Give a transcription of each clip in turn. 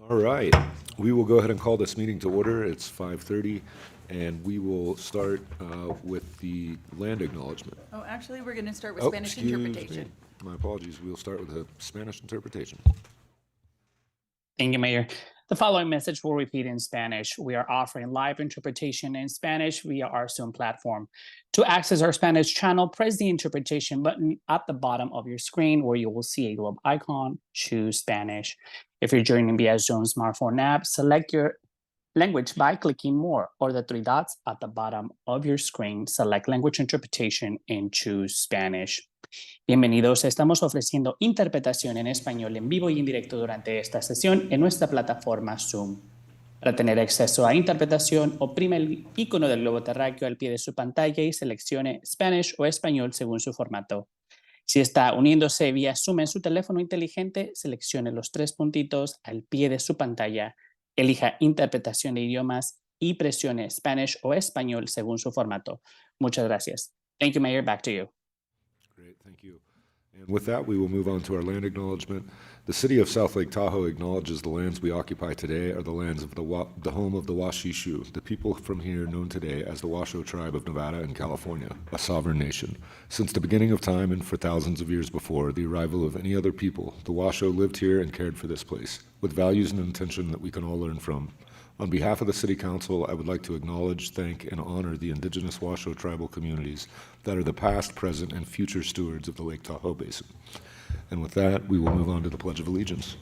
All right, we will go ahead and call this meeting to order. It's 5:30, and we will start with the land acknowledgement. Oh, actually, we're going to start with Oh, Spanish excuse interpretation. me. My apologies. We'll start with the Spanish interpretation. Thank you, Mayor. The following message will repeat in Spanish. We are offering live interpretation in Spanish via our Zoom platform. To access our Spanish channel, press the interpretation button at the bottom of your screen where you will see a globe icon. Choose Spanish. If you're joining via Zoom smartphone app, select your language by clicking More or the three dots at the bottom of your screen. Select Language Interpretation and choose Spanish. Bienvenidos, estamos ofreciendo interpretación en español en vivo y en directo durante esta sesión en nuestra plataforma Zoom. Para tener acceso a interpretación, oprime el icono del globo terráqueo al pie de su pantalla y seleccione Spanish o español según su formato. Si está uniéndose vía Zoom en su teléfono inteligente, seleccione los tres puntitos al pie de su pantalla, elija Interpretación de idiomas y presione Spanish o español según su formato. Muchas gracias. Thank you, Mayor. Back to you. Great, thank you. And with that, we will move on to our land acknowledgement. The city of South Lake Tahoe acknowledges the lands we occupy today are the lands of the home of the Washishu, the people from here known today as the Washoe tribe of Nevada and California, a sovereign nation. Since the beginning of time and for thousands of years before the arrival of any other people, the Washoe lived here and cared for this place, with values and intention that we can all learn from. On behalf of the City Council, I would like to acknowledge, thank, and honor the indigenous Washoe tribal communities that are the past, present, and future stewards of the Lake Tahoe Basin. And with that, we will move on to the Pledge of Allegiance.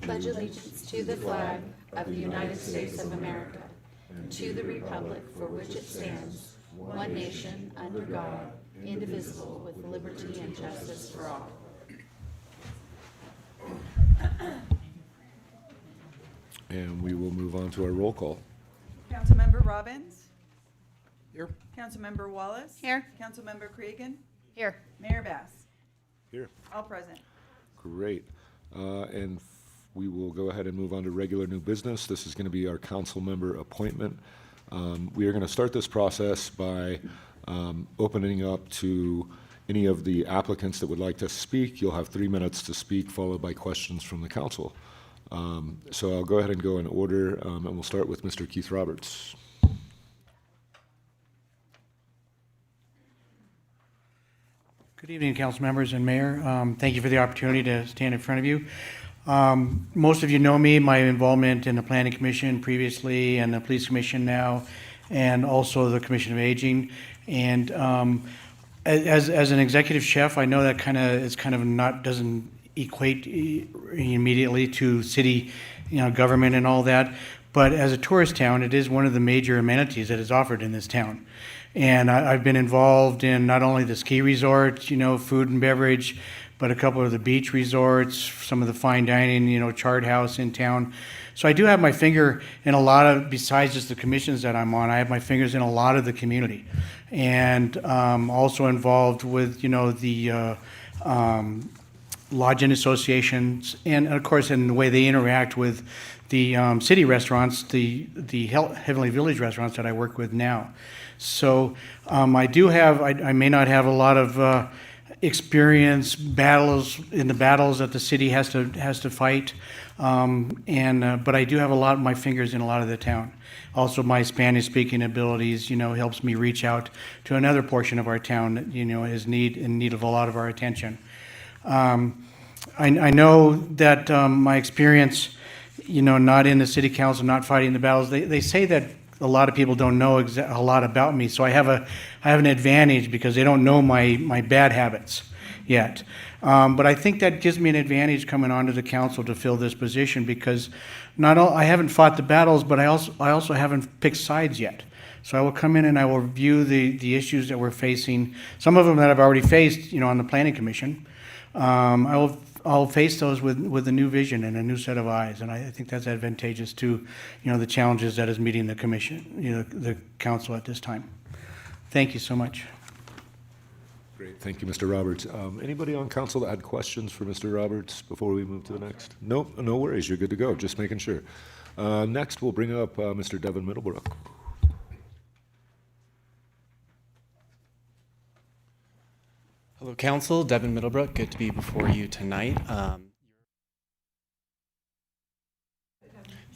Pledge allegiance to the flag of the United States of America and to the republic for which it stands, one nation, under God, indivisible, with liberty and justice for all. And we will move on to our roll call. Councilmember Robbins? Here. Councilmember Wallace? Here. Councilmember Cregan? Here. Mayor Bass? Here. All present. Great. And we will go ahead and move on to regular new business. This is going to be our council member appointment. We are going to start this process by opening up to any of the applicants that would like to speak. You'll have 3 minutes to speak, followed by questions from the council. So I'll go ahead and go in order, and we'll start with Mr. Keith Roberts. Good evening, council members and mayor. Thank you for the opportunity to stand in front of you. Most of you know me, my involvement in the Planning Commission previously and the Police Commission now, and also the Commission of Aging. And as an executive chef, I know that doesn't equate immediately to city, government and all that. But as a tourist town, it is one of the major amenities that is offered in this town. And I've been involved in not only the ski resorts, food and beverage, but a couple of the beach resorts, some of the fine dining, Chart House in town. So I do have my finger in a lot of, besides just the commissions that I'm on, I have my fingers in a lot of the community. And also involved with, the lodging associations, and of course in the way they interact with the city restaurants, the Heavenly Village restaurants that I work with now. So I may not have a lot of experience in the battles that the city has to fight, but I do have a lot of my fingers in a lot of the town. Also, my Spanish speaking abilities, helps me reach out to another portion of our town that, is in need of a lot of our attention. I know that my experience, not in the city council, not fighting the battles, they say that a lot of people don't know a lot about me. So I have an advantage because they don't know my bad habits yet. But I think that gives me an advantage coming onto the council to fill this position because I haven't fought the battles, but I also haven't picked sides yet. So I will come in and I will review the issues that we're facing. Some of them that I've already faced, on the Planning Commission. I'll face those with a new vision and a new set of eyes, and I think that's advantageous to, the challenges that is meeting the commission, the council at this time. Thank you so much. Great, thank you, Mr. Roberts. Anybody on council that had questions for Mr. Roberts before we move to the next? Nope, no worries, you're good to go, just making sure. Next, we'll bring up Mr. Devin Middlebrook. Hello, Council. Devin Middlebrook. Good to be before you tonight.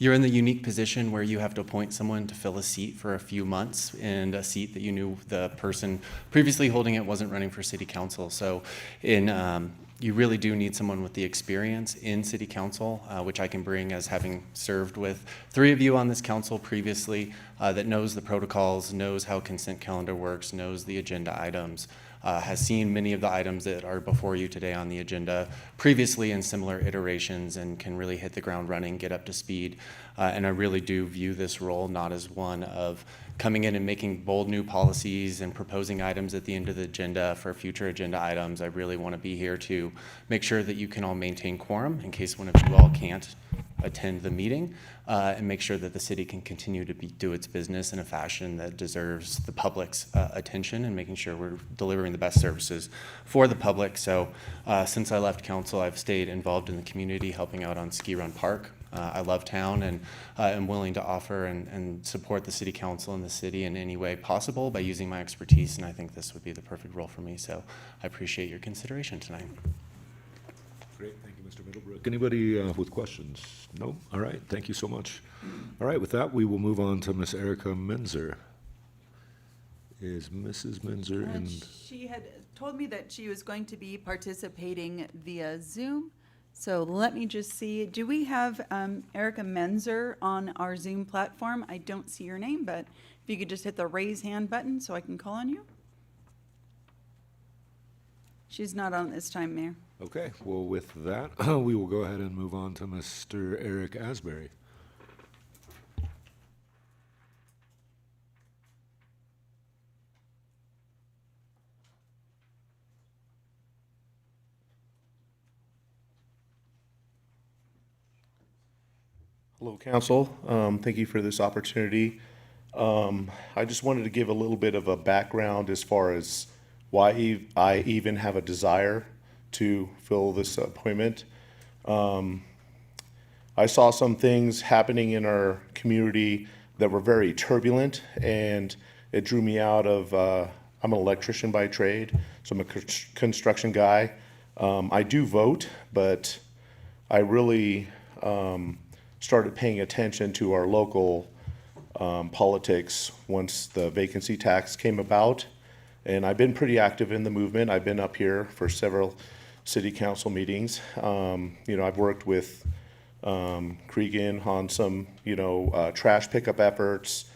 you're in the unique position where you have to appoint someone to fill a seat for a few months, and a seat that you knew the person previously holding it wasn't running for city council. So you really do need someone with the experience in city council, which I can bring as having served with 3 of you on this council previously, that knows the protocols, knows how consent calendar works, knows the agenda items, has seen many of the items that are before you today on the agenda previously in similar iterations, and can really hit the ground running, get up to speed. And I really do view this role not as one of coming in and making bold new policies and proposing items at the end of the agenda for future agenda items. I really want to be here to make sure that you can all maintain quorum in case one of you all can't attend the meeting, and make sure that the city can continue to do its business in a fashion that deserves the public's attention, and making sure we're delivering the best services for the public. So since I left council, I've stayed involved in the community, helping out on Ski Run Park. I love town, and am willing to offer and support the city council and the city in any way possible by using my expertise, and I think this would be the perfect role for me. So I appreciate your consideration tonight. Great, thank you, Mr. Middlebrook. Anybody with questions? No? All right, thank you so much. All right, with that, we will move on to Miss Erica Menzer. Is Mrs. Menzer in? She had told me that she was going to be participating via Zoom. So let me just see, do we have Erica Menzer on our Zoom platform? I don't see your name, but if you could just hit the raise hand button so I can call on you. She's not on this time, Mayor. Okay, well, with that, we will go ahead and move on to Mr. Eric Asbury. Hello, Council. Thank you for this opportunity. I just wanted to give a little bit of a background as far as why I even have a desire to fill this appointment. I saw some things happening in our community that were very turbulent, and it drew me out of, I'm an electrician by trade, so I'm a construction guy. I do vote, but I really started paying attention to our local politics once the vacancy tax came about. And I've been pretty active in the movement. I've been up here for several city council meetings. I've worked with Cregan on some, trash pickup efforts.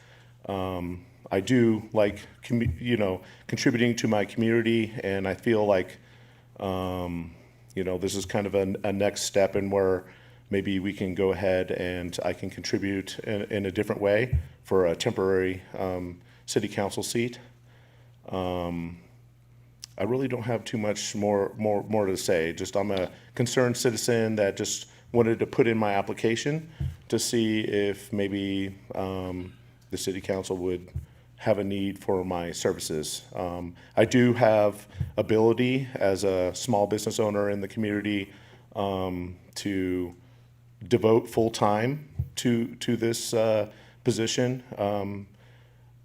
I do like, contributing to my community, and I feel like, this is kind of a next step in where maybe we can go ahead and I can contribute in a different way for a temporary city council seat. I really don't have too much more to say. Just I'm a concerned citizen that just wanted to put in my application to see if maybe the city council would have a need for my services. I do have ability as a small business owner in the community to devote full time to this position.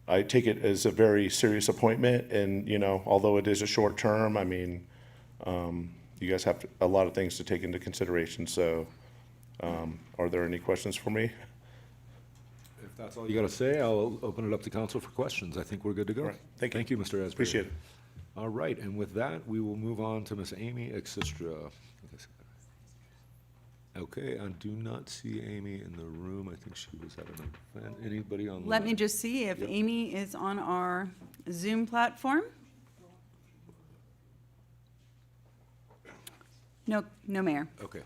I take it as a very serious appointment, and although it is a short term, I mean, you guys have a lot of things to take into consideration. So, are there any questions for me? If that's all you got to say, I'll open it up to council for questions. I think we're good to go. All right. Thank you. Thank you, Mr. Asbury. Appreciate it. All right, and with that, we will move on to Miss Amy Existra. Okay, I do not see Amy in the room. I think she was at an event. Anybody online? Let me just see if Yep. Amy is on our Zoom platform. No, Mayor. Okay.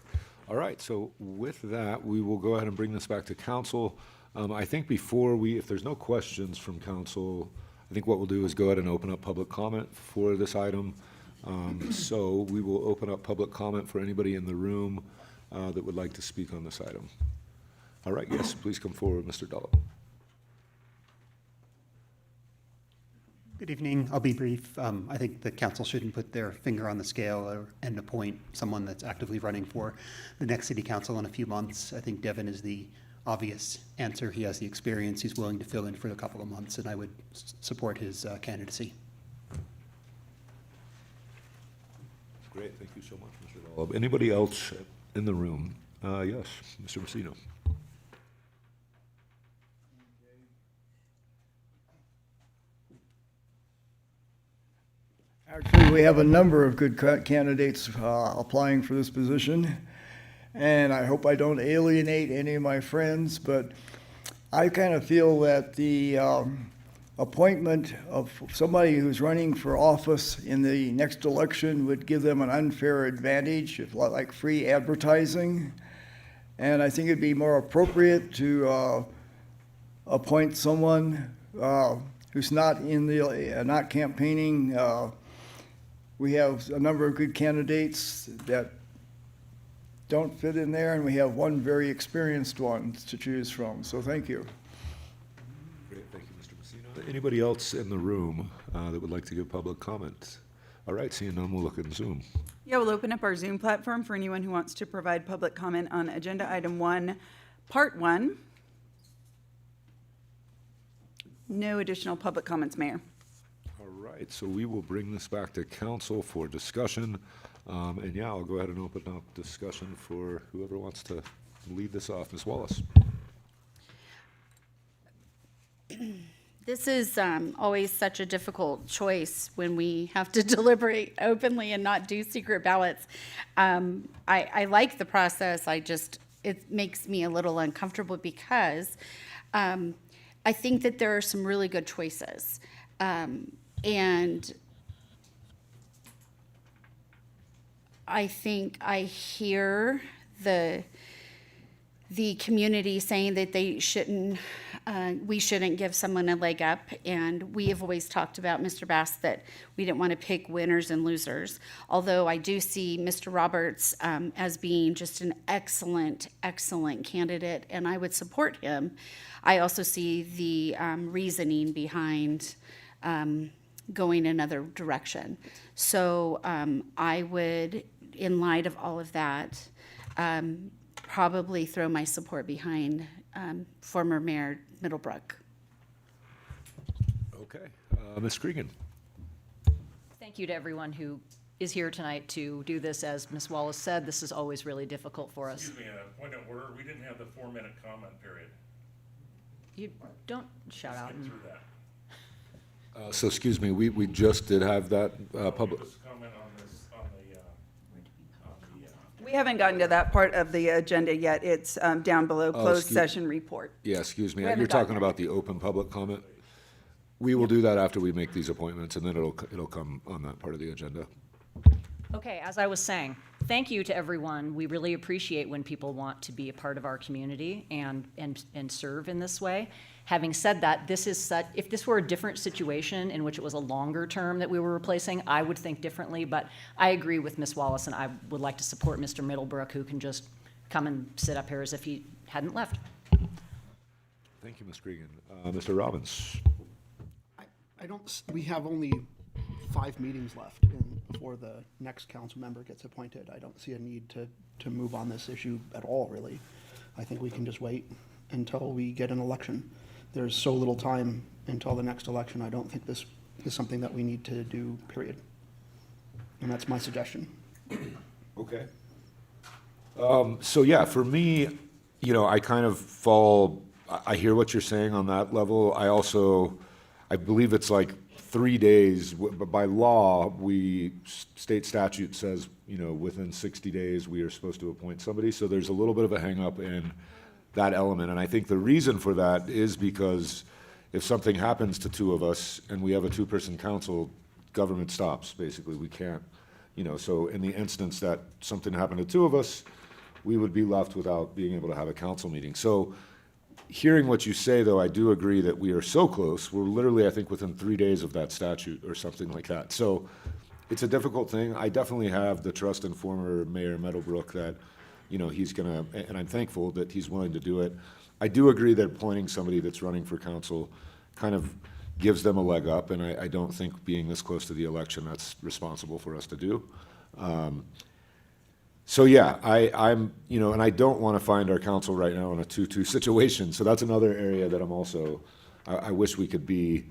All right, so with that, we will go ahead and bring this back to council. I think if there's no questions from council, I think what we'll do is go ahead and open up public comment for this item. So we will open up public comment for anybody in the room that would like to speak on this item. All right, yes, please come forward, Mr. Dollop. Good evening. I'll be brief. I think the council shouldn't put their finger on the scale and appoint someone that's actively running for the next city council in a few months. I think Devin is the obvious answer. He has the experience. He's willing to fill in for a couple of months, and I would support his candidacy. Great, thank you so much, Mr. Dollop. Anybody else in the room? Yes, Mr. Messino. see, we have a number of good candidates applying for this position, and I hope I don't alienate any of my friends, but I kind of feel that the appointment of somebody who's running for office in the next election would give them an unfair advantage, like free advertising. And I think it'd be more appropriate to appoint someone who's not in the not campaigning. We have a number of good candidates that don't fit in there, and we have one very experienced one to choose from. So thank you. Great, thank you, Mr. Messina. Anybody else in the room that would like to give public comment? All right, seeing none, we'll look in Zoom. Yeah, we'll open up our Zoom platform for anyone who wants to provide public comment on Agenda Item 1, Part 1. No additional public comments, Mayor. All right, so we will bring this back to council for discussion. And yeah, I'll go ahead and open up discussion for whoever wants to lead this off. Ms. Wallace. This is always such a difficult choice when we have to deliberate openly and not do secret ballots. I like the process. It makes me a little uncomfortable because I think that there are some really good choices. And I think I hear the community saying that we shouldn't give someone a leg up, and we have always talked about, Mr. Bass, that we didn't want to pick winners and losers, although I do see Mr. Roberts as being just an excellent candidate, and I would support him. I also see the reasoning behind going another direction. So I would, in light of all of that, probably throw my support behind former Mayor Middlebrook. Okay, Ms. Cregan. Thank you to everyone who is here tonight to do this. As Ms. Wallace said, this is always really difficult for us. Excuse me, point of order, we didn't have the 4-minute comment period. You don't shout out. Skip And through that. So excuse me, we just did have that public. Just comment on this, on the We haven't gotten to that part of the agenda yet. It's down below closed excuse- session report. Yeah, excuse me, We haven't you're gotten talking there. about the open public comment? We will do that after we make these appointments, and then it'll come on that part of the agenda. Okay, as I was saying, thank you to everyone. We really appreciate when people want to be a part of our community and serve in this way. Having said that, if this were a different situation in which it was a longer term that we were replacing, I would think differently, but I agree with Ms. Wallace, and I would like to support Mr. Middlebrook, who can just come and sit up here as if he hadn't left. Thank you, Ms. Cregan. Mr. Robbins. We have only 5 meetings left before the next council member gets appointed. I don't see a need to move on this issue at all, really. I think we can just wait until we get an election. There's so little time until the next election. I don't think this is something that we need to do, period. And that's my suggestion. Okay. So yeah, for me, I kind of I hear what you're saying on that level. I believe it's like 3 days, but by law, state statute says, within 60 days, we are supposed to appoint somebody. So there's a little bit of a hang up in that element. And I think the reason for that is because if something happens to 2 of us and we have a 2-person council, government stops, basically. We can't, so in the instance that something happened to 2 of us, we would be left without being able to have a council meeting. So hearing what you say, though, I do agree that we are so close. We're literally, I think, within 3 days of that statute or something like that. So it's a difficult thing. I definitely have the trust in former Mayor Meadowbrook that, he's gonna, and I'm thankful that he's willing to do it. I do agree that appointing somebody that's running for council kind of gives them a leg up, and I don't think being this close to the election, that's responsible for us to do. So yeah, I'm, and I don't want to find our council right now in a 2-2 situation. So that's another area that I'm also, I wish we could be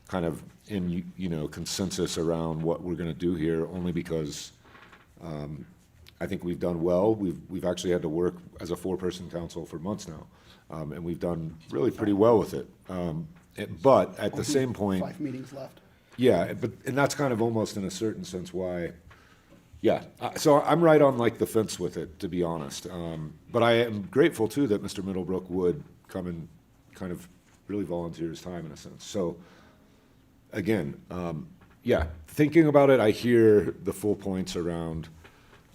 kind of in, consensus around what we're going to do here, only because I think we've done well. We've actually had to work as a 4-person council for months now, and we've done really pretty well with it. But at the same point, 5 meetings left. Yeah, but, and that's kind of almost in a certain sense why, yeah. So I'm right on like the fence with it, to be honest. But I am grateful too that Mr. Middlebrook would come and kind of really volunteer his time in a sense. So again, yeah, thinking about it, I hear the full points around,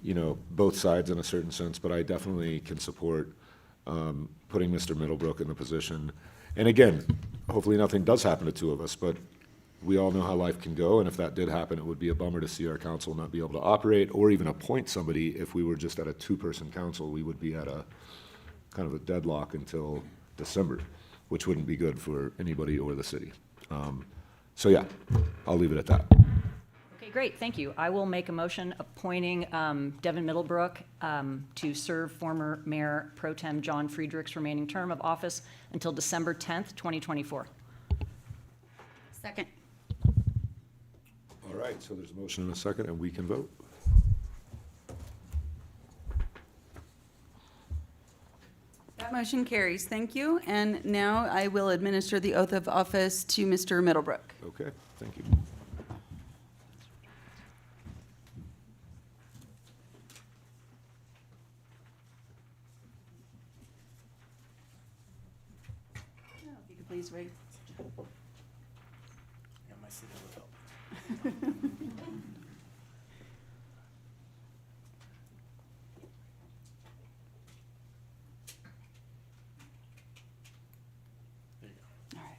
you know, both sides in a certain sense, but I definitely can support putting Mr. Middlebrook in the position. And again, hopefully nothing does happen to two of us, but we all know how life can go, and if that did happen, it would be a bummer to see our council not be able to operate or even appoint somebody. If we were just at a two-person council, we would be at a kind of a deadlock until December, which wouldn't be good for anybody or the city. So yeah, I'll leave it at that. Okay, great, thank you. I will make a motion appointing Devin Middlebrook to serve former Mayor Pro Tem John Friedrich's remaining term of office until December 10th, 2024. Second. All right, so there's a motion and a second, and we can vote. That motion carries. Thank you. And now I will administer the oath of office to Mr. Middlebrook. Okay, thank you. If you could please raise. Yeah, my city would help. There you go. All right.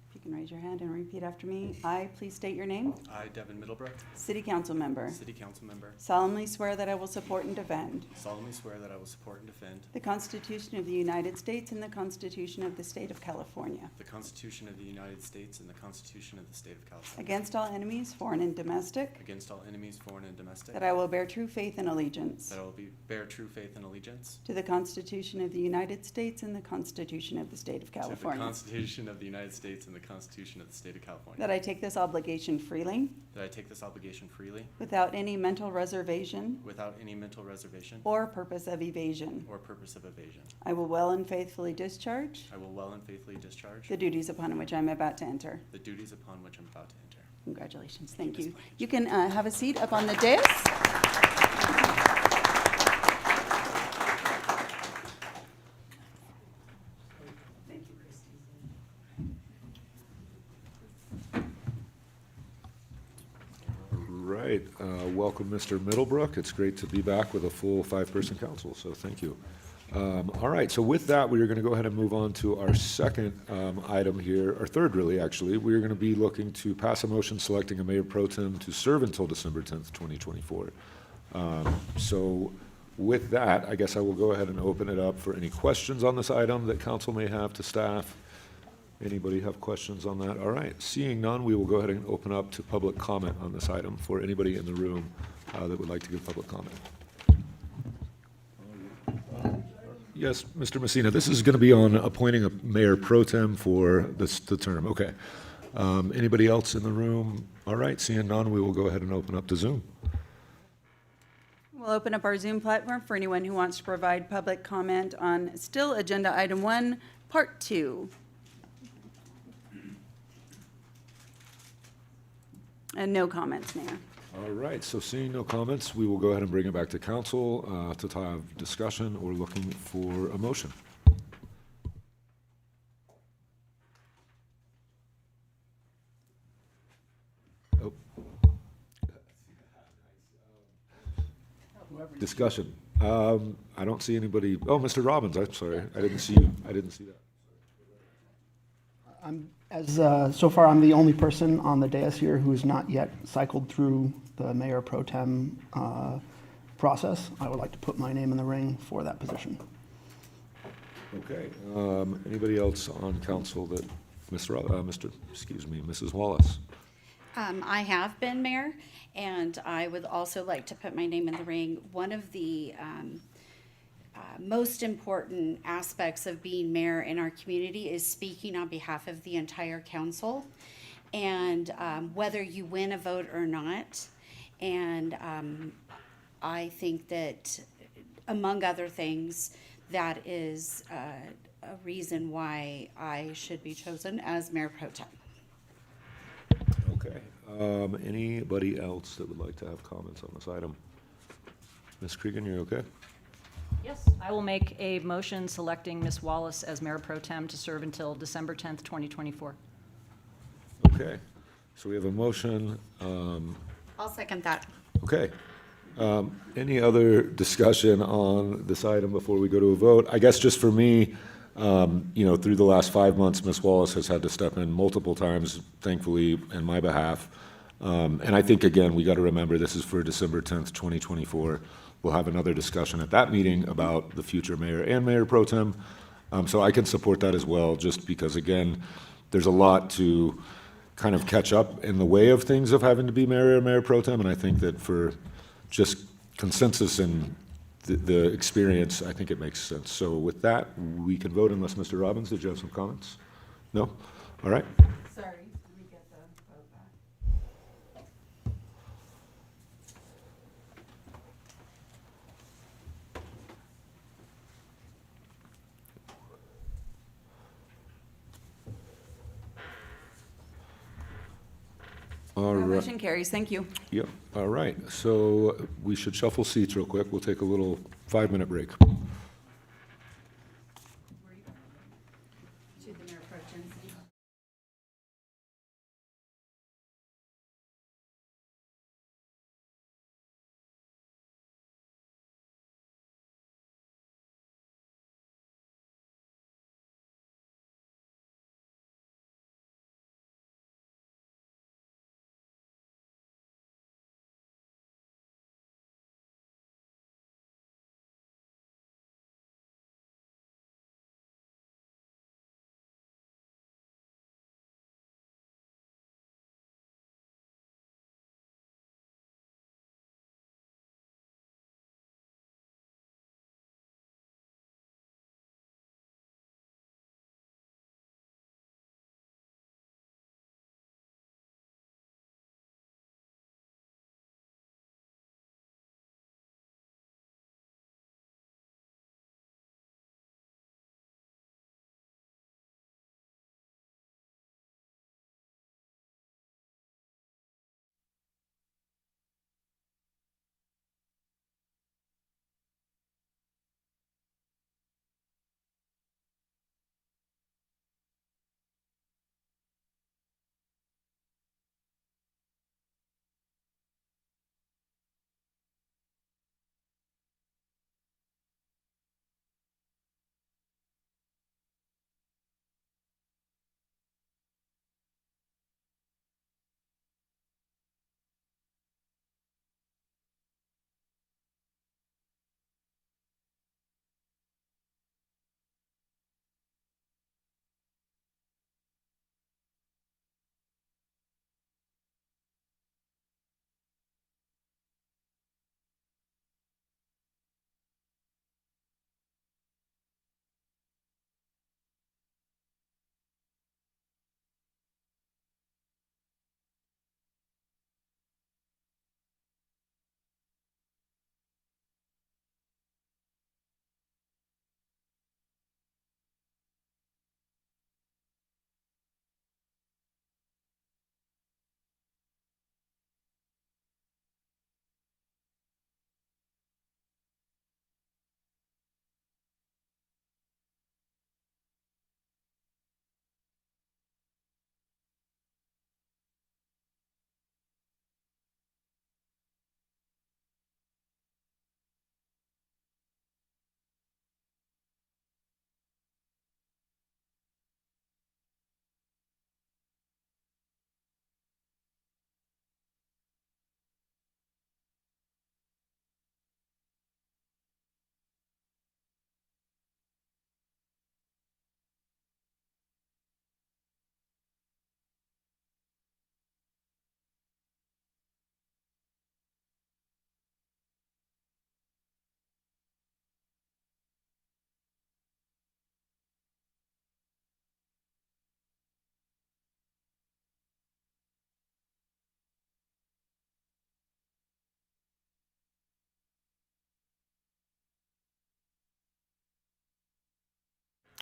If you can raise your hand and repeat after me. I, please state your name. I, Devin Middlebrook, City Council member. City Council member, Solemnly swear that I will support and defend solemnly swear that I will support and defend the Constitution of the United States and the Constitution of the State of California the Constitution of the United States and the Constitution of the State of California against all enemies, foreign and domestic, against all enemies, foreign and domestic, that I will bear true faith and allegiance that I will bear true faith and allegiance to the Constitution of the United States and the Constitution of the State of to the California, Constitution of the United States and the Constitution of the State of California, that I take this obligation freely that I take this obligation freely without any mental reservation without any mental reservation or purpose of evasion. or purpose of evasion. I will well and faithfully discharge I will well and faithfully discharge the duties upon which I'm about to enter. the duties upon which I'm about to enter. Congratulations. Thank you. You can have a seat up on the dais. Thank you, Christy. Right, welcome, Mr. Middlebrook. It's great to be back with a full five-person council, so thank you. All right, so with that, we are going to go ahead and move on to our second item here, or third really, actually. We are going to be looking to pass a motion selecting a mayor pro tem to serve until December 10th, 2024. So with that, I guess I will go ahead and open it up for any questions on this item that council may have to staff. Anybody have questions on that? All right, seeing none, we will go ahead and open up to public comment on this item for anybody in the room that would like to give public comment. Yes, Mr. Messina, this is going to be on appointing a mayor pro tem for the term. Okay. Anybody else in the room? All right, seeing none, we will go ahead and open up to Zoom. We'll open up our Zoom platform for anyone who wants to provide public comment on still Agenda Item 1, Part 2. And no comments, Mayor. All right, so seeing no comments, we will go ahead and bring it back to council to have discussion or looking for a motion. Oh. Discussion. I don't see anybody. Oh, Mr. Robbins, I'm sorry. I didn't see you. I didn't see that. So far, I'm the only person on the dais here who's not yet cycled through the mayor pro tem process. I would like to put my name in the ring for that position. Okay. Anybody else on council that, Mrs. Wallace? I have been mayor, and I would also like to put my name in the ring. One of the most important aspects of being mayor in our community is speaking on behalf of the entire council, and whether you win a vote or not. And I think that, among other things, that is a reason why I should be chosen as mayor pro tem. Okay. Anybody else that would like to have comments on this item? Ms. Cregan, you're okay? Yes, I will make a motion selecting Ms. Wallace as Mayor Pro Tem to serve until December 10th, 2024. Okay, so we have a motion. I'll second that. Okay. Any other discussion on this item before we go to a vote? I guess just for me, through the last 5 months, Ms. Wallace has had to step in multiple times, thankfully, in my behalf. And I think, again, we got to remember this is for December 10th, 2024. We'll have another discussion at that meeting about the future mayor and mayor pro tem. So I can support that as well, just because, again, there's a lot to kind of catch up in the way of things of having to be mayor or mayor pro tem. And I think that for just consensus and the experience, I think it makes sense. So with that, we can vote unless Mr. Robbins, did you have some comments? No? All right. Sorry, let me get the vote back. All right. Motion carries, thank you. Yep. All right. So we should shuffle seats real quick. We'll take a little 5-minute break.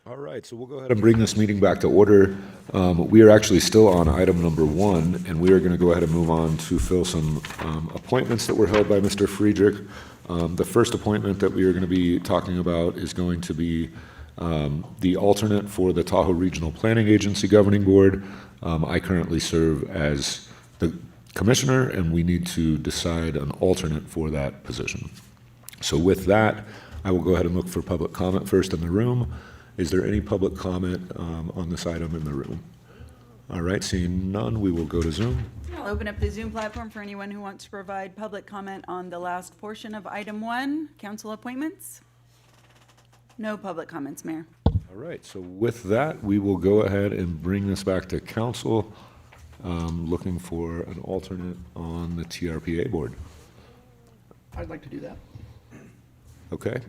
All right, so we'll go ahead and bring this meeting back to order. We are actually still on item number 1, and we are going to go ahead and move on to fill some appointments that were held by Mr. Friedrich. The first appointment that we are going to be talking about is going to be the alternate for the Tahoe Regional Planning Agency Governing Board. I currently serve as the commissioner, and we need to decide an alternate for that position. So with that, I will go ahead and look for public comment first in the room. Is there any public comment on this item in the room? All right, seeing none, we will go to Zoom. I'll open up the Zoom platform for anyone who wants to provide public comment on the last portion of item 1, council appointments. No public comments, Mayor. All right, so with that, we will go ahead and bring this back to council, looking for an alternate on the TRPA board. I'd like to do that. Okay.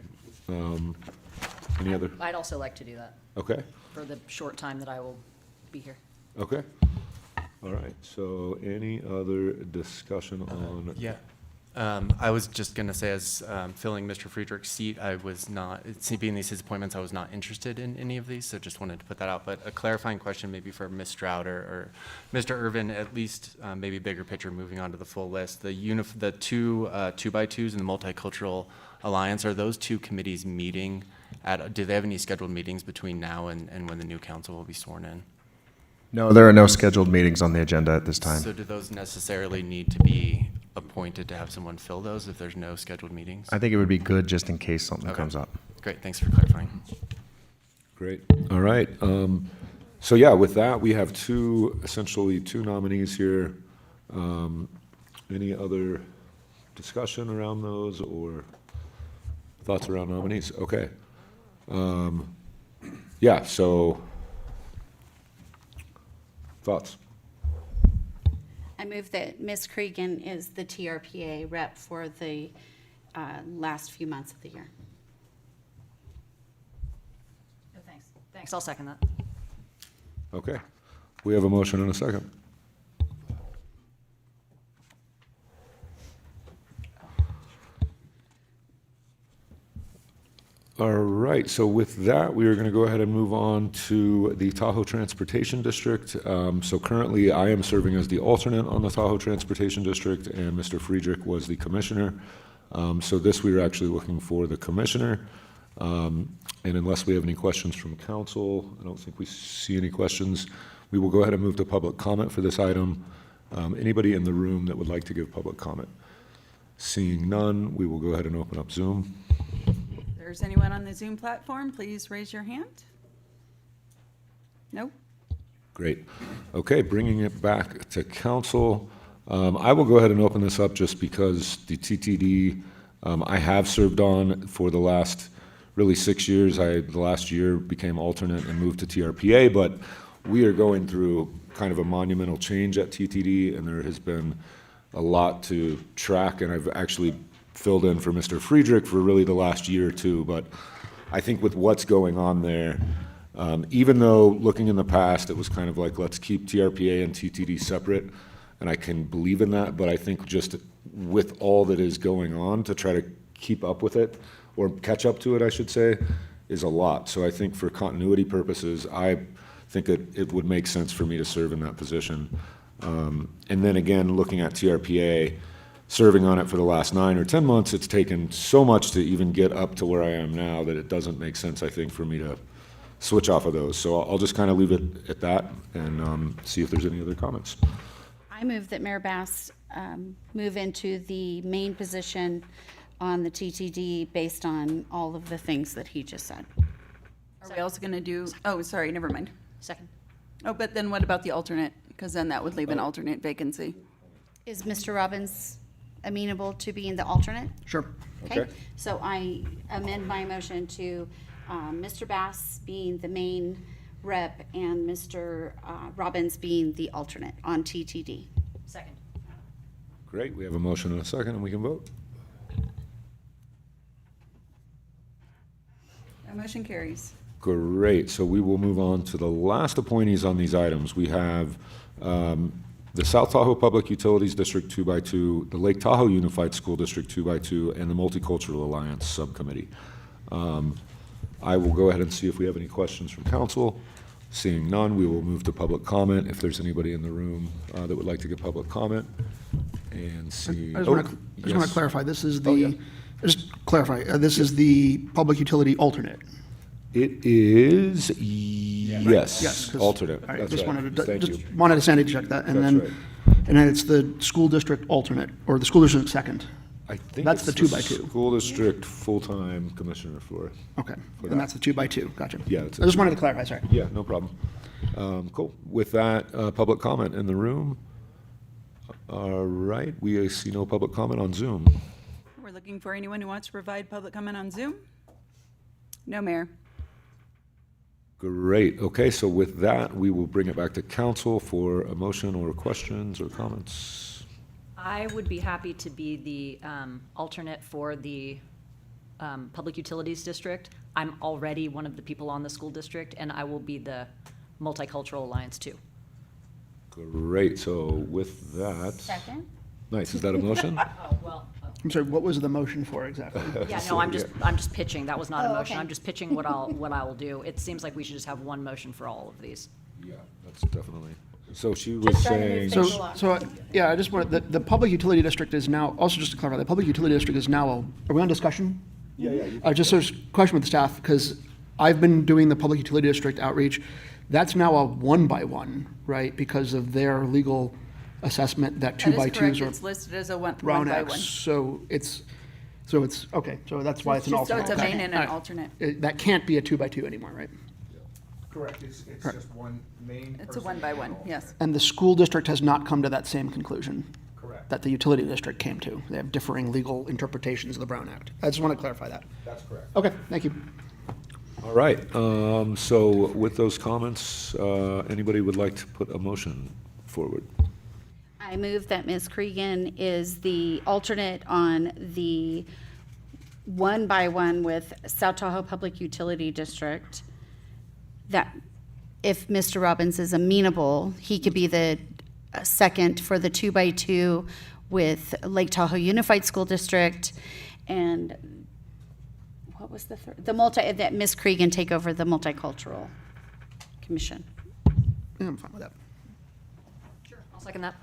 Any other? I'd also like to do that Okay, for the short time that I will be here. okay. All right, so any other discussion on? Yeah. I was just going to say, as filling Mr. Friedrich's seat, I was not, being these his appointments, I was not interested in any of these, so just wanted to put that out. But a clarifying question maybe for Ms. Stroud or Mr. Irvin, at least maybe bigger picture, moving on to the full list. The two 2x2s and the Multicultural Alliance, are those two committees meeting do they have any scheduled meetings between now and when the new council will be sworn in? No, there are no scheduled meetings on the agenda at this time. So do those necessarily need to be appointed to have someone fill those if there's no scheduled meetings? I think it would be good just in case something Okay. comes up. Great, thanks for clarifying. Great. All right. So yeah, with that, we have essentially two nominees here. Any other discussion around those or thoughts around nominees? Okay. Yeah, so thoughts? I move that Ms. Cregan is the TRPA rep for the last few months of the year. No, thanks. Thanks, I'll second that. Okay. We have a motion and a second. All right, so with that, we are going to go ahead and move on to the Tahoe Transportation District. So currently, I am serving as the alternate on the Tahoe Transportation District, and Mr. Friedrich was the commissioner. So this, we were actually looking for the commissioner. And unless we have any questions from council, I don't think we see any questions. We will go ahead and move to public comment for this item. Anybody in the room that would like to give public comment? Seeing none, we will go ahead and open up Zoom. If there's anyone on the Zoom platform, please raise your hand. Nope. Great. Okay, bringing it back to council. I will go ahead and open this up just because the TTD, I have served on for the last really 6 years. The last year became alternate and moved to TRPA, but we are going through kind of a monumental change at TTD, and there has been a lot to track, and I've actually filled in for Mr. Friedrich for really the last year or two, but I think with what's going on there, even though looking in the past, it was kind of like, let's keep TRPA and TTD separate, and I can believe in that, but I think just with all that is going on, to try to keep up with it, or catch up to it, I should say, is a lot. So I think for continuity purposes, I think it would make sense for me to serve in that position. And then again, looking at TRPA, serving on it for the last 9 or 10 months, it's taken so much to even get up to where I am now that it doesn't make sense, I think, for me to switch off of those. So I'll just kind of leave it at that and see if there's any other comments. I move that Mayor Bass move into the main position on the TTD based on all of the things that he just said. Are we also going to do, oh, sorry, never mind. Second. Oh, but then what about the alternate? Because then that would leave an alternate vacancy. Is Mr. Robbins amenable to being the alternate? Sure. Okay. So I amend my motion to Mr. Bass being the main rep and Mr. Robbins being the alternate on TTD. Second. Great, we have a motion and a second, and we can vote. That motion carries. Great, so we will move on to the last appointees on these items. We have the South Tahoe Public Utilities District 2x2, the Lake Tahoe Unified School District 2x2, and the Multicultural Alliance Subcommittee. I will go ahead and see if we have any questions from council. Seeing none, we will move to public comment. If there's anybody in the room that would like to give public comment, and see. I just want to yes. clarify, this is Oh, yeah. the, just clarify, this is the public utility alternate. It is, yes, Yes, 'cause- alternate. All right, That's just right. wanted to, Thank just you. wanted to sanity check that, and That's then, right. and then it's the school district alternate, or the school district second. I think That's it's the 2x2. School district full-time commissioner for. Okay, that. and that's the 2x2, gotcha. Yeah, I it's just wanted to clarify, sorry. Yeah, no problem. Cool. With that, public comment in the room. All right, we see no public comment on Zoom. We're looking for anyone who wants to provide public comment on Zoom? No, Mayor. Great. Okay, so with that, we will bring it back to council for a motion or questions or comments. I would be happy to be the alternate for the Public Utilities District. I'm already one of the people on the school district, and I will be the Multicultural Alliance too. Great. So with that. Second? Nice. Is that a motion? Oh, well, I'm sorry, what was the motion for exactly? yeah, no, I'm just pitching. That was not a Oh, motion. okay. I'm just pitching what I will do. It seems like we should just have one motion for all of these. Yeah, that's definitely. So she was trying to move saying. things So, along. so, yeah, I just wanted, the public utility district is now, also just to clarify, the public utility district is now, are we on discussion? Yeah. Just a question with the staff, because I've been doing the public utility district outreach. That's now a 1-by-1, right? Because of their legal assessment that That is 2x2s correct. are It's listed as a one Brown by X. one. So it's, okay, so that's why it's an So alternate. it's a main Okay. and All an right. alternate. That can't be a 2x2 anymore, right? Correct, it's just one main. It's a 1-by-1, yes. And the school district has not come to that same conclusion. Correct. That the utility district came to. They have differing legal interpretations of the Brown Act. I just want to clarify that. That's correct. Okay, thank you. All right. So with those comments, anybody would like to put a motion forward? I move that Ms. Cregan is the alternate on the 1-by-1 with South Tahoe Public Utility District. That if Mr. Robbins is amenable, he could be the second for the 2-by-2 with Lake Tahoe Unified School District. And what was the third? That Ms. Cregan take over the Multicultural Commission. Yeah, I'm fine with that. Sure. I'll second that.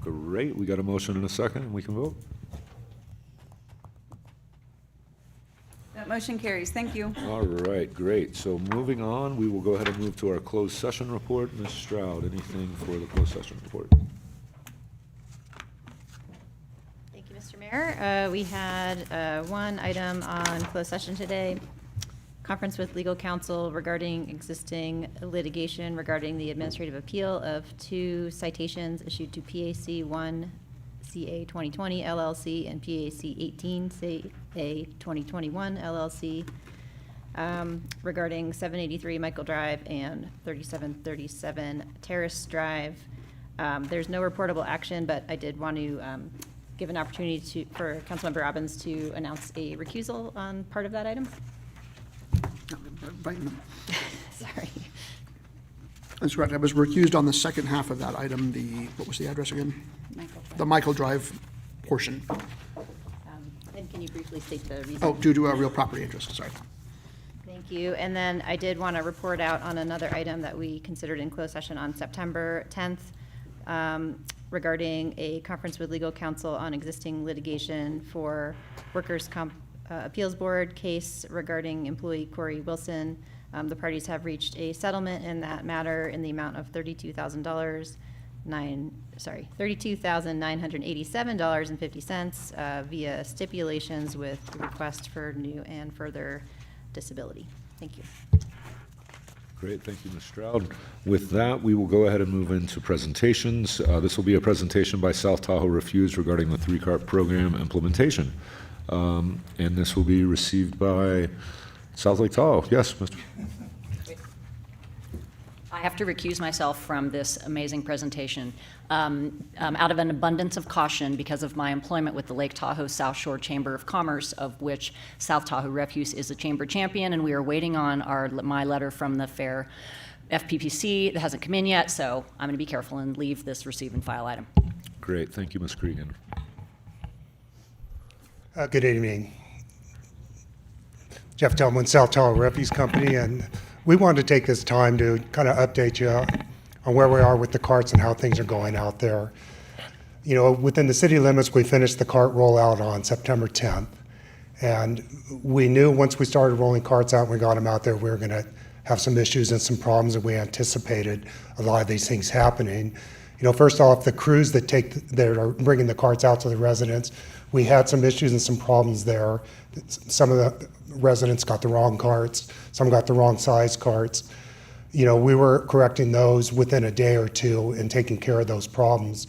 Great. We got a motion and a second, and we can vote. That motion carries. Thank you. All right, great. So moving on, we will go ahead and move to our closed session report. Ms. Stroud, anything for the closed session report? Thank you, Mr. Mayor. We had one item on closed session today, conference with legal counsel regarding existing litigation regarding the administrative appeal of 2 citations issued to PAC 1 CA 2020 LLC and PAC 18 CA 2021 LLC regarding 783 Michael Drive and 3737 Terrace Drive. There's no reportable action, but I did want to give an opportunity for Councilmember Robbins to announce a recusal on part of that item. Right. Sorry. That's correct. I was recused on the second half of that item, what was the address again? The Michael Drive portion. And can you briefly state the reason? Oh, due to a real property interest, sorry. Thank you. And then I did want to report out on another item that we considered in closed session on September 10th regarding a conference with legal counsel on existing litigation for Workers' Comp Appeals Board case regarding employee Corey Wilson. The parties have reached a settlement in that matter in the amount of $32,987.50 via stipulations with request for new and further disability. Thank you. Great, thank you, Ms. Stroud. With that, we will go ahead and move into presentations. This will be a presentation by South Tahoe Refuse regarding the 3-CART program implementation. And this will be received by South Lake Tahoe. Yes, Mr. I have to recuse myself from this amazing presentation out of an abundance of caution because of my employment with the Lake Tahoe South Shore Chamber of Commerce, of which South Tahoe Refuse is a chamber champion, and we are waiting on my letter from the fair FPPC that hasn't come in yet, so I'm going to be careful and leave this receive and file item. Great, thank you, Ms. Cregan. Good evening. Jeff Tillman, South Tahoe Refuse Company, and we wanted to take this time to kind of update you on where we are with the carts and how things are going out there. You know, within the city limits, we finished the cart rollout on September 10th, and we knew once we started rolling carts out and we got them out there, we were going to have some issues and some problems, and we anticipated a lot of these things happening. You know, first off, the crews that are bringing the carts out to the residents, we had some issues and some problems there. Some of the residents got the wrong carts, some got the wrong size carts. You know, we were correcting those within a day or two and taking care of those problems.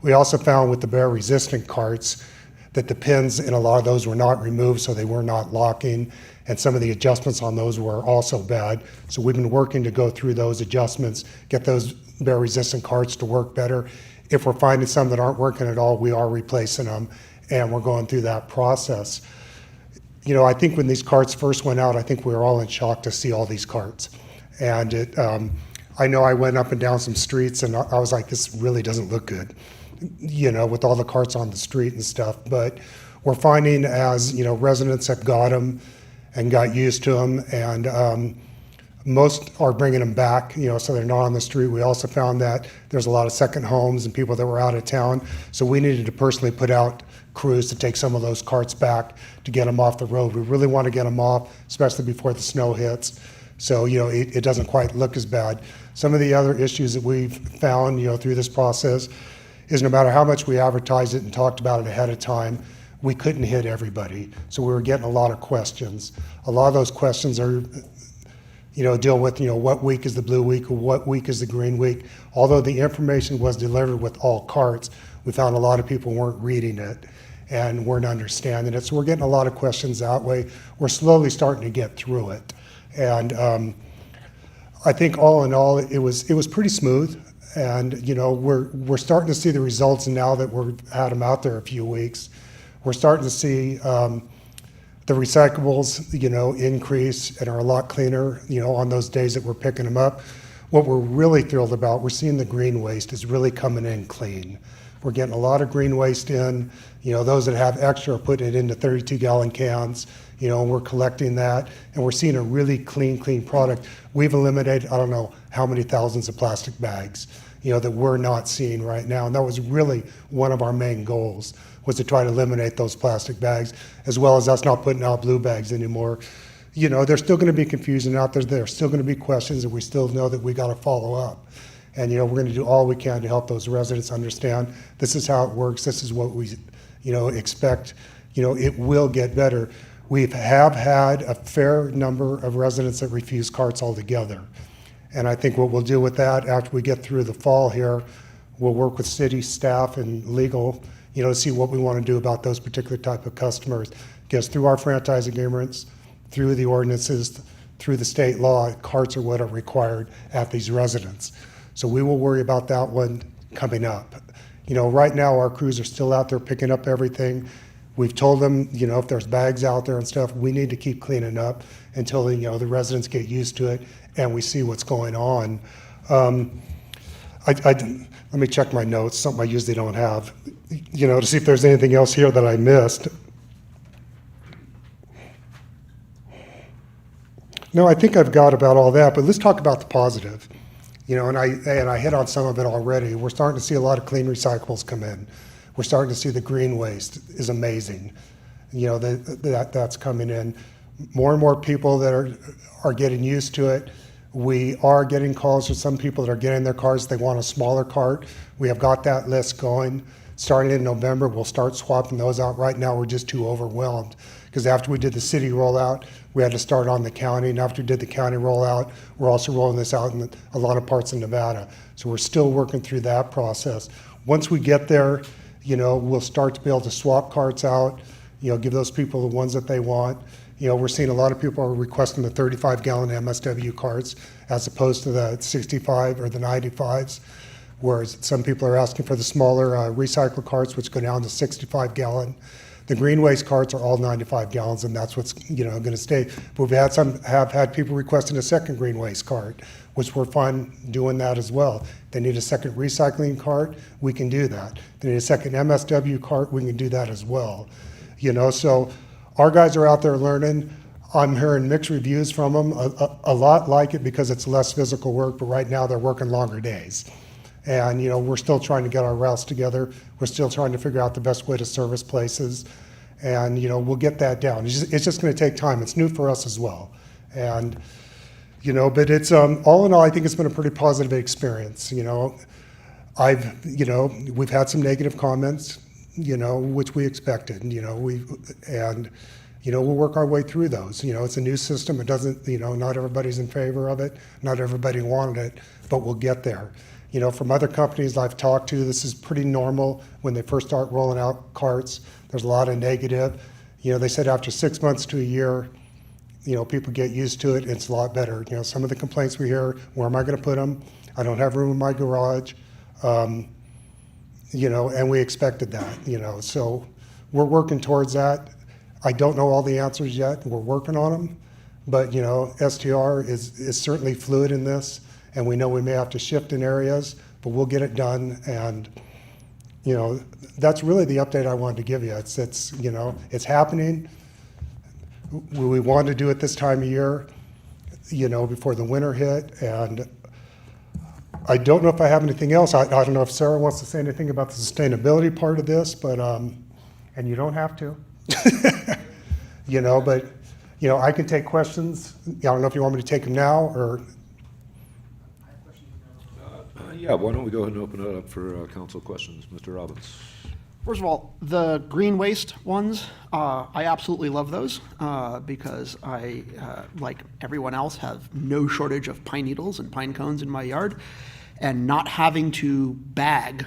We also found with the bear resistant carts that the pins in a lot of those were not removed, so they were not locking, and some of the adjustments on those were also bad. So we've been working to go through those adjustments, get those bear resistant carts to work better. If we're finding some that aren't working at all, we are replacing them, and we're going through that process. You know, I think when these carts first went out, I think we were all in shock to see all these carts. And I know I went up and down some streets and I was like, this really doesn't look good, you know, with all the carts on the street and stuff. But we're finding as, you know, residents have got them and got used to them, and most are bringing them back, you know, so they're not on the street. We also found that there's a lot of second homes and people that were out of town. So we needed to personally put out crews to take some of those carts back to get them off the road. We really want to get them off, especially before the snow hits. So, you know, it doesn't quite look as bad. Some of the other issues that we've found, you know, through this process is no matter how much we advertised it and talked about it ahead of time, we couldn't hit everybody. So we were getting a lot of questions. A lot of those questions are, you know, deal with, you know, what week is the blue week or what week is the green week. Although the information was delivered with all carts, we found a lot of people weren't reading it and weren't understanding it. So we're getting a lot of questions that way. We're slowly starting to get through it. And I think all in all, it was pretty smooth. And, you know, we're starting to see the results now that we've had them out there a few weeks. We're starting to see the recyclables, you know, increase and are a lot cleaner, you know, on those days that we're picking them up. What we're really thrilled about, we're seeing the green waste is really coming in clean. We're getting a lot of green waste in. You know, those that have extra are putting it into 32-gallon cans. You know, and we're collecting that, and we're seeing a really clean product. We've eliminated, I don't know how many thousands of plastic bags, you know, that we're not seeing right now. And that was really one of our main goals, was to try to eliminate those plastic bags, as well as us not putting out blue bags anymore. You know, there's still going to be confusion out there. There's still going to be questions, and we still know that we got to follow up. And, you know, we're going to do all we can to help those residents understand this is how it works. This is what we, you know, expect. You know, it will get better. We have had a fair number of residents that refuse carts altogether. And I think what we'll do with that after we get through the fall here, we'll work with city staff and legal, you know, to see what we want to do about those particular type of customers. Because through our franchise agreements, through the ordinances, through the state law, carts are what are required at these residents. So we will worry about that one coming up. You know, right now our crews are still out there picking up everything. We've told them, you know, if there's bags out there and stuff, we need to keep cleaning up until, you know, the residents get used to it and we see what's going on. Let me check my notes, something I usually don't have, you know, to see if there's anything else here that I missed. No, I think I've got about all that, but let's talk about the positive. You know, and I hit on some of it already. We're starting to see a lot of clean recyclables come in. We're starting to see the green waste is amazing. You know, that's coming in. More and more people that are getting used to it. We are getting calls from some people that are getting their cars. They want a smaller cart. We have got that list going. Starting in November, we'll start swapping those out. Right now, we're just too overwhelmed because after we did the city rollout, we had to start on the county. And after we did the county rollout, we're also rolling this out in a lot of parts of Nevada. So we're still working through that process. Once we get there, you know, we'll start to be able to swap carts out, you know, give those people the ones that they want. You know, we're seeing a lot of people are requesting the 35-gallon MSW carts as opposed to the 65 or the 95s, whereas some people are asking for the smaller recycle carts, which go down to 65-gallon. The green waste carts are all 95 gallons, and that's what's, you know, going to stay. But we've had have had people requesting a second green waste cart, which we're fine doing that as well. They need a second recycling cart, we can do that. They need a second MSW cart, we can do that as well. You know, so our guys are out there learning. I'm hearing mixed reviews from them. A lot like it because it's less physical work, but right now they're working longer days. And, we're still trying to get our routes together. We're still trying to figure out the best way to service places. And, we'll get that down. It's just going to take time. It's new for us as well. And, but it's, all in all, I think it's been a pretty positive experience. We've had some negative comments, which we expected, we'll work our way through those. It's a new system. It doesn't, not everybody's in favor of it. Not everybody wanted it, but we'll get there. From other companies I've talked to, this is pretty normal when they first start rolling out carts. There's a lot of negative. They said after 6 months to a year, people get used to it. It's a lot better. Some of the complaints we hear, where am I going to put them? I don't have room in my garage. And we expected that, so we're working towards that. I don't know all the answers yet. We're working on them, but STR is certainly fluid in this, and we know we may have to shift in areas, but we'll get it done. And that's really the update I wanted to give you. It's happening. We wanted to do it this time of year, before the winter hit, and I don't know if I have anything else. I don't know if Sarah wants to say anything about the sustainability part of this, but and you don't have to. But I can take questions. I don't know if you want me to take them now or. Yeah, why don't we go ahead and open it up for council questions, Mr. Robbins? First of all, the green waste ones, I absolutely love those because I, like everyone else, have no shortage of pine needles and pine cones in my yard. And not having to bag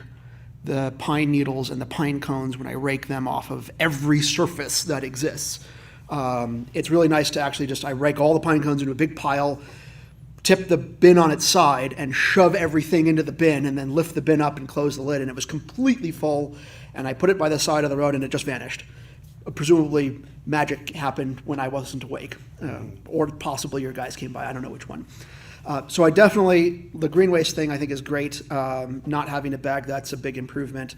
the pine needles and the pine cones when I rake them off of every surface that exists. It's really nice to actually I rake all the pine cones into a big pile, tip the bin on its side, and shove everything into the bin, and then lift the bin up and close the lid, and it was completely full, and I put it by the side of the road, and it just vanished. Presumably, magic happened when I wasn't awake, or possibly your guys came by, I don't know which one. So I definitely, the green waste thing I think is great. Not having to bag, that's a big improvement.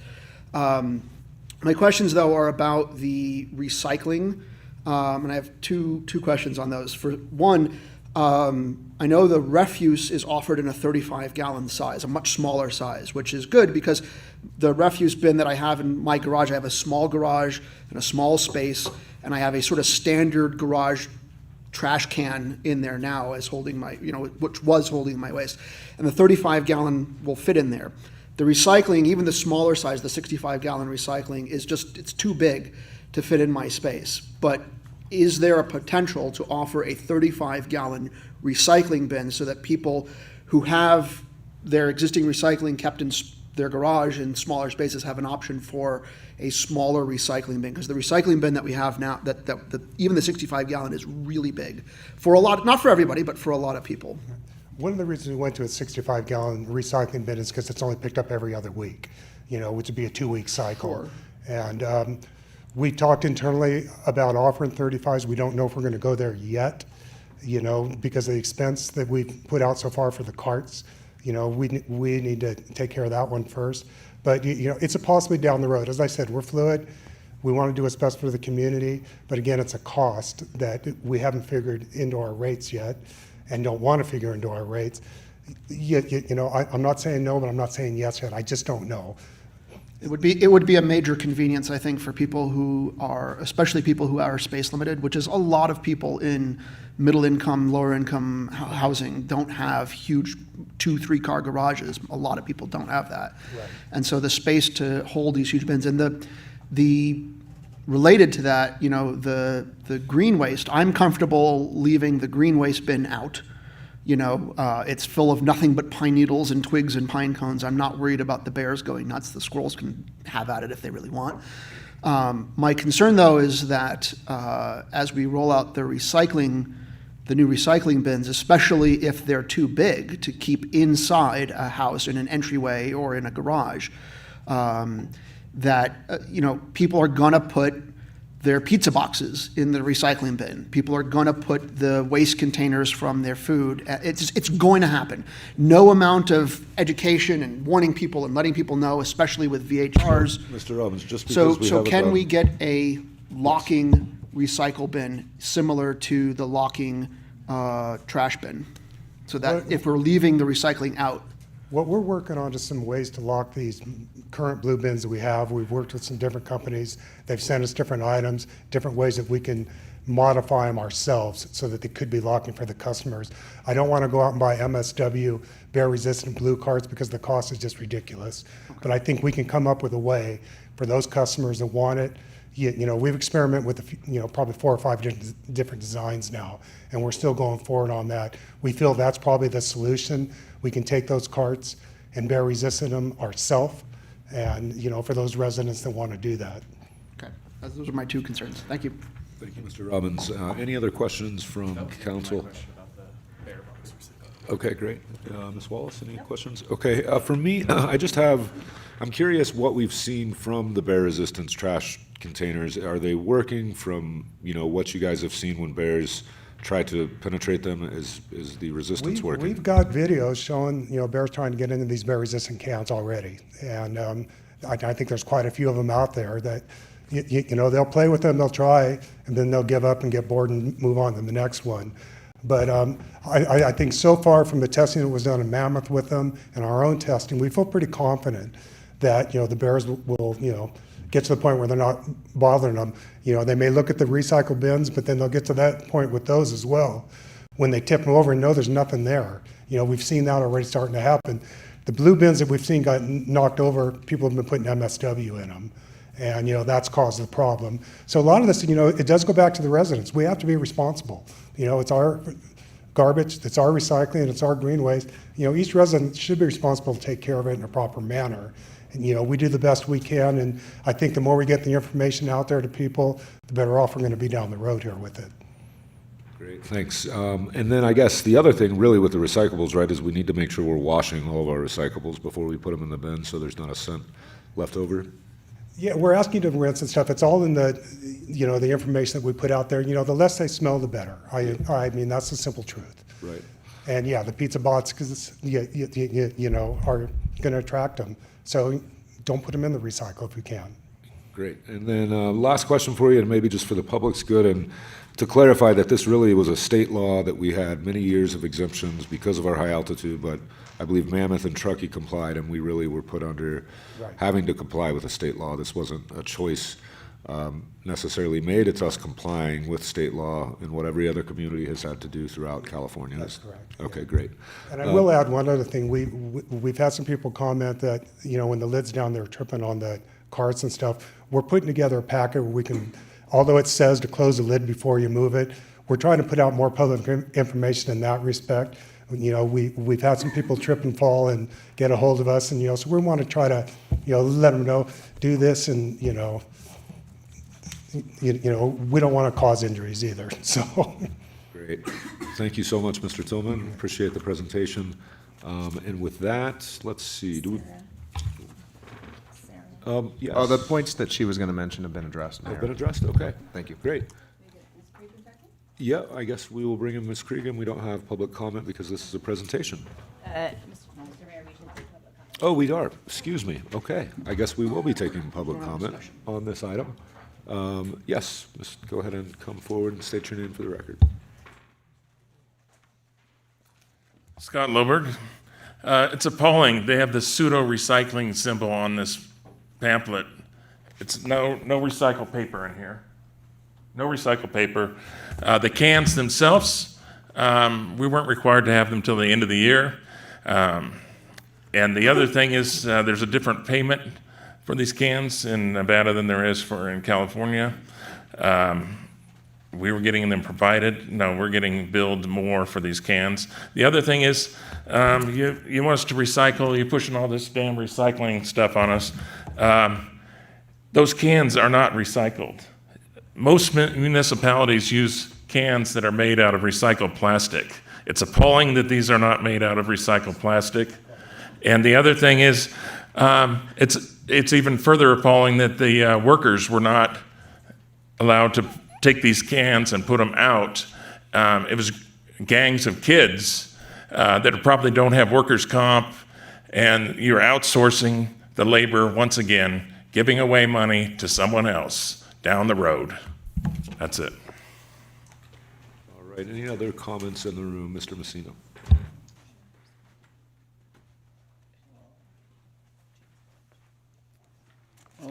My questions, though, are about the recycling, and I have two questions on those. For one, I know the refuse is offered in a 35-gallon size, a much smaller size, which is good because the refuse bin that I have in my garage, I have a small garage and a small space, and I have a sort of standard garage trash can in there now as holding my, which was holding my waste. And the 35-gallon will fit in there. The recycling, even the smaller size, the 65-gallon recycling, it's too big to fit in my space. But is there a potential to offer a 35-gallon recycling bin so that people who have their existing recycling kept in their garage in smaller spaces have an option for a smaller recycling bin? Because the recycling bin that we have now, that even the 65-gallon is really big for a lot, not for everybody, but for a lot of people. One of the reasons we went to a 65-gallon recycling bin is because it's only picked up every other week, which would be a 2-week cycle. Sure. And we talked internally about offering 35s. We don't know if we're going to go there yet, because of the expense that we've put out so far for the carts. We need to take care of that one first. But, it's a possibility down the road. As I said, we're fluid. We want to do what's best for the community. But again, it's a cost that we haven't figured into our rates yet and don't want to figure into our rates. I'm not saying no, but I'm not saying yes yet. I just don't know. It would be a major convenience, I think, for people who are, especially people who are space limited, which is a lot of people in middle income, lower income housing don't have huge 2-3 car garages. A lot of people don't have that. Right. And so the space to hold these huge bins, and the related to that, the green waste, I'm comfortable leaving the green waste bin out. It's full of nothing but pine needles and twigs and pine cones. I'm not worried about the bears going nuts. The squirrels can have at it if they really want. My concern, though, is that as we roll out the new recycling bins, especially if they're too big to keep inside a house in an entryway or in a garage, people are gonna put their pizza boxes in the recycling bin. People are going to put the waste containers from their food. It's going to happen. No amount of education and warning people and letting people know, especially with VHRs. Mr. Robbins, just because So can we get a locking recycle bin similar to the locking trash bin. So that if we're leaving the recycling out. What we're working on is some ways to lock these current blue bins that we have. We've worked with some different companies. They've sent us different items, different ways that we can modify them ourselves so that they could be locking for the customers. I don't want to go out and buy MSW bear-resistant blue carts because the cost is just ridiculous. But I think we can come up with a way for those customers that want it. You know, we've experimented with, probably 4 or 5 different designs now, and we're still going forward on that. We feel that's probably the solution. We can take those carts and bear resistant them ourselves, and, for those residents that want to do that. Okay, those are my 2 concerns. Thank you. Thank you, Mr. Robbins. Any other questions from council? Okay, great. Ms. Wallace, any questions? Okay, for me, I'm curious what we've seen from the bear resistance trash containers. Are they working from, what you guys have seen when bears try to penetrate them? Is the resistance working? We've got videos showing, bears trying to get into these bear resistant cans already. And I think there's quite a few of them out there that, they'll play with them, they'll try, and then they'll give up and get bored and move on to the next one. But I think so far from the testing that was done in Mammoth with them and our own testing, we feel pretty confident that, the bears will, get to the point where they're not bothering them. They may look at the recycle bins, but then they'll get to that point with those as well. When they tip them over and know there's nothing there. We've seen that already starting to happen. The blue bins that we've seen got knocked over, people have been putting MSW in them. And, that's caused the problem. So a lot of this, it does go back to the residents. We have to be responsible. It's our garbage, it's our recycling, it's our green waste. Each resident should be responsible to take care of it in a proper manner. And, we do the best we can. And I think the more we get the information out there to people, the better off we're going to be down the road here with it. Great, thanks. And then I guess the other thing really with the recyclables, right, is we need to make sure we're washing all of our recyclables before we put them in the bin so there's not a cent left over. Yeah, we're asking you to rinse and stuff. It's all in the, the information that we put out there. The less they smell, the better. I mean, that's the simple truth. Right. And yeah, the pizza bots, because are going to attract them. So don't put them in the recycle if you can. Great. And then last question for you, and maybe just for the public's good, and to clarify that this really was a state law that we had many years of exemptions because of our high altitude, but I believe Mammoth and Truckee complied, and we really were put under having to comply with a state law. This wasn't a choice necessarily made. It's us complying with state law and what every other community has had to do throughout California. That's correct. Okay, great. And I will add one other thing. We've had some people comment that, when the lid's down, they're tripping on the carts and stuff. We're putting together a packet where we can, although it says to close the lid before you move it, we're trying to put out more public information in that respect. We've had some people trip and fall and get a hold of us, and so we want to try to let them know, do this, and we don't want to cause injuries either. So Great. Thank you so much, Mr. Tillman. Appreciate the presentation. And with that, let's see. Yes. Oh, the points that she was going to mention have been addressed, Mayor. Have been addressed. Okay. Thank you. Great. Yeah, I guess we will bring in Ms. Cregan. We don't have public comment because this is a presentation. Mr. Mayor, we should take public comment. Oh, we are. Excuse me. Okay. I guess we will be taking public comment on this item. Yes, just go ahead and come forward and state your name for the record. Scott Loberg. It's appalling. They have the pseudo recycling symbol on this pamphlet. It's no recycled paper in here. No recycled paper. The cans themselves, we weren't required to have them till the end of the year. And the other thing is there's a different payment for these cans in Nevada than there is in California. We were getting them provided. No, we're getting billed more for these cans. The other thing is you want us to recycle. You're pushing all this damn recycling stuff on us. Those cans are not recycled. Most municipalities use cans that are made out of recycled plastic. It's appalling that these are not made out of recycled plastic. And the other thing is, it's even further appalling that the workers were not allowed to take these cans and put them out. It was gangs of kids that probably don't have workers' comp, and you're outsourcing the labor once again, giving away money to someone else down the road. That's it. All right, any other comments in the room? Mr. Messina?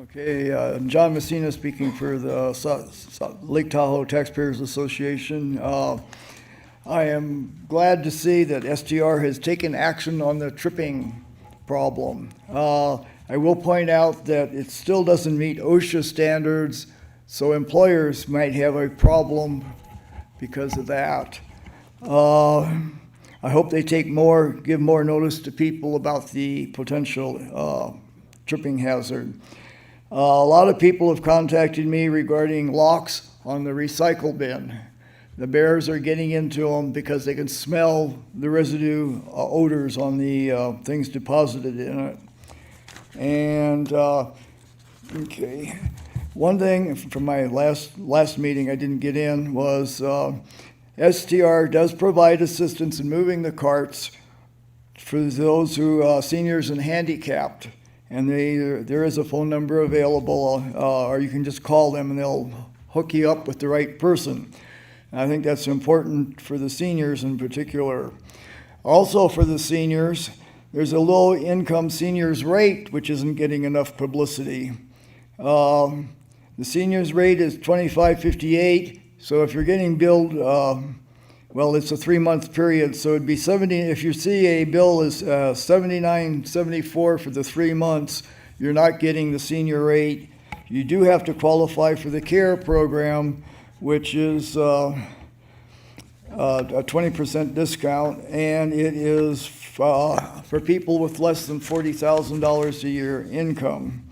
Okay, John Messina speaking for the Lake Tahoe Taxpayers Association. I am glad to see that STR has taken action on the tripping problem. I will point out that it still doesn't meet OSHA standards, so employers might have a problem because of that. I hope they give more notice to people about the potential tripping hazard. A lot of people have contacted me regarding locks on the recycle bin. The bears are getting into them because they can smell the residue odors on the things deposited in it. And, okay, one thing from my last meeting I didn't get in was STR does provide assistance in moving the carts for those who, seniors and handicapped. And there is a phone number available, or you can just call them and they'll hook you up with the right person. And I think that's important for the seniors in particular. Also for the seniors, there's a low-income seniors rate, which isn't getting enough publicity. The seniors rate is $25.58, so if you're getting billed, well, it's a 3-month period, so it'd be 70. If you see a bill is $79.74 for the 3 months, you're not getting the senior rate. You do have to qualify for the CARE program, which is a 20% discount, and it is for people with less than $40,000 a year income.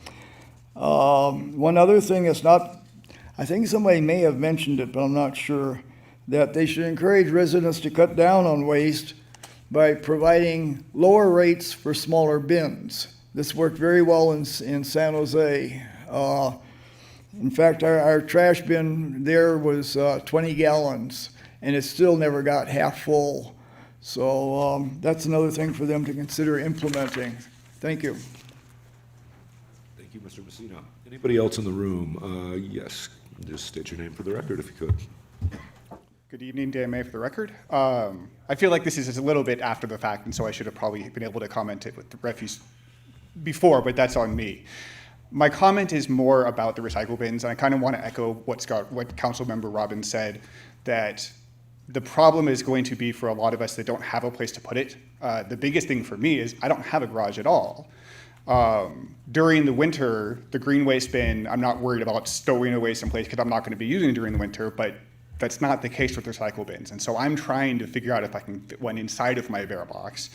One other thing that's not, I think somebody may have mentioned it, but I'm not sure, that they should encourage residents to cut down on waste by providing lower rates for smaller bins. This worked very well in San Jose. In fact, our trash bin there was 20 gallons, and it still never got half full. So that's another thing for them to consider implementing. Thank you. Thank you, Mr. Messina. Anybody else in the room? Yes, just state your name for the record if you could. Good evening, Dan May for the record. I feel like this is a little bit after the fact, and so I should have probably been able to comment it with the refuse before, but that's on me. My comment is more about the recycle bins, and I kind of want to echo what Councilmember Robbins said, that the problem is going to be for a lot of us that don't have a place to put it. The biggest thing for me is I don't have a garage at all. During the winter, the green waste bin, I'm not worried about stowing away someplace because I'm not going to be using it during the winter, but that's not the case with recycle bins. And so I'm trying to figure out if I can fit one inside of my bear box.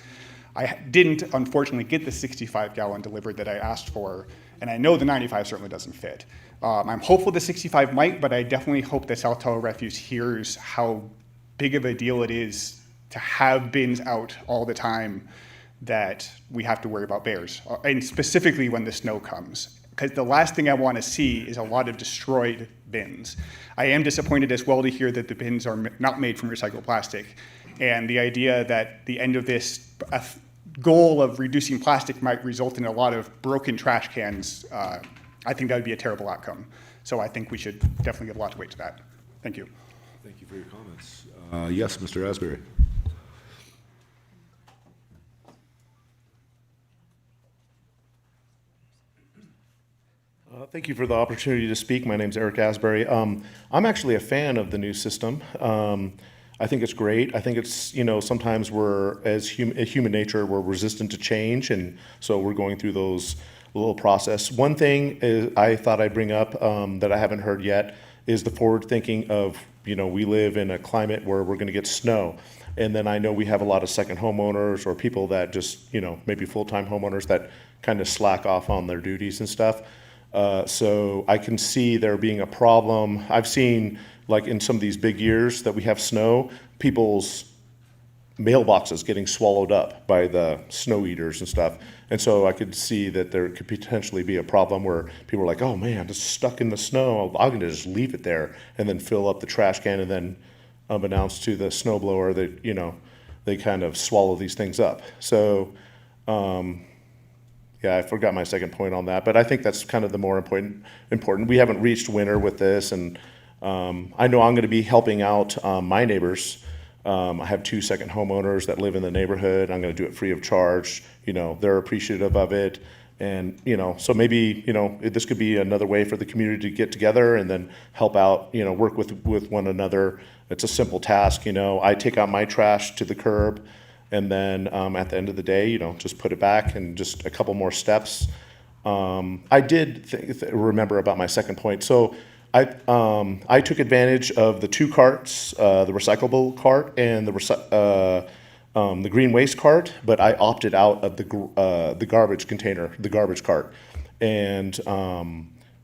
I didn't, unfortunately, get the 65-gallon delivered that I asked for, and I know the 95 certainly doesn't fit. I'm hopeful the 65 might, but I definitely hope that South Tahoe Refuse hears how big of a deal it is to have bins out all the time, that we have to worry about bears, and specifically when the snow comes. Because the last thing I want to see is a lot of destroyed bins. I am disappointed as well to hear that the bins are not made from recycled plastic. And the idea that the end of this goal of reducing plastic might result in a lot of broken trash cans, I think that would be a terrible outcome. So I think we should definitely give a lot of weight to that. Thank you. Thank you for your comments. Yes, Mr. Asbury. Thank you for the opportunity to speak. My name's Eric Asbury. I'm actually a fan of the new system. I think it's great. I think it's, sometimes we're, as human nature, we're resistant to change, and so we're going through those little process. One thing is, I thought I'd bring up that I haven't heard yet is the forward thinking of, we live in a climate where we're going to get snow. And then I know we have a lot of second homeowners or people that just, maybe full-time homeowners that kind of slack off on their duties and stuff. So I can see there being a problem. I've seen, like in some of these big years that we have snow, people's mailboxes getting swallowed up by the snow eaters and stuff. And so I could see that there could potentially be a problem where people are like, oh man, it's stuck in the snow. I'm going to just leave it there and then fill up the trash can, and then unbeknownst to the snowblower that, they kind of swallow these things up. So, yeah, I forgot my second point on that, but I think that's kind of the more important. We haven't reached winter with this, and I know I'm going to be helping out my neighbors. I have 2 second homeowners that live in the neighborhood. I'm going to do it free of charge. You know, they're appreciative of it. And, you know, so maybe, you know, this could be another way for the community to get together and then help out, you know, work with one another. It's a simple task, you know. I take out my trash to the curb, and then at the end of the day, you know, just put it back, and just a couple more steps. I did remember about my second point. So I took advantage of the 2 carts, the recyclable cart and the green waste cart, but I opted out of the garbage container, the garbage cart. And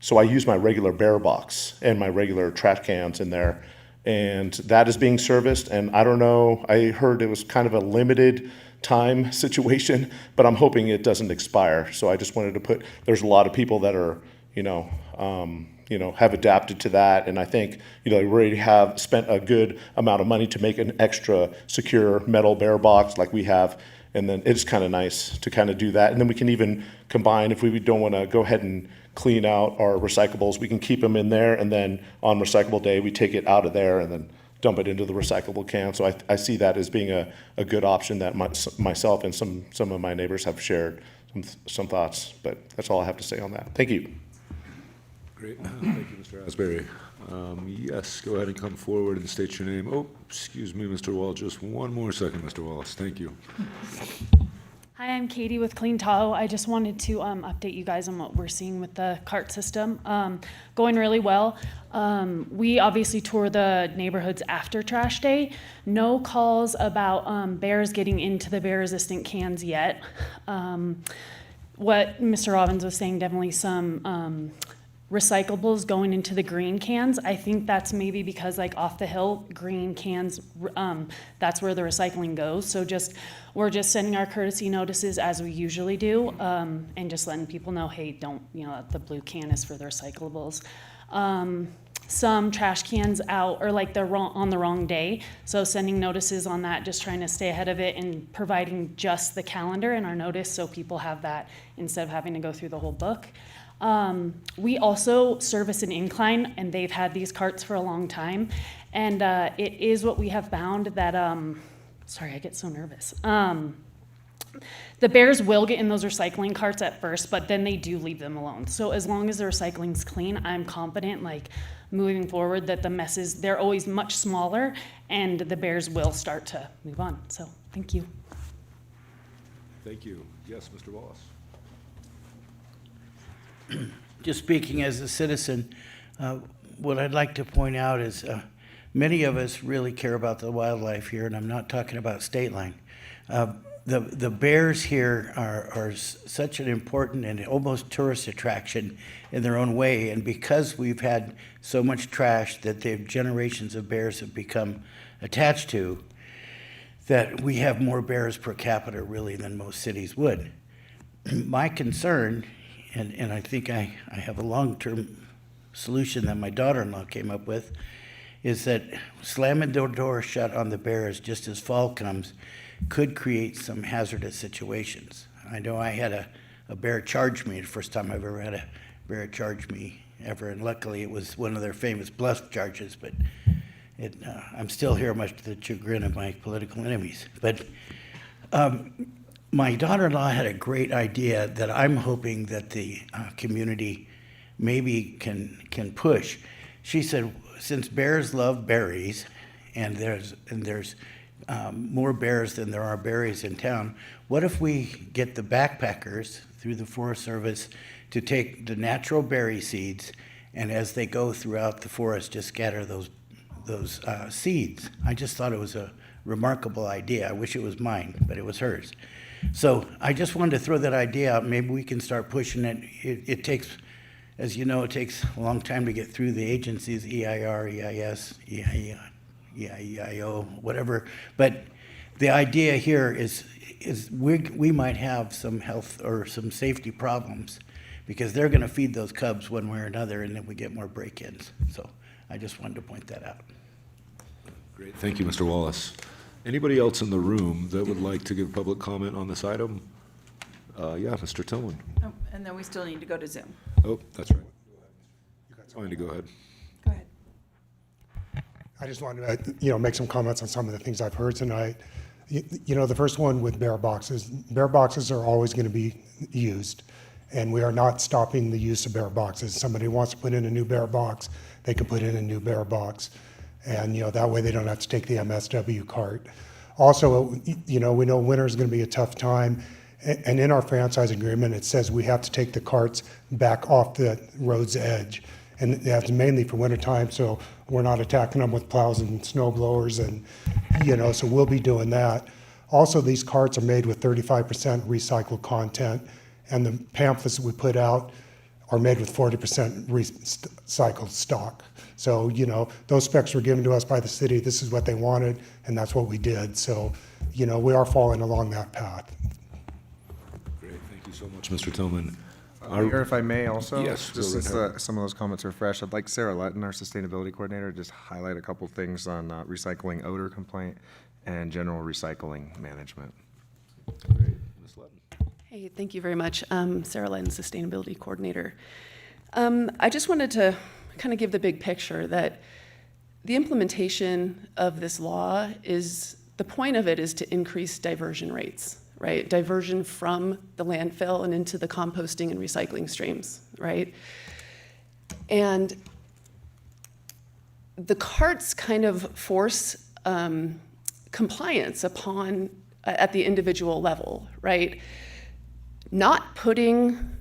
so I use my regular bear box and my regular trash cans in there. And that is being serviced. And I don't know, I heard it was kind of a limited time situation, but I'm hoping it doesn't expire. So I just wanted to put, there's a lot of people that are, have adapted to that. And I think, we already have spent a good amount of money to make an extra secure metal bear box like we have. And then it's kind of nice to kind of do that. And then we can even combine, if we don't want to go ahead and clean out our recyclables, we can keep them in there. And then on recyclable day, we take it out of there and then dump it into the recyclable can. So I see that as being a good option that myself and some of my neighbors have shared some thoughts. But that's all I have to say on that. Thank you. Great. Thank you, Mr. Asbury. Yes, go ahead and come forward and state your name. Oh, excuse me, Mr. Wall. Just one more second, Mr. Wallace. Thank you. Hi, I'm Katie with Clean Tahoe. I just wanted to update you guys on what we're seeing with the cart system. Going really well. We obviously tour the neighborhoods after trash day. No calls about bears getting into the bear-resistant cans yet. What Mr. Robbins was saying, definitely some recyclables going into the green cans. I think that's maybe because like off the hill, green cans, that's where the recycling goes. So we're just sending our courtesy notices as we usually do, and just letting people know, hey, don't, the blue can is for the recyclables. Some trash cans out, or like they're on the wrong day. So sending notices on that, just trying to stay ahead of it and providing just the calendar in our notice so people have that instead of having to go through the whole book. We also service an incline, and they've had these carts for a long time. And it is what we have found that, sorry, I get so nervous. The bears will get in those recycling carts at first, but then they do leave them alone. So as long as the recycling's clean, I'm confident, like moving forward, that the messes, they're always much smaller, and the bears will start to move on. So thank you. Thank you. Yes, Mr. Wallace. Just speaking as a citizen, what I'd like to point out is many of us really care about the wildlife here, and I'm not talking about state line. The bears here are such an important and almost tourist attraction in their own way, and because we've had so much trash that the generations of bears have become attached to, that we have more bears per capita really than most cities would. My concern, and I think I have a long-term solution that my daughter-in-law came up with, is that slamming the door shut on the bears just as fall comes could create some hazardous situations. I know I had a bear charge me, the first time I've ever had a bear charge me ever, and luckily it was one of their famous bluff charges, but I'm still here much to the chagrin of my political enemies. But my daughter-in-law had a great idea that I'm hoping that the community maybe can push. She said, since bears love berries, and there's more bears than there are berries in town, what if we get the backpackers through the Forest Service to take the natural berry seeds, and as they go throughout the forest, just scatter those seeds? I just thought it was a remarkable idea. I wish it was mine, but it was hers. So I just wanted to throw that idea out. Maybe we can start pushing it. It takes, as you know, it takes a long time to get through the agencies, EIR, EIS, EIO, whatever. But the idea here is we might have some health or some safety problems because they're going to feed those cubs one way or another, and then we get more break-ins. So I just wanted to point that out. Great. Thank you, Mr. Wallace. Anybody else in the room that would like to give public comment on this item? Yeah, Mr. Tillman. Oh, and then we still need to go to Zoom. Oh, that's right. Fine to go ahead. Go ahead. I just wanted to, make some comments on some of the things I've heard tonight. The first one with bear boxes. Bear boxes are always going to be used, and we are not stopping the use of bear boxes. Somebody wants to put in a new bear box, they can put in a new bear box. And, that way they don't have to take the MSW cart. Also, we know winter is going to be a tough time. And in our franchise agreement, it says we have to take the carts back off the road's edge. And that's mainly for winter time, so we're not attacking them with plows and snow blowers, and, so we'll be doing that. Also, these carts are made with 35% recycled content, and the pamphlets that we put out are made with 40% recycled stock. So, those specs were given to us by the city. This is what they wanted, and that's what we did. So, we are following along that path. Great, thank you so much, Mr. Tillman. Mayor, if I may also, Yes, just go since right ahead. some of those comments are fresh, I'd like Sarah Letton, our sustainability coordinator, just highlight a couple things on recycling odor complaint and general recycling management. Great, Ms. Letton. Hey, thank you very much. Sarah Lennon, Sustainability Coordinator. I just wanted to kind of give the big picture that the implementation of this law the point of it is to increase diversion rates, right? Diversion from the landfill and into the composting and recycling streams, right? And the carts kind of force compliance at the individual level, right? Not putting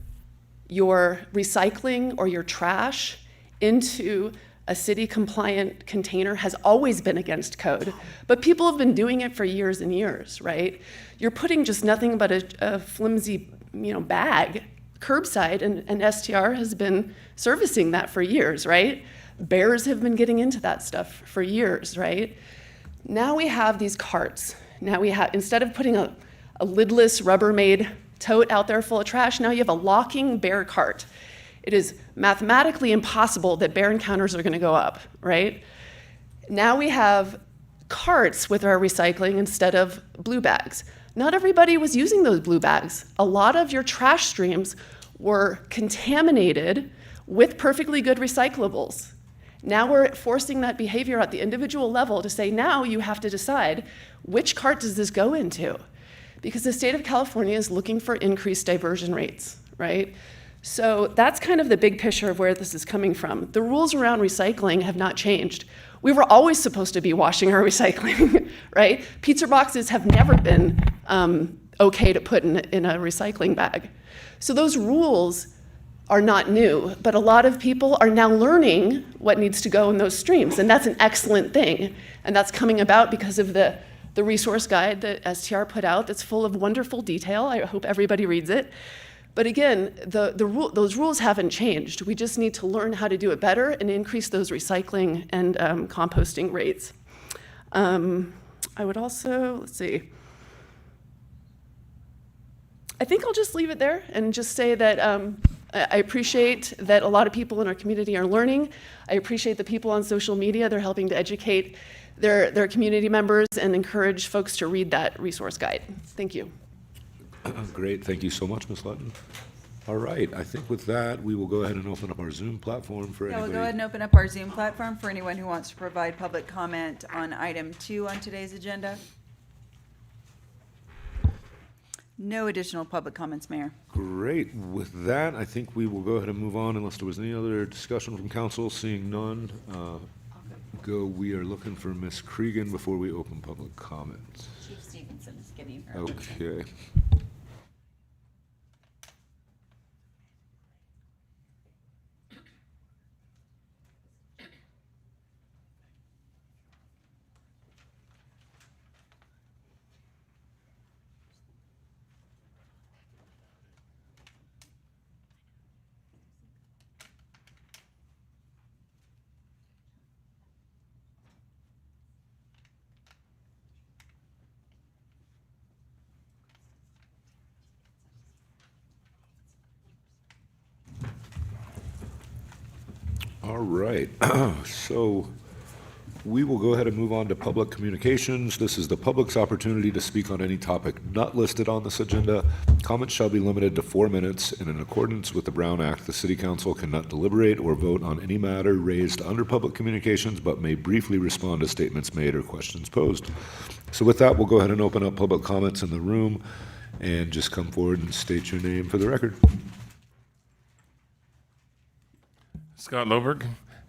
your recycling or your trash into a city compliant container has always been against code, but people have been doing it for years and years, right? You're putting just nothing but a flimsy, bag curbside, and STR has been servicing that for years, right? Bears have been getting into that stuff for years, right? Now we have these carts. Now instead of putting a lidless Rubbermaid tote out there full of trash, now you have a locking bear cart. It is mathematically impossible that bear encounters are going to go up, right? Now we have carts with our recycling instead of blue bags. Not everybody was using those blue bags. A lot of your trash streams were contaminated with perfectly good recyclables. Now we're forcing that behavior at the individual level to say, now you have to decide which cart does this go into? Because the state of California is looking for increased diversion rates, right? So that's kind of the big picture of where this is coming from. The rules around recycling have not changed. We were always supposed to be washing our recycling, right? Pizza boxes have never been okay to put in a recycling bag. So those rules are not new, but a lot of people are now learning what needs to go in those streams, and that's an excellent thing. And that's coming about because of the resource guide that STR put out that's full of wonderful detail. I hope everybody reads it. But again, those rules haven't changed. We just need to learn how to do it better and increase those recycling and composting rates. I would also, let's see. I think I'll just leave it there and just say that I appreciate that a lot of people in our community are learning. I appreciate the people on social media. They're helping to educate their community members and encourage folks to read that resource guide. Thank you. Great, thank you so much, Ms. Lutton. All right, I think with that, we will go ahead and open up our Zoom platform for Yeah, anybody. we'll go ahead and open up our Zoom platform for anyone who wants to provide public comment on item 2 on today's agenda. No additional public comments, Mayor. Great, with that, I think we will go ahead and move on unless there was any other discussion from council. Seeing none, we are looking for Ms. Cregan before we open public comments. Chief Stevenson is getting her. Okay. All right, so We will go ahead and move on to public communications. This is the public's opportunity to speak on any topic not listed on this agenda. Comments shall be limited to 4 minutes, and in accordance with the Brown Act, the City Council cannot deliberate or vote on any matter raised under public communications, but may briefly respond to statements made or questions posed. So with that, we'll go ahead and open up public comments in the room, and just come forward and state your name for the record. Scott Loberg.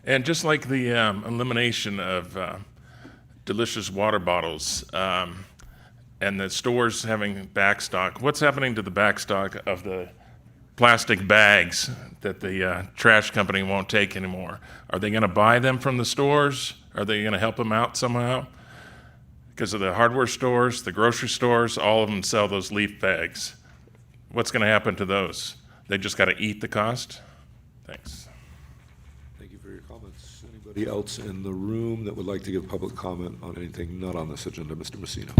And just like the elimination of delicious water bottles and the stores having backstock, what's happening to the backstock of the plastic bags that the trash company won't take anymore? Are they going to buy them from the stores? Are they going to help them out somehow? Because of the hardware stores, the grocery stores, all of them sell those leaf bags. What's going to happen to those? They just got to eat the cost? Thanks. Anybody else in the room that would like to give public comment on anything not on this agenda? Mr. Messina.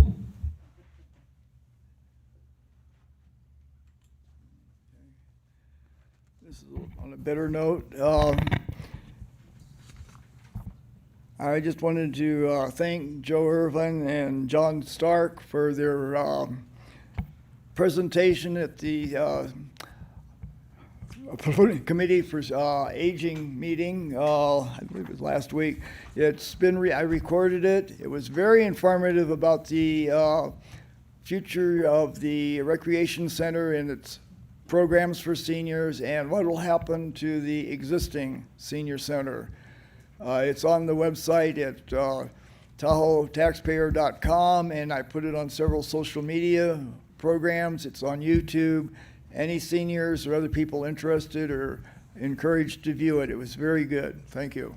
This is on a better note. I just wanted to thank Joe Irvin and John Stark for their presentation at the Committee for Aging meeting, I believe it was last week. It's been, I recorded it. It was very informative about the future of the recreation center and its programs for seniors and what will happen to the existing senior center. It's on the website at TahoeTaxpayer.com, and I put it on several social media programs. It's on YouTube. Any seniors or other people interested are encouraged to view it. It was very good. Thank you.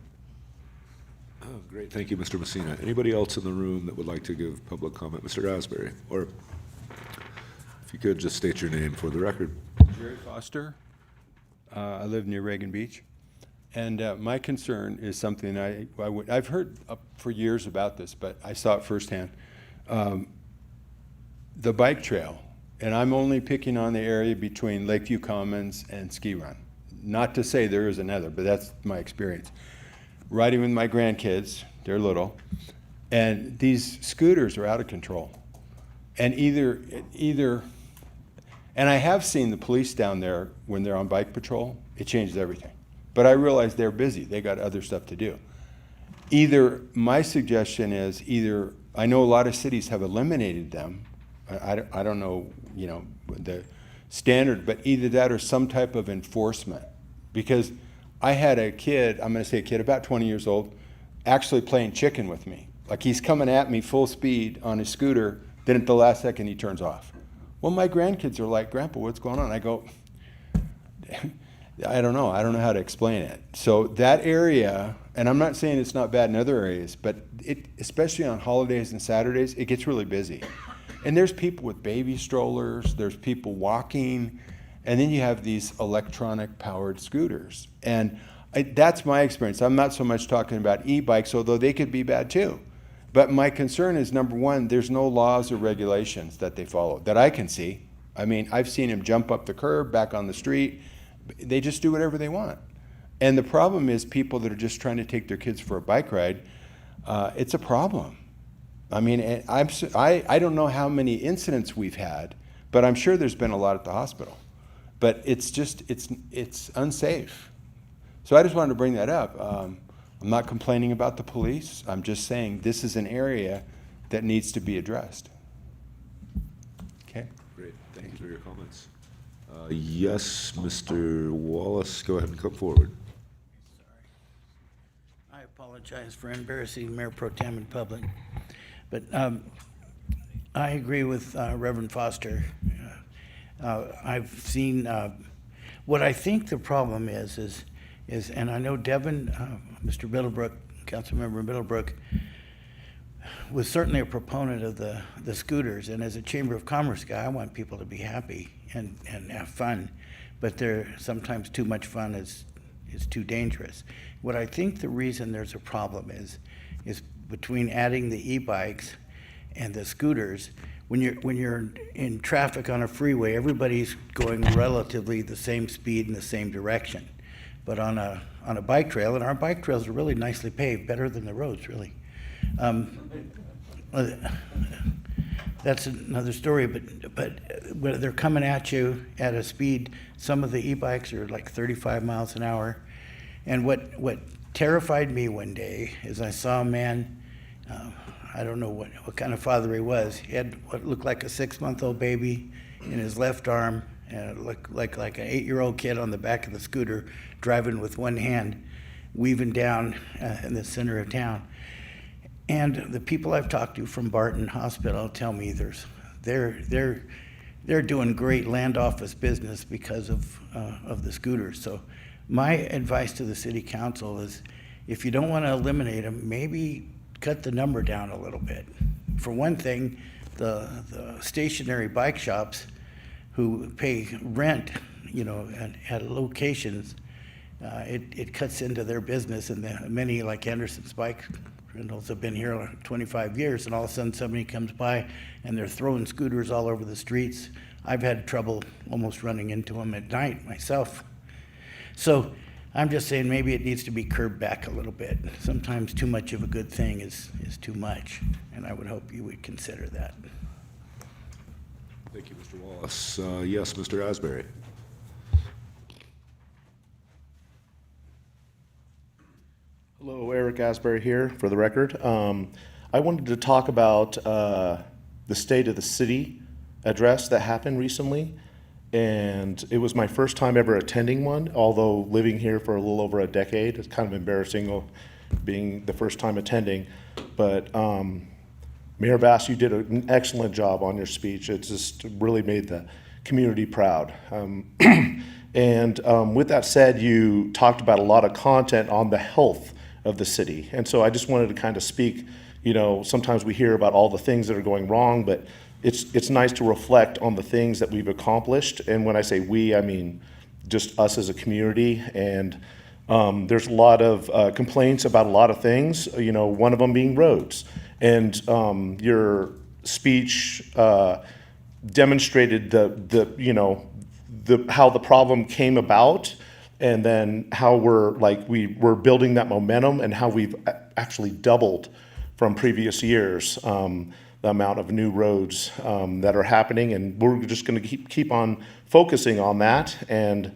Oh, great. Thank you, Mr. Messina. Anybody else in the room that would like to give public comment? Mr. Asbury, or if you could just state your name for the record. Jerry Foster. I live near Reagan Beach. And my concern is something I've heard for years about this, but I saw it firsthand. The bike trail. And I'm only picking on the area between Lakeview Commons and Ski Run. Not to say there is another, but that's my experience. Riding with my grandkids, they're little, and these scooters are out of control. And and I have seen the police down there when they're on bike patrol. It changes everything. But I realize they're busy. They got other stuff to do. My suggestion is I know a lot of cities have eliminated them. I don't know, the standard, but either that or some type of enforcement. Because I had a kid, I'm going to say a kid about 20 years old, actually playing chicken with me. Like he's coming at me full speed on his scooter, then at the last second he turns off. Well, my grandkids are like, Grandpa, what's going on? I go, I don't know how to explain it. So that area, and I'm not saying it's not bad in other areas, but especially on holidays and Saturdays, it gets really busy. And there's people with baby strollers, there's people walking, and then you have these electronic powered scooters. And that's my experience. I'm not so much talking about e-bikes, although they could be bad too. But my concern is, number one, there's no laws or regulations that they follow that I can see. I mean, I've seen them jump up the curb, back on the street. They just do whatever they want. And the problem is people that are just trying to take their kids for a bike ride, it's a problem. I mean, I don't know how many incidents we've had, but I'm sure there's been a lot at the hospital. But it's unsafe. So I just wanted to bring that up. I'm not complaining about the police. I'm just saying this is an area that needs to be addressed. Okay? Great. Thank you for your comments. Yes, Mr. Wallace, go ahead and come forward. I apologize for embarrassing Mayor Pro Tem in public. But I agree with Reverend Foster. I've seen what I think the problem is, and I know Devin, Mr. Middlebrook, Councilmember Middlebrook, was certainly a proponent of the scooters. And as a Chamber of Commerce guy, I want people to be happy and have fun. But sometimes too much fun is too dangerous. What I think the reason there's a problem is between adding the e-bikes and the scooters. When you're in traffic on a freeway, everybody's going relatively the same speed in the same direction. But on a bike trail, and our bike trails are really nicely paved, better than the roads, really. Uh, That's another story, but when they're coming at you at a speed, some of the e-bikes are like 35 miles an hour. And what terrified me one day is I saw a man, I don't know what kind of father he was. He had what looked like a 6-month-old baby in his left arm, and it looked like an 8-year-old kid on the back of the scooter driving with one hand, weaving down in the center of town. And the people I've talked to from Barton Hospital tell me they're doing great land office business because of the scooters. So my advice to the city council is, if you don't want to eliminate them, maybe cut the number down a little bit. For one thing, the stationary bike shops who pay rent, at locations, it cuts into their business, and many like Anderson's Bike Rentals have been here 25 years, and all of a sudden somebody comes by and they're throwing scooters all over the streets. I've had trouble almost running into them at night myself. So I'm just saying maybe it needs to be curbed back a little bit. Sometimes too much of a good thing is too much, and I would hope you would consider that. Thank you, Mr. Wallace. Yes, Mr. Asbury. Hello, Eric Asbury here, for the record. I wanted to talk about the State of the City address that happened recently, and it was my first time ever attending one, although living here for a little over a decade. It's kind of embarrassing being the first time attending, but Mayor Bass, you did an excellent job on your speech. It just really made the community proud. And with that said, you talked about a lot of content on the health of the city. And so I just wanted to kind of speak, sometimes we hear about all the things that are going wrong, but it's nice to reflect on the things that we've accomplished. And when I say we, I mean just us as a community. And there's a lot of complaints about a lot of things, one of them being roads. And your speech demonstrated how the problem came about, and then how we're building that momentum, and how we've actually doubled from previous years the amount of new roads that are happening, and we're just going to keep on focusing on that. And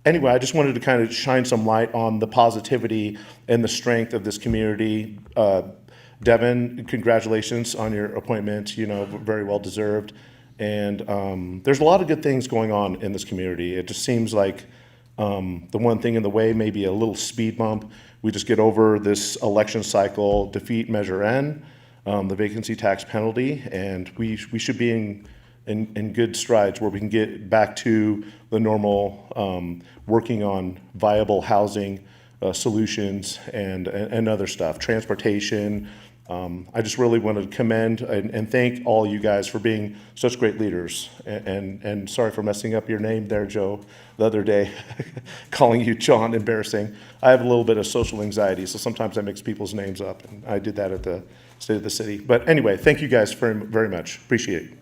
anyway, I just wanted to kind of shine some light on the positivity and the strength of this community. Devin, congratulations on your appointment, very well deserved. And there's a lot of good things going on in this community. It just seems like the one thing in the way may be a little speed bump. We just get over this election cycle, defeat Measure N, the vacancy tax penalty, and we should be in good strides where we can get back to the normal working on viable housing solutions and other stuff, transportation. I just really want to commend and thank all you guys for being such great leaders. And sorry for messing up your name there, Joe, the other day, calling you John, embarrassing. I have a little bit of social anxiety, so sometimes I mix people's names up, and I did that at the State of the City. But anyway, thank you guys very, very much. Appreciate it.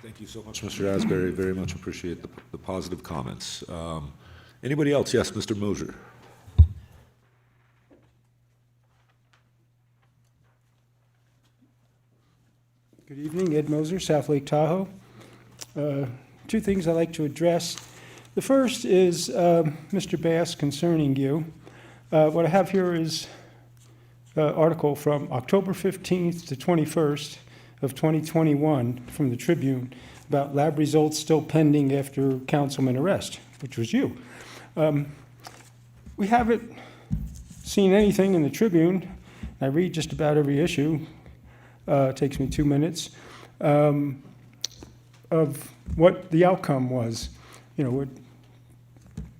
Thank you so much, Mr. Asbury. Very much appreciate the positive comments. Anybody else? Yes, Mr. Mosier. Good evening, Ed Moser, South Lake Tahoe. Two things I'd like to address. The first is Mr. Bass concerning you. What I have here is an article from October 15th to 21st of 2021 from the Tribune about lab results still pending after councilman arrest, which was you. We haven't seen anything in the Tribune. I read just about every issue. It takes me 2 minutes, of what the outcome was. With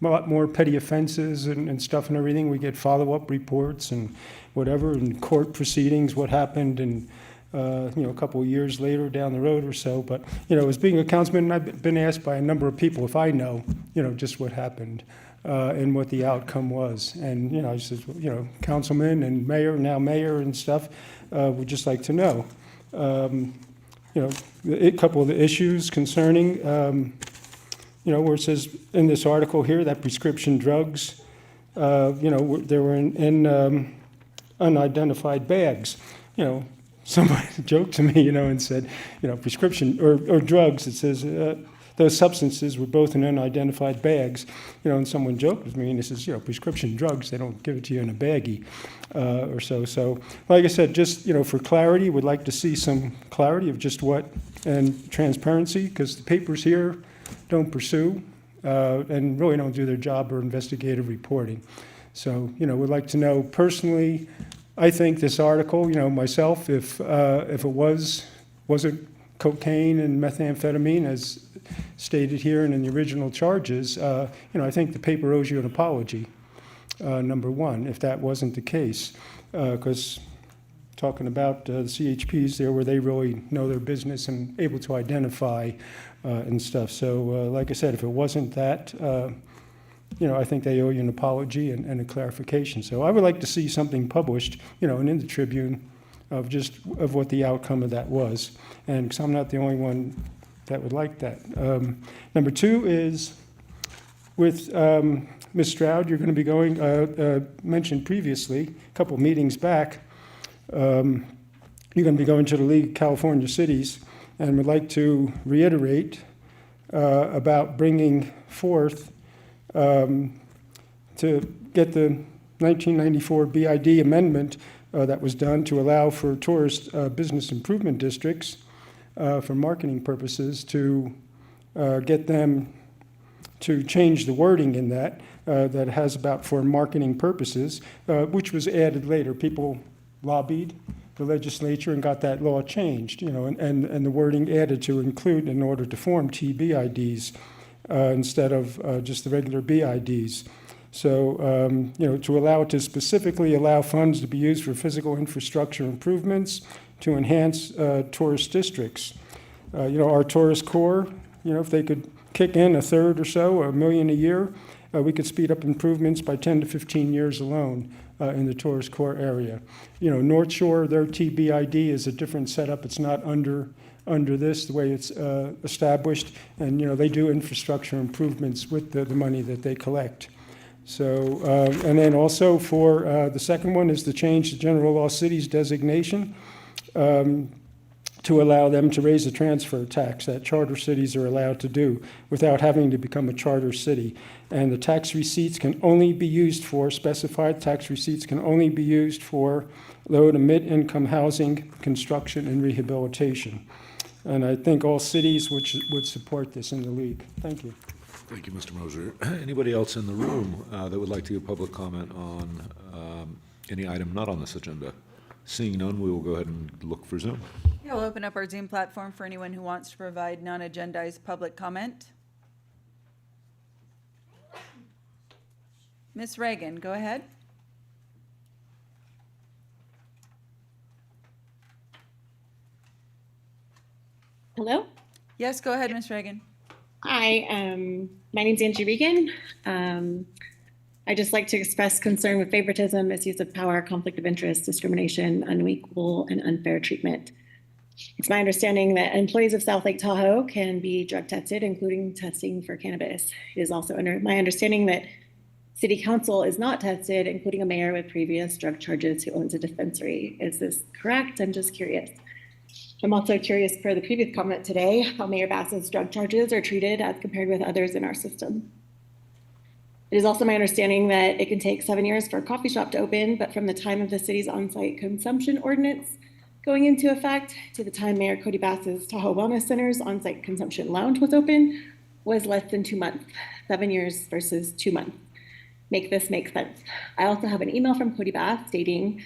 a lot more petty offenses and stuff and everything. We get follow-up reports and whatever, and court proceedings, what happened, and a couple of years later down the road or so. But, as being a councilman, I've been asked by a number of people if I know, just what happened and what the outcome was. And, I said, councilman and mayor, now mayor and stuff, would just like to know. A couple of the issues concerning, where it says in this article here that prescription drugs, they were in unidentified bags. You know, somebody joked to me, and said, prescription or drugs, it says those substances were both in unidentified bags. And someone joked with me and he says, prescription drugs, they don't give it to you in a baggie or so. So, like I said, just, for clarity, would like to see some clarity of just what, and transparency, because the papers here don't pursue and really don't do their job or investigative reporting. So, would like to know personally, I think this article, myself, if it wasn't cocaine and methamphetamine as stated here and in the original charges, I think the paper owes you an apology, number one, if that wasn't the case. Because talking about the CHPs there where they really know their business and able to identify and stuff. So like I said, if it wasn't that, I think they owe you an apology and a clarification. So I would like to see something published, and in the Tribune of what the outcome of that was. And because I'm not the only one that would like that. Number two is with Ms. Stroud, you're going to be going, mentioned previously, a couple of meetings back, you're going to be going to the League of California Cities, and would like to reiterate about bringing forth to get the 1994 BID amendment that was done to allow for tourist business improvement districts for marketing purposes, to get them to change the wording in that that has about for marketing purposes, which was added later. People lobbied the legislature and got that law changed, and the wording added to include in order to form TBIDs instead of just the regular BIDs. So, to allow it to specifically allow funds to be used for physical infrastructure improvements to enhance tourist districts. Our tourist core, if they could kick in a third or so, $1 million a year, we could speed up improvements by 10 to 15 years alone in the tourist core area. North Shore, their TBID is a different setup. It's not under this, the way it's established, and they do infrastructure improvements with the money that they collect. So, and then also for the second one is to change the general law cities designation to allow them to raise the transfer tax that charter cities are allowed to do without having to become a charter city. And the tax receipts can only be used for, specified tax receipts can only be used for low to mid-income housing, construction, and rehabilitation. And I think all cities would support this in the league. Thank you. Thank you, Mr. Moser. Anybody else in the room that would like to give public comment on any item not on this agenda? Seeing none, we will go ahead and look for Zoom. Yeah, we'll open up our Zoom platform for anyone who wants to provide non-agendized public comment. Ms. Reagan, go ahead. Hello? Yes, go ahead, Ms. Reagan. Hi, my name's Angie Regan. I just like to express concern with favoritism, misuse of power, conflict of interest, discrimination, unequal and unfair treatment. It's my understanding that employees of South Lake Tahoe can be drug tested, including testing for cannabis. It is also my understanding that City Council is not tested, including a mayor with previous drug charges who owns a dispensary. Is this correct? I'm just curious. I'm also curious for the previous comment today, how Mayor Bass's drug charges are treated as compared with others in our system. It is also my understanding that it can take 7 years for a coffee shop to open, but from the time of the city's on-site consumption ordinance going into effect to the time Mayor Cody Bass's Tahoe Wellness Center's on-site consumption lounge was open was less than 2 months, 7 years versus 2 months. Make this make sense. I also have an email from Cody Bass stating,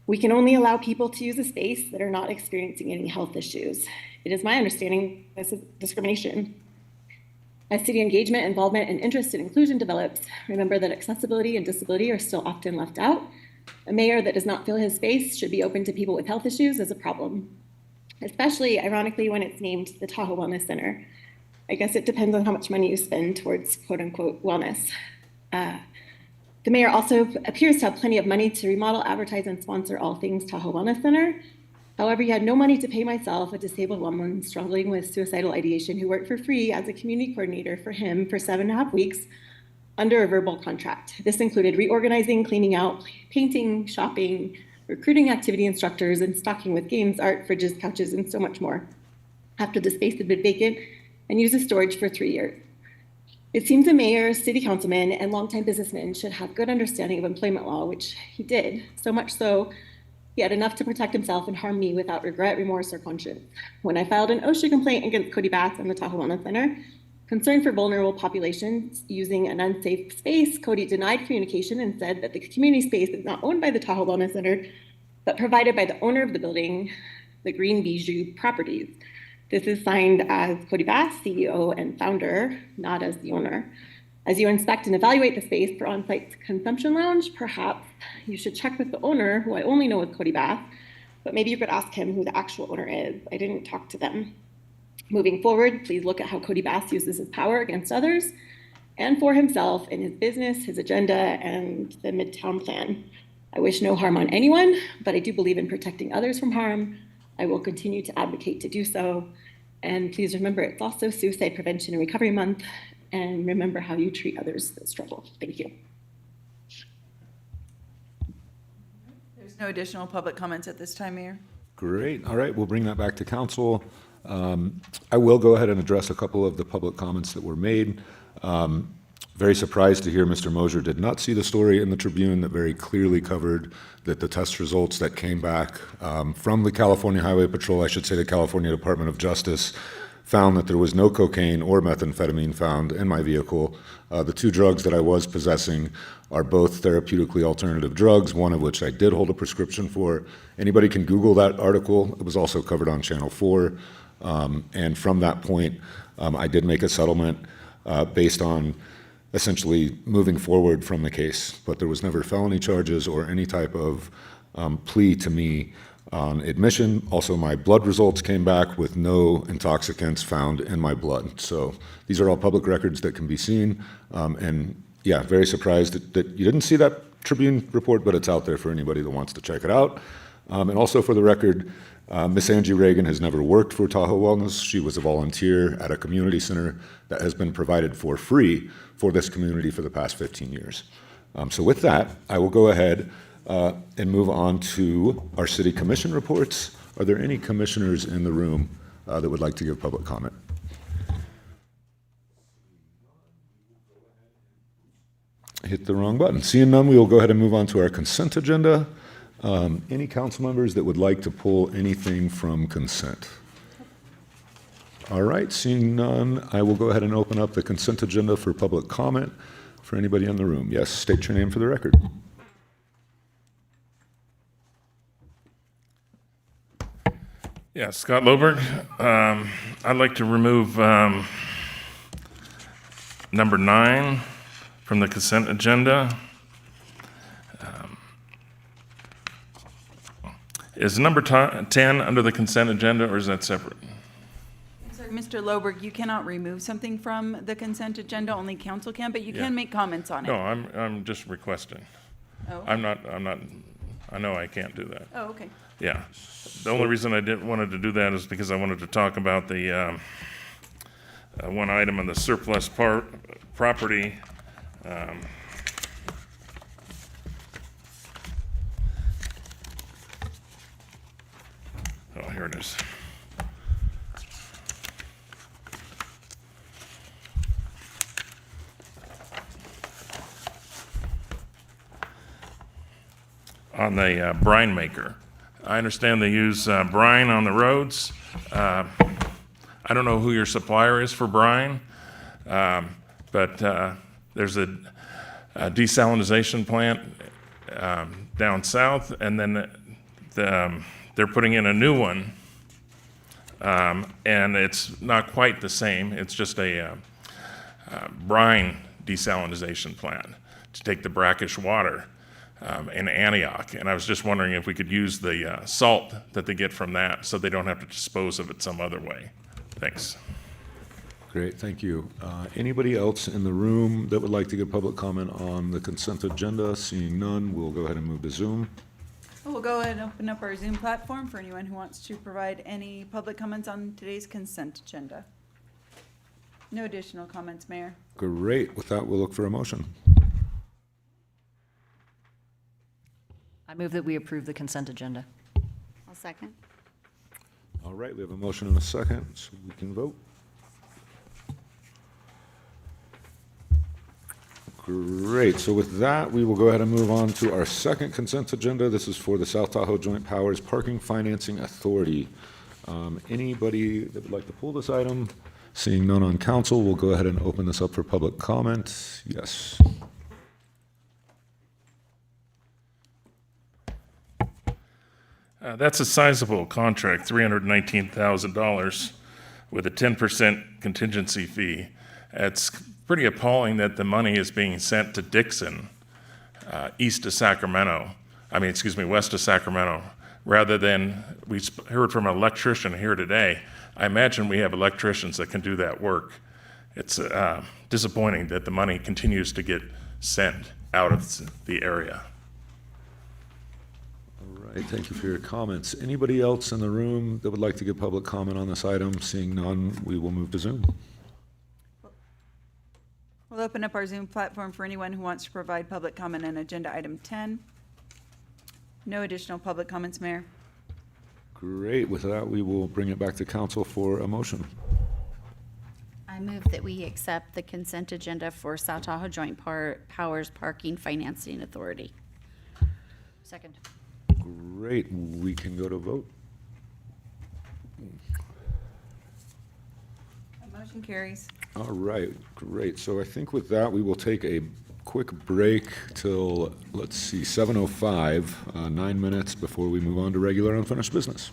we can only allow people to use a space that are not experiencing any health issues. It is my understanding this is discrimination. As city engagement, involvement, and interest in inclusion develops, remember that accessibility and disability are still often left out. A mayor that does not feel his space should be open to people with health issues is a problem, especially ironically when it's named the Tahoe Wellness Center. I guess it depends on how much money you spend towards quote unquote wellness. The mayor also appears to have plenty of money to remodel, advertise, and sponsor all things Tahoe Wellness Center. However, he had no money to pay myself, a disabled woman struggling with suicidal ideation who worked for free as a community coordinator for him for 7.5 weeks under a verbal contract. This included reorganizing, cleaning out, painting, shopping, recruiting activity instructors, and stocking with games, art, fridges, couches, and so much more after the space had been vacant and used as storage for 3 years. It seems a mayor, city councilman, and longtime businessman should have good understanding of employment law, which he did, so much so he had enough to protect himself and harm me without regret, remorse, or conscience. When I filed an OSHA complaint against Cody Bass and the Tahoe Wellness Center, concerned for vulnerable populations using an unsafe space, Cody denied communication and said that the community space is not owned by the Tahoe Wellness Center, but provided by the owner of the building, the Green Bijou Properties. This is signed as Cody Bass, CEO and founder, not as the owner. As you inspect and evaluate the space for on-site consumption lounge, perhaps you should check with the owner, who I only know as Cody Bass, but maybe you could ask him who the actual owner is. I didn't talk to them. Moving forward, please look at how Cody Bass uses his power against others and for himself in his business, his agenda, and the Midtown plan. I wish no harm on anyone, but I do believe in protecting others from harm. I will continue to advocate to do so. And please remember, it's also Suicide Prevention and Recovery Month, and remember how you treat others that struggle. Thank you. There's no additional public comments at this time, Mayor. Great. All right, we'll bring that back to council. I will go ahead and address a couple of the public comments that were made. Very surprised to hear Mr. Mosier did not see the story in the Tribune that very clearly covered that the test results that came back from the California Highway Patrol, I should say the California Department of Justice, found that there was no cocaine or methamphetamine found in my vehicle. The two drugs that I was possessing are both therapeutically alternative drugs, one of which I did hold a prescription for. Anybody can Google that article. It was also covered on Channel 4. And from that point, I did make a settlement based on essentially moving forward from the case, but there was never felony charges or any type of plea to me on admission. Also, my blood results came back with no intoxicants found in my blood. So these are all public records that can be seen. And yeah, very surprised that you didn't see that Tribune report, but it's out there for anybody that wants to check it out. And also for the record, Miss Angie Reagan has never worked for Tahoe Wellness. She was a volunteer at a community center that has been provided for free for this community for the past 15 years. So with that, I will go ahead and move on to our city commission reports. Are there any commissioners in the room that would like to give public comment? Hit the wrong button. Seeing none, we will go ahead and move on to our consent agenda. Any council members that would like to pull anything from consent? All right, seeing none, I will go ahead and open up the consent agenda for public comment for anybody in the room. Yes, state your name for the record. Yeah, Scott Loberg. I'd like to remove number 9 from the consent agenda. Is number 10 under the consent agenda, or is that separate? Sorry, Mr. Loberg, you cannot remove something from the consent agenda, only council can, but you can make comments on it. No, I'm just requesting. Oh. I'm not, I know I can't do that. Oh, okay. Yeah. The only reason I wanted to do that is because I wanted to talk about the one item on the surplus property. Oh, here it is. On the brine maker. I understand they use brine on the roads. I don't know who your supplier is for brine, but there's a desalinization plant down south, and then they're putting in a new one, and it's not quite the same. It's just a brine desalinization plant to take the brackish water in Antioch. And I was just wondering if we could use the salt that they get from that so they don't have to dispose of it some other way. Thanks. Great, thank you. Anybody else in the room that would like to give public comment on the consent agenda? Seeing none, we'll go ahead and move to Zoom. We'll go ahead and open up our Zoom platform for anyone who wants to provide any public comments on today's consent agenda. No additional comments, Mayor. Great. With that, we'll look for a motion. I move that we approve the consent agenda. I'll second. All right, we have a motion and a second, so we can vote. Great, so with that, we will go ahead and move on to our second consent agenda. This is for the South Tahoe Joint Powers Parking Financing Authority. Anybody that would like to pull this item? Seeing none on council, we'll go ahead and open this up for public comment. Yes. That's a sizable contract, $319,000 with a 10% contingency fee. It's pretty appalling that the money is being sent to Dixon, west of Sacramento, rather than, we heard from an electrician here today. I imagine we have electricians that can do that work. It's disappointing that the money continues to get sent out of the area. All right, thank you for your comments. Anybody else in the room that would like to give public comment on this item? Seeing none, we will move to Zoom. We'll open up our Zoom platform for anyone who wants to provide public comment on agenda item 10. No additional public comments, Mayor. Great, with that, we will bring it back to council for a motion. I move that we accept the consent agenda for South Tahoe Joint Powers Parking Financing Authority. Second. Great, we can go to vote. Motion carries. All right, great. So I think with that, we will take a quick break till, let's see, 7:05, 9 minutes before we move on to regular unfinished business.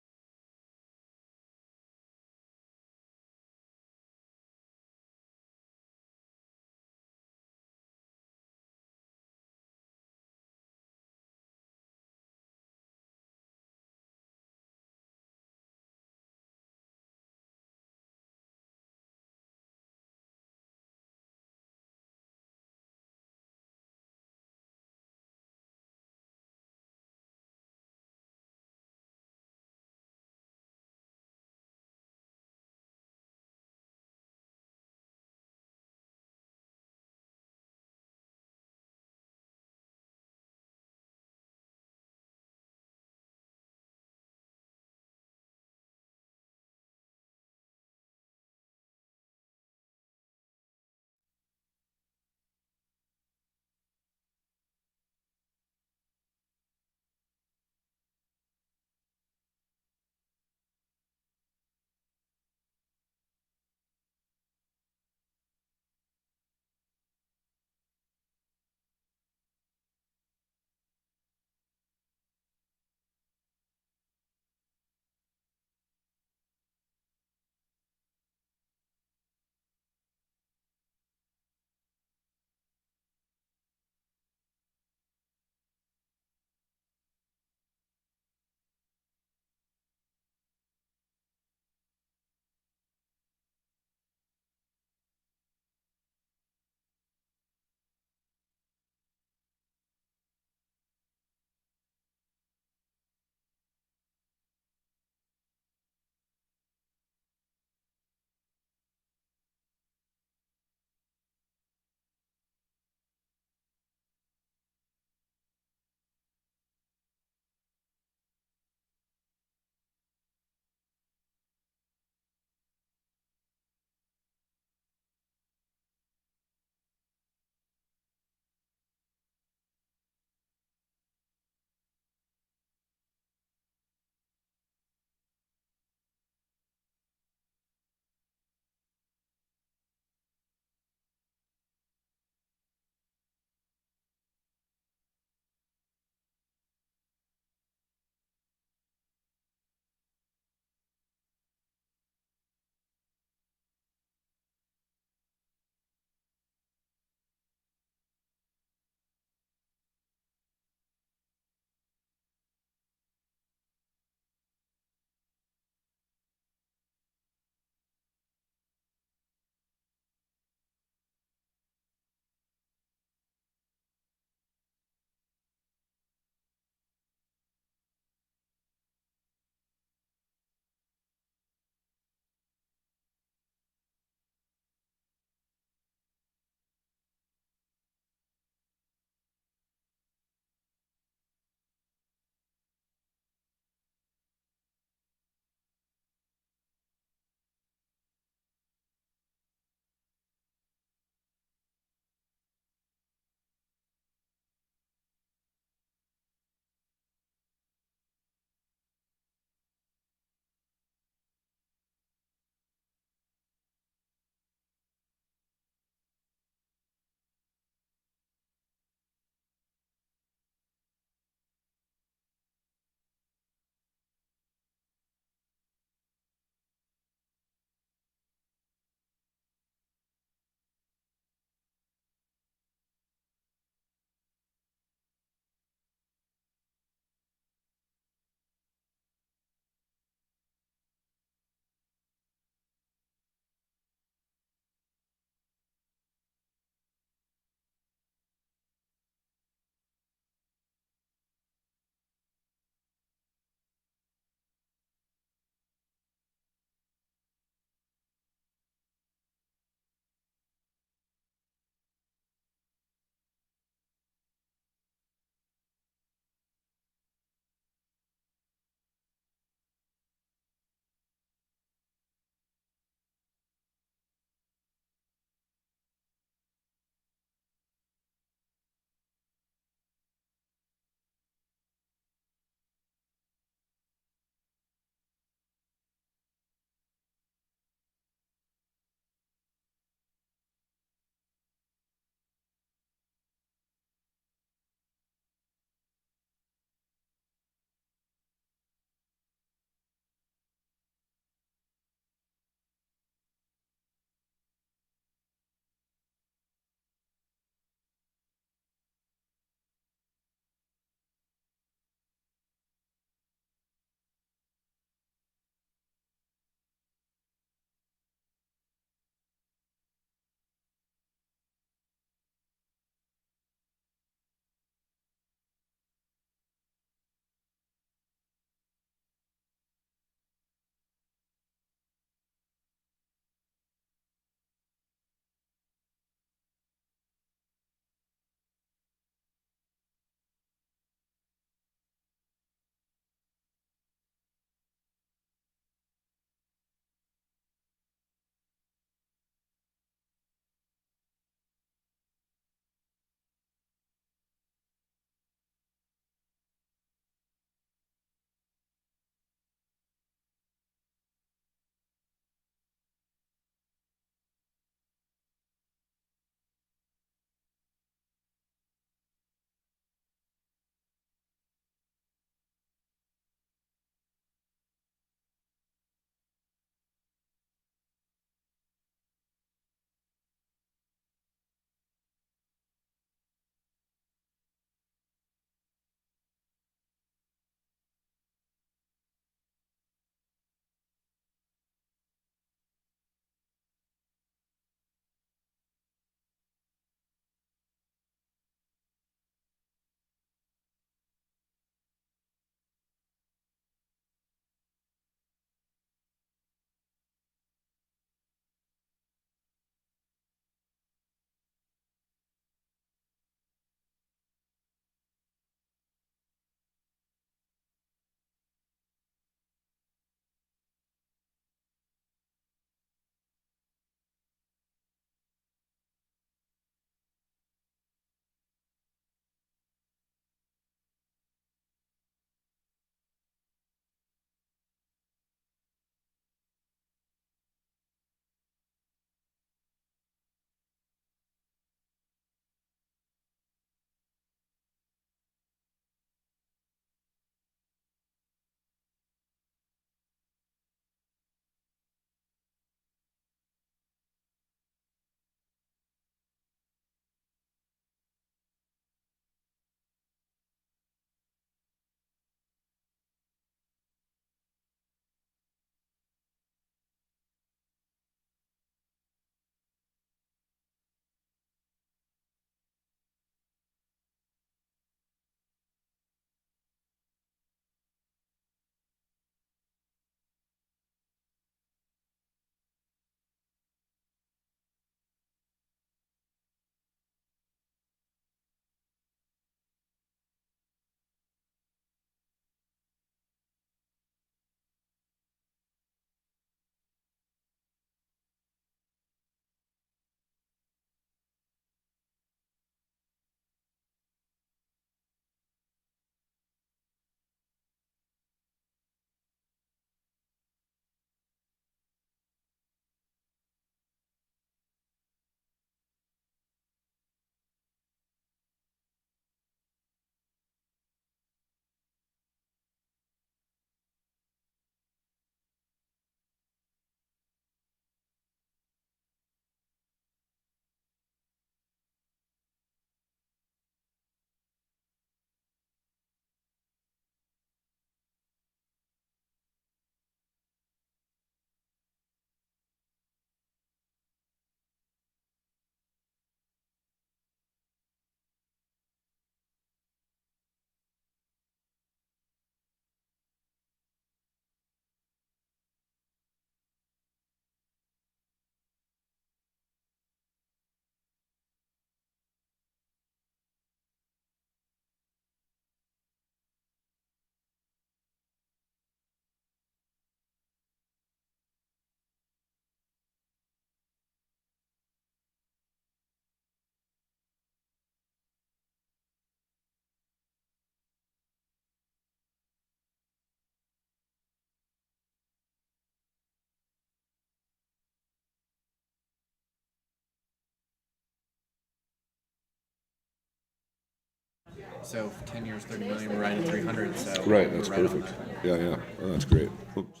So 10 years, 30 million, we're right at 300, so. Right, that's we're right on perfect. that. Yeah, yeah, oh, that's great. Oops.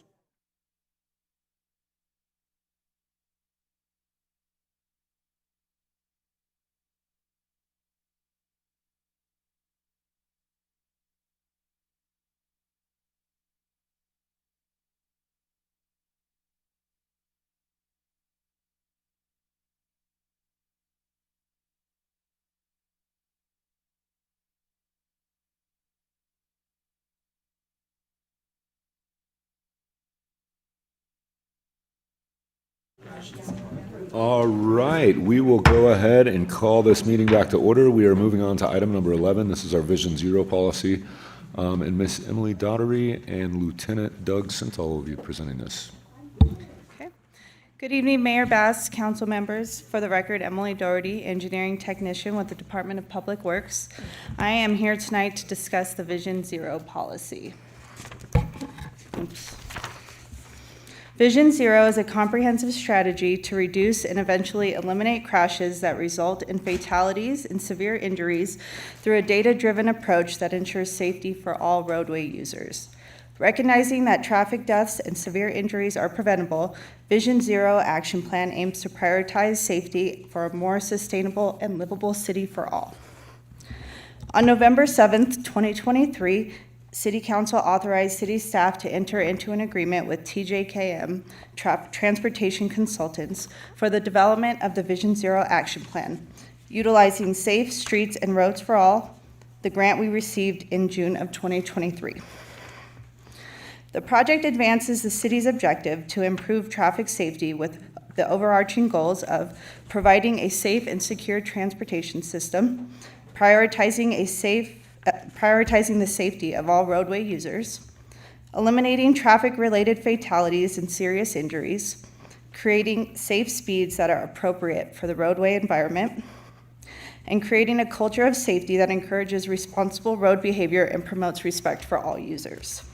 All right, we will go ahead and call this meeting back to order. We are moving on to item number 11. This is our Vision Zero policy. And Miss Emily Daughtery and Lieutenant Doug Sintel will be presenting this. Okay. Good evening, Mayor Bass, council members. For the record, Emily Doherty, engineering technician with the Department of Public Works. I am here tonight to discuss the Vision Zero policy. Oops. Vision Zero is a comprehensive strategy to reduce and eventually eliminate crashes that result in fatalities and severe injuries through a data-driven approach that ensures safety for all roadway users. Recognizing that traffic deaths and severe injuries are preventable, Vision Zero Action Plan aims to prioritize safety for a more sustainable and livable city for all. On November 7th, 2023, City Council authorized city staff to enter into an agreement with TJKM Transportation Consultants for the development of the Vision Zero Action Plan, utilizing Safe Streets and Roads for All, the grant we received in June of 2023. The project advances the city's objective to improve traffic safety with the overarching goals of providing a safe and secure transportation system, prioritizing the safety of all roadway users, eliminating traffic-related fatalities and serious injuries, creating safe speeds that are appropriate for the roadway environment, and creating a culture of safety that encourages responsible road behavior and promotes respect for all users.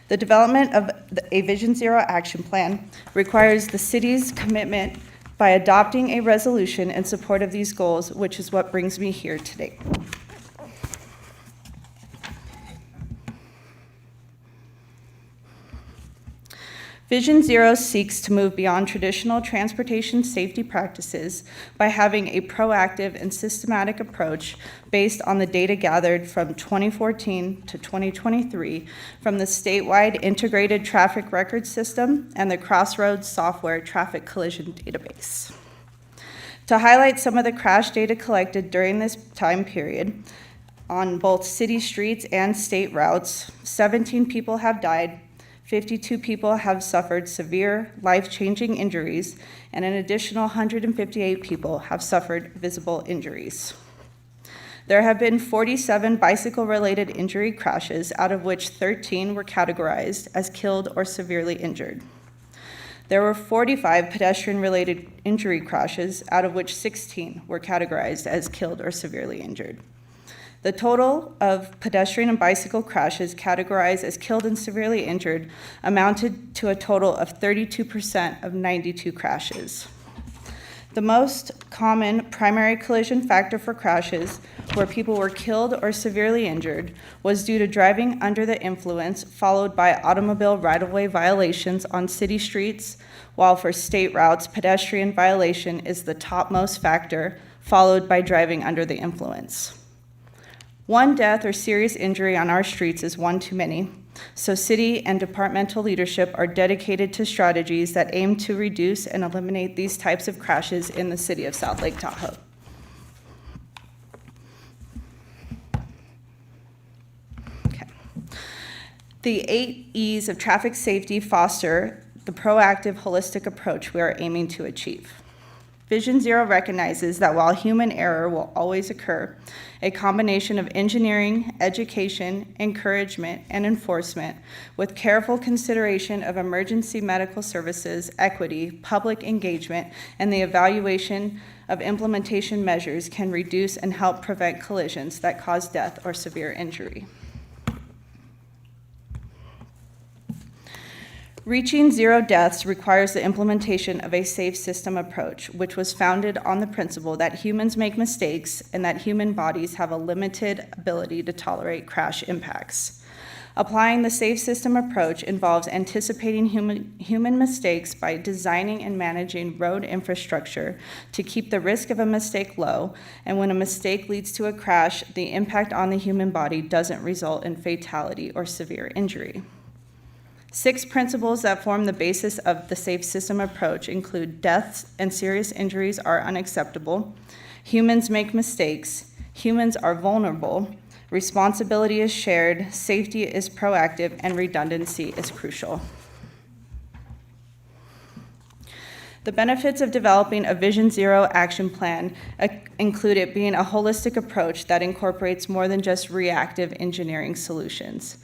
The development of a Vision Zero Action Plan requires the city's commitment by adopting a resolution in support of these goals, which is what brings me here today. Vision Zero seeks to move beyond traditional transportation safety practices by having a proactive and systematic approach based on the data gathered from 2014 to 2023 from the statewide Integrated Traffic Record System and the Crossroads Software Traffic Collision Database. To highlight some of the crash data collected during this time period, on both city streets and state routes, 17 people have died, 52 people have suffered severe, life-changing injuries, and an additional 158 people have suffered visible injuries. There have been 47 bicycle-related injury crashes, out of which 13 were categorized as killed or severely injured. There were 45 pedestrian-related injury crashes, out of which 16 were categorized as killed or severely injured. The total of pedestrian and bicycle crashes categorized as killed and severely injured amounted to a total of 32% of 92 crashes. The most common primary collision factor for crashes where people were killed or severely injured was due to driving under the influence, followed by automobile right-of-way violations on city streets, while for state routes, pedestrian violation is the topmost factor, followed by driving under the influence. One death or serious injury on our streets is one too many, so city and departmental leadership are dedicated to strategies that aim to reduce and eliminate these types of crashes in the city of South Lake Tahoe. Okay. The 8 E's of traffic safety foster the proactive, holistic approach we are aiming to achieve. Vision Zero recognizes that while human error will always occur, a combination of engineering, education, encouragement, and enforcement, with careful consideration of emergency medical services, equity, public engagement, and the evaluation of implementation measures can reduce and help prevent collisions that cause death or severe injury. Reaching zero deaths requires the implementation of a safe system approach, which was founded on the principle that humans make mistakes and that human bodies have a limited ability to tolerate crash impacts. Applying the safe system approach involves anticipating human mistakes by designing and managing road infrastructure to keep the risk of a mistake low, and when a mistake leads to a crash, the impact on the human body doesn't result in fatality or severe injury. 6 principles that form the basis of the safe system approach include deaths and serious injuries are unacceptable, humans make mistakes, humans are vulnerable, responsibility is shared, safety is proactive, and redundancy is crucial. The benefits of developing a Vision Zero action plan include it being a holistic approach that incorporates more than just reactive engineering solutions.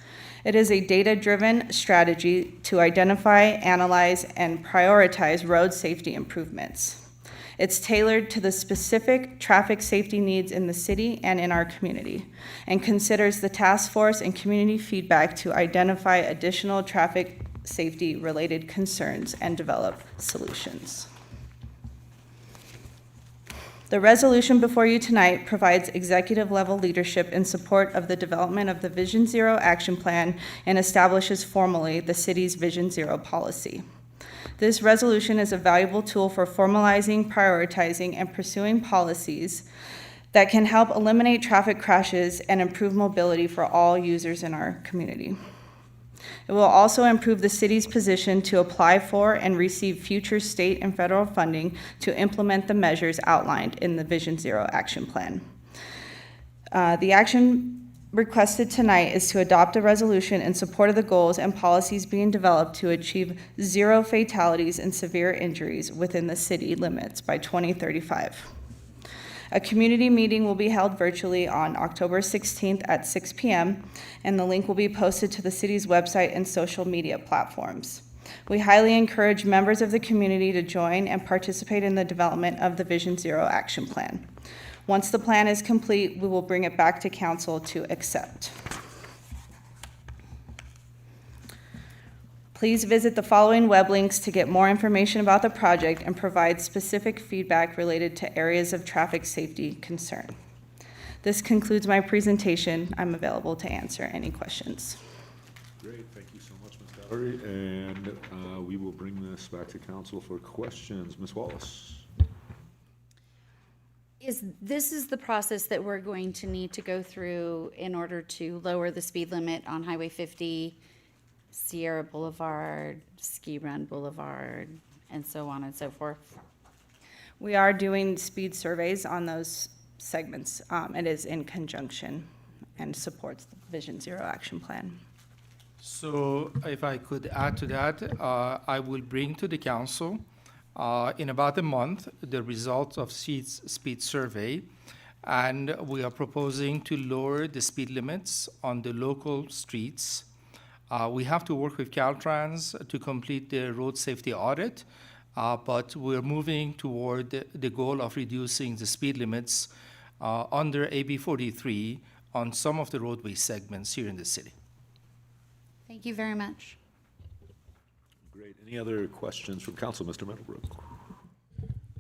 It is a data-driven strategy to identify, analyze, and prioritize road safety improvements. It's tailored to the specific traffic safety needs in the city and in our community, and considers the task force and community feedback to identify additional traffic safety-related concerns and develop solutions. The resolution before you tonight provides executive-level leadership in support of the development of the Vision Zero action plan and establishes formally the city's Vision Zero policy. This resolution is a valuable tool for formalizing, prioritizing, and pursuing policies that can help eliminate traffic crashes and improve mobility for all users in our community. It will also improve the city's position to apply for and receive future state and federal funding to implement the measures outlined in the Vision Zero action plan. The action requested tonight is to adopt a resolution in support of the goals and policies being developed to achieve zero fatalities and severe injuries within the city limits by 2035. A community meeting will be held virtually on October 16th at 6 p.m., and the link will be posted to the city's website and social media platforms. We highly encourage members of the community to join and participate in the development of the Vision Zero action plan. Once the plan is complete, we will bring it back to council to accept. Please visit the following web links to get more information about the project and provide specific feedback related to areas of traffic safety concern. This concludes my presentation. I'm available to answer any questions. Great, thank you so much, Ms. Valerie. And we will bring this back to council for questions. Ms. Wallace. This is the process that we're going to need to go through in order to lower the speed limit on Highway 50, Sierra Boulevard, Ski Run Boulevard, and so on and so forth. We are doing speed surveys on those segments. It is in conjunction and supports the Vision Zero action plan. So if I could add to that, I will bring to the council in about a month the results of speed survey, and we are proposing to lower the speed limits on the local streets. We have to work with Caltrans to complete the road safety audit, but we're moving toward the goal of reducing the speed limits under AB 43 on some of the roadway segments here in the city. Thank you very much. Great. Any other questions from council, Mr. Meadowbrook?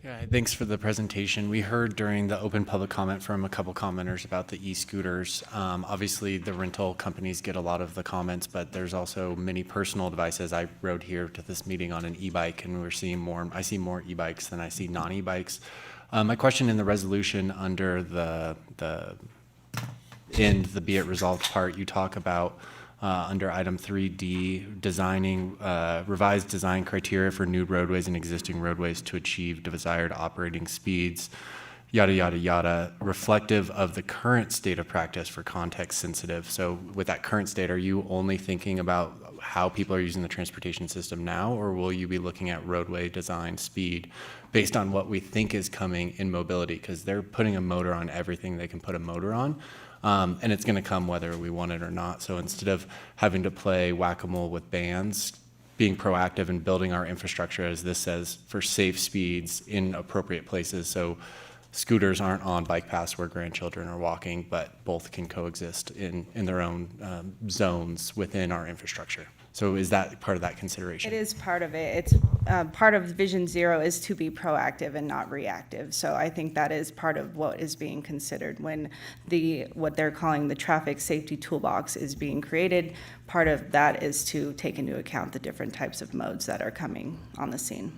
Yeah, thanks for the presentation. We heard during the open public comment from a couple commenters about the e-scooters. Obviously, the rental companies get a lot of the comments, but there's also many personal devices. I rode here to this meeting on an e-bike, and we're seeing more. I see more e-bikes than I see non-e-bikes. My question in the resolution under the be it resolved part, you talk about under item 3D, designing revised design criteria for new roadways and existing roadways to achieve desired operating speeds, yada, yada, yada, reflective of the current state of practice for context sensitive. So with that current state, are you only thinking about how people are using the transportation system now, or will you be looking at roadway design speed based on what we think is coming in mobility? Because they're putting a motor on everything they can put a motor on. And it's going to come whether we want it or not. So instead of having to play whack-a-mole with bands, being proactive and building our infrastructure, as this says, for safe speeds in appropriate places. So scooters aren't on bike paths where grandchildren are walking, but both can coexist in their own zones within our infrastructure. So is that part of that consideration? It is part of it. It's part of Vision Zero is to be proactive and not reactive. So I think that is part of what is being considered when what they're calling the traffic safety toolbox is being created. Part of that is to take into account the different types of modes that are coming on the scene.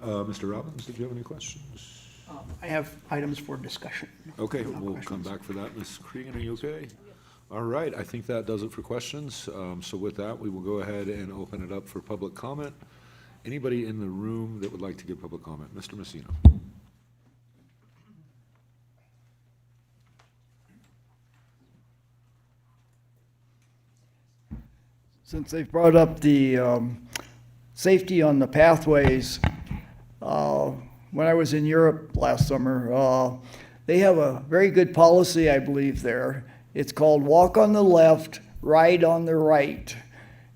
Mr. Robbins, did you have any questions? I have items for discussion. Okay, No we'll questions. come back for that. Ms. Cregan, are you okay? All right, I think that does it for questions. So with that, we will go ahead and open it up for public comment. Anybody in the room that would like to give public comment? Mr. Messina. Since they've brought up the safety on the pathways, when I was in Europe last summer, they have a very good policy, I believe, there. It's called walk on the left, ride on the right.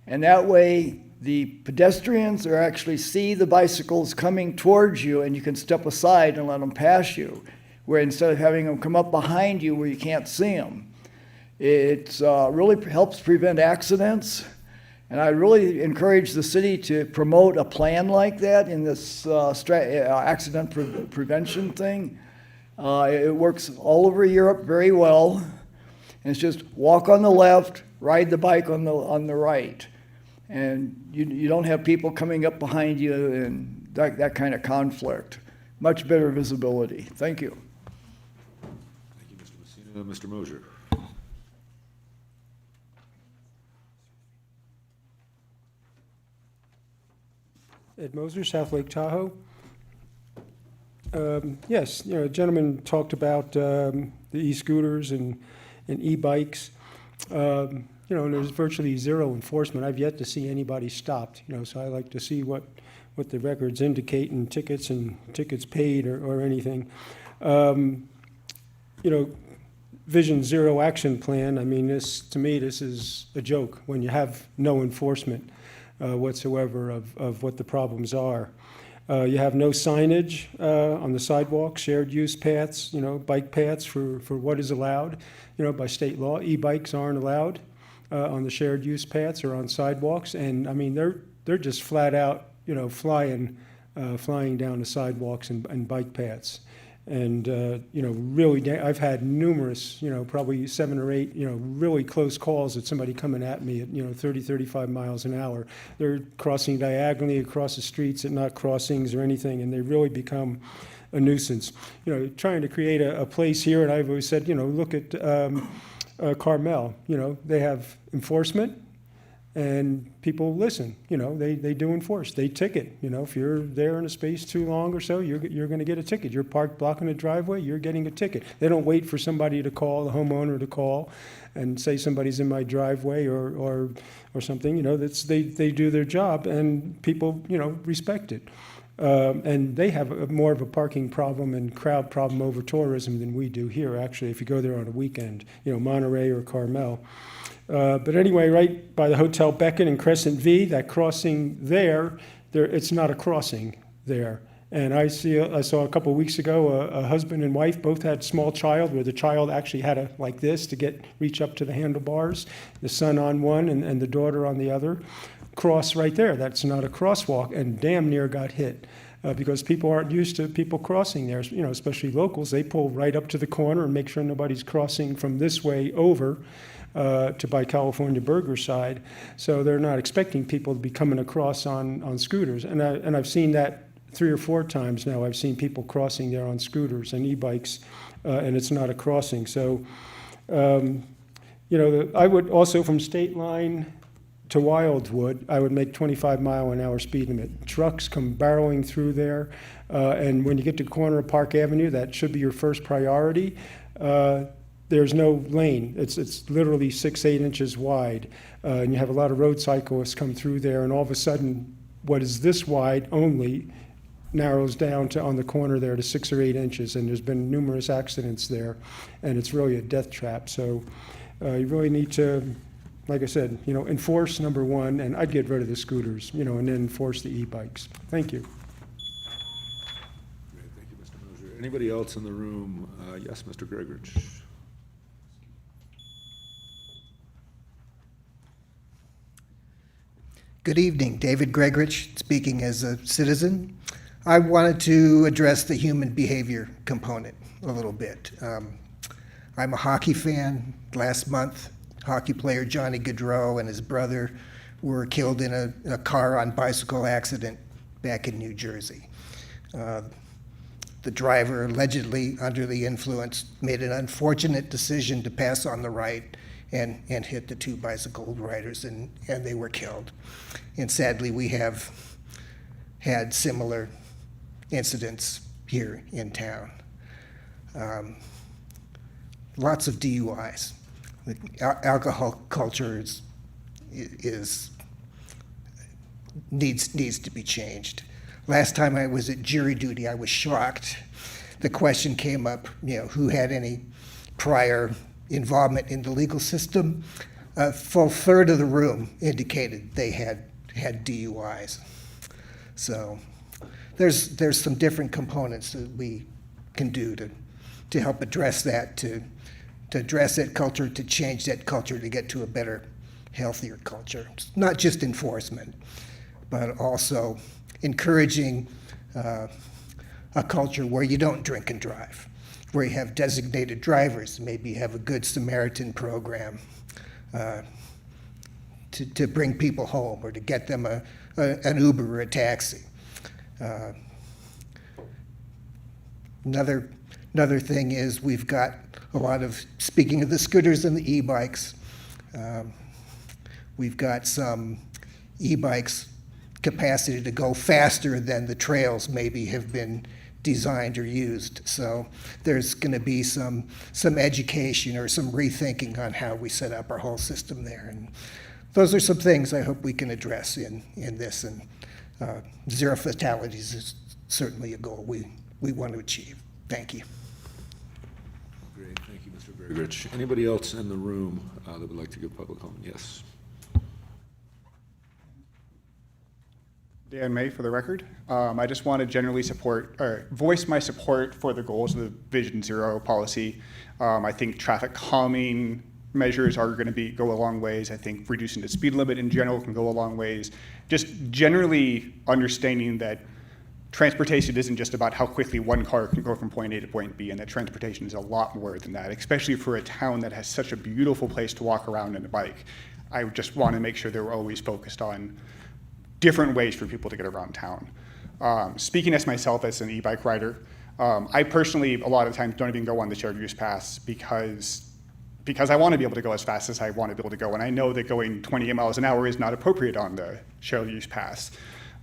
And that way, the pedestrians are actually see the bicycles coming towards you, and you can step aside and let them pass you, where instead of having them come up behind you where you can't see them. It really helps prevent accidents. And I really encourage the city to promote a plan like that in this accident prevention thing. It works all over Europe very well. And it's just walk on the left, ride the bike on the right. And you don't have people coming up behind you and that kind of conflict. Much better visibility. Thank you. Thank you, Mr. Messina. Mr. Mosier. Ed Moser, South Lake Tahoe. Yes, a gentleman talked about the e-scooters and e-bikes. And there's virtually zero enforcement. I've yet to see anybody stopped, so I like to see what the records indicate in tickets and tickets paid or anything. Vision Zero action plan, to me, this is a joke when you have no enforcement whatsoever of what the problems are. You have no signage on the sidewalk, shared use paths, bike paths for what is allowed, by state law. E-bikes aren't allowed on the shared use paths or on sidewalks. And they're just flat out, flying down the sidewalks and bike paths. And, really, I've had numerous, probably 7 or 8, really close calls at somebody coming at me at, 30, 35 miles an hour. They're crossing diagonally across the streets at not crossings or anything, and they really become a nuisance. Trying to create a place here, and I've always said, look at Carmel. They have enforcement. And people listen, they do enforce, they ticket. If you're there in a space too long or so, you're going to get a ticket. You're parked blocking a driveway, you're getting a ticket. They don't wait for somebody to call, the homeowner to call and say somebody's in my driveway or something. They do their job and people, respect it. And they have more of a parking problem and crowd problem over tourism than we do here, actually, if you go there on a weekend, Monterey or Carmel. But anyway, right by the Hotel Beacon and Crescent V, that crossing there, it's not a crossing there. And I saw a couple of weeks ago a husband and wife both had small child where the child actually had to like this to reach up to the handlebars, the son on one and the daughter on the other. Cross right there. That's not a crosswalk, and damn near got hit. Because people aren't used to people crossing there, especially locals. They pull right up to the corner and make sure nobody's crossing from this way over to by California Burger side. So they're not expecting people to be coming across on scooters. And I've seen that 3 or 4 times now. I've seen people crossing there on scooters and e-bikes, and it's not a crossing. So, I would also, from State Line to Wildwood, I would make 25-mile-an-hour speed limit. Trucks come barreling through there, and when you get to the corner of Park Avenue, that should be your first priority. There's no lane. It's literally 6-8 inches wide, and you have a lot of road cyclists come through there, and all of a sudden, what is this wide only narrows down to on the corner there to 6 or 8 inches, and there's been numerous accidents there, and it's really a death trap. So you really need to, like I said, enforce number one, and I'd get rid of the scooters, and then enforce the e-bikes. Thank you. Great, thank you, Mr. Mosier. Anybody else in the room? Yes, Mr. Gregorich. Good evening, David Gregorich, speaking as a citizen. I wanted to address the human behavior component a little bit. I'm a hockey fan. Last month, hockey player Johnny Gaudreau and his brother were killed in a car on bicycle accident back in New Jersey. The driver, allegedly under the influence, made an unfortunate decision to pass on the right and hit the two bicycle riders, and they were killed. And sadly, we have had similar incidents here in town. Lots of DUIs. The alcohol culture needs to be changed. Last time I was at jury duty, I was shocked. The question came up, who had any prior involvement in the legal system? A full third of the room indicated they had DUIs. So there's some different components that we can do to help address that, to address that culture, to change that culture, to get to a better, healthier culture. It's not just enforcement, but also encouraging a culture where you don't drink and drive, where you have designated drivers, maybe you have a Good Samaritan program to bring people home or to get them an Uber or a taxi. Another thing is we've got a lot of, speaking of the scooters and the e-bikes, we've got some e-bikes capacity to go faster than the trails maybe have been designed or used. So there's going to be some education or some rethinking on how we set up our whole system there. And those are some things I hope we can address in this. And zero fatalities is certainly a goal we want to achieve. Thank you. Great, thank you, Mr. Gregorich. Anybody else in the room that would like to give public comment? Yes. Dan May, for the record. I just want to generally voice my support for the goals of the Vision Zero policy. I think traffic calming measures are going to go a long ways. I think reducing the speed limit in general can go a long ways. Just generally understanding that transportation isn't just about how quickly one car can go from point A to point B, and that transportation is a lot more than that, especially for a town that has such a beautiful place to walk around on a bike. I just want to make sure that we're always focused on different ways for people to get around town. Speaking as myself as an e-bike rider, I personally, a lot of times, don't even go on the shared use paths because I want to be able to go as fast as I want to be able to go, and I know that going 28 miles an hour is not appropriate on the shared use paths.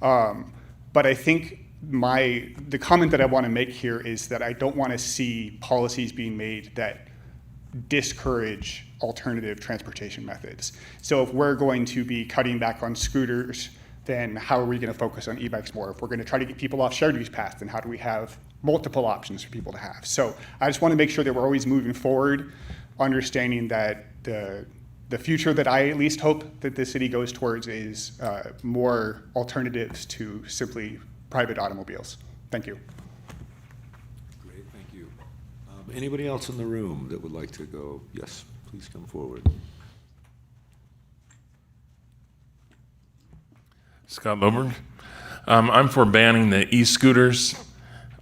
But I think the comment that I want to make here is that I don't want to see policies being made that discourage alternative transportation methods. So if we're going to be cutting back on scooters, then how are we going to focus on e-bikes more? If we're going to try to get people off shared use paths, then how do we have multiple options for people to have? So I just want to make sure that we're always moving forward, understanding that the future that I at least hope that the city goes towards is more alternatives to simply private automobiles. Thank you. Great, thank you. Anybody else in the room that would like to go? Yes, please come forward. Scott Loberg. I'm for banning the e-scooters.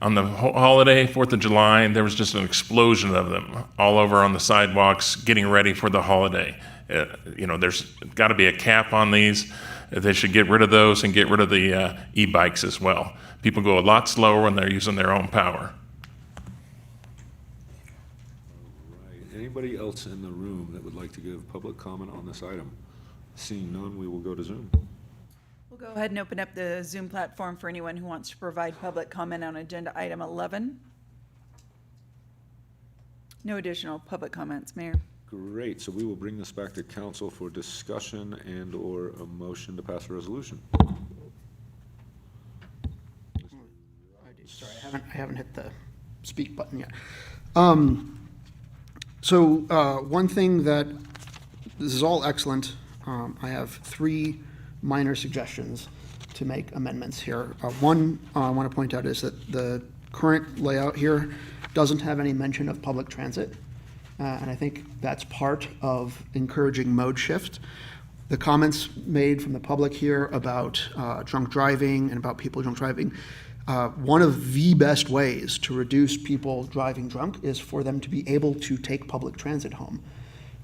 On the holiday, 4th of July, there was just an explosion of them all over on the sidewalks getting ready for the holiday. There's got to be a cap on these. They should get rid of those and get rid of the e-bikes as well. People go a lot slower when they're using their own power. Right. Anybody else in the room that would like to give public comment on this item? Seeing none, we will go to Zoom. We'll go ahead and open up the Zoom platform for anyone who wants to provide public comment on agenda item 11. No additional public comments, Mayor. Great, so we will bring this back to council for discussion and or a motion to pass a resolution. Sorry, I haven't hit the speak button yet. One thing that, this is all excellent. I have 3 minor suggestions to make amendments here. One I want to point out is that the current layout here doesn't have any mention of public transit. And I think that's part of encouraging mode shift. the comments made from the public here about drunk driving and about people drunk driving, one of the best ways to reduce people driving drunk is for them to be able to take public transit home,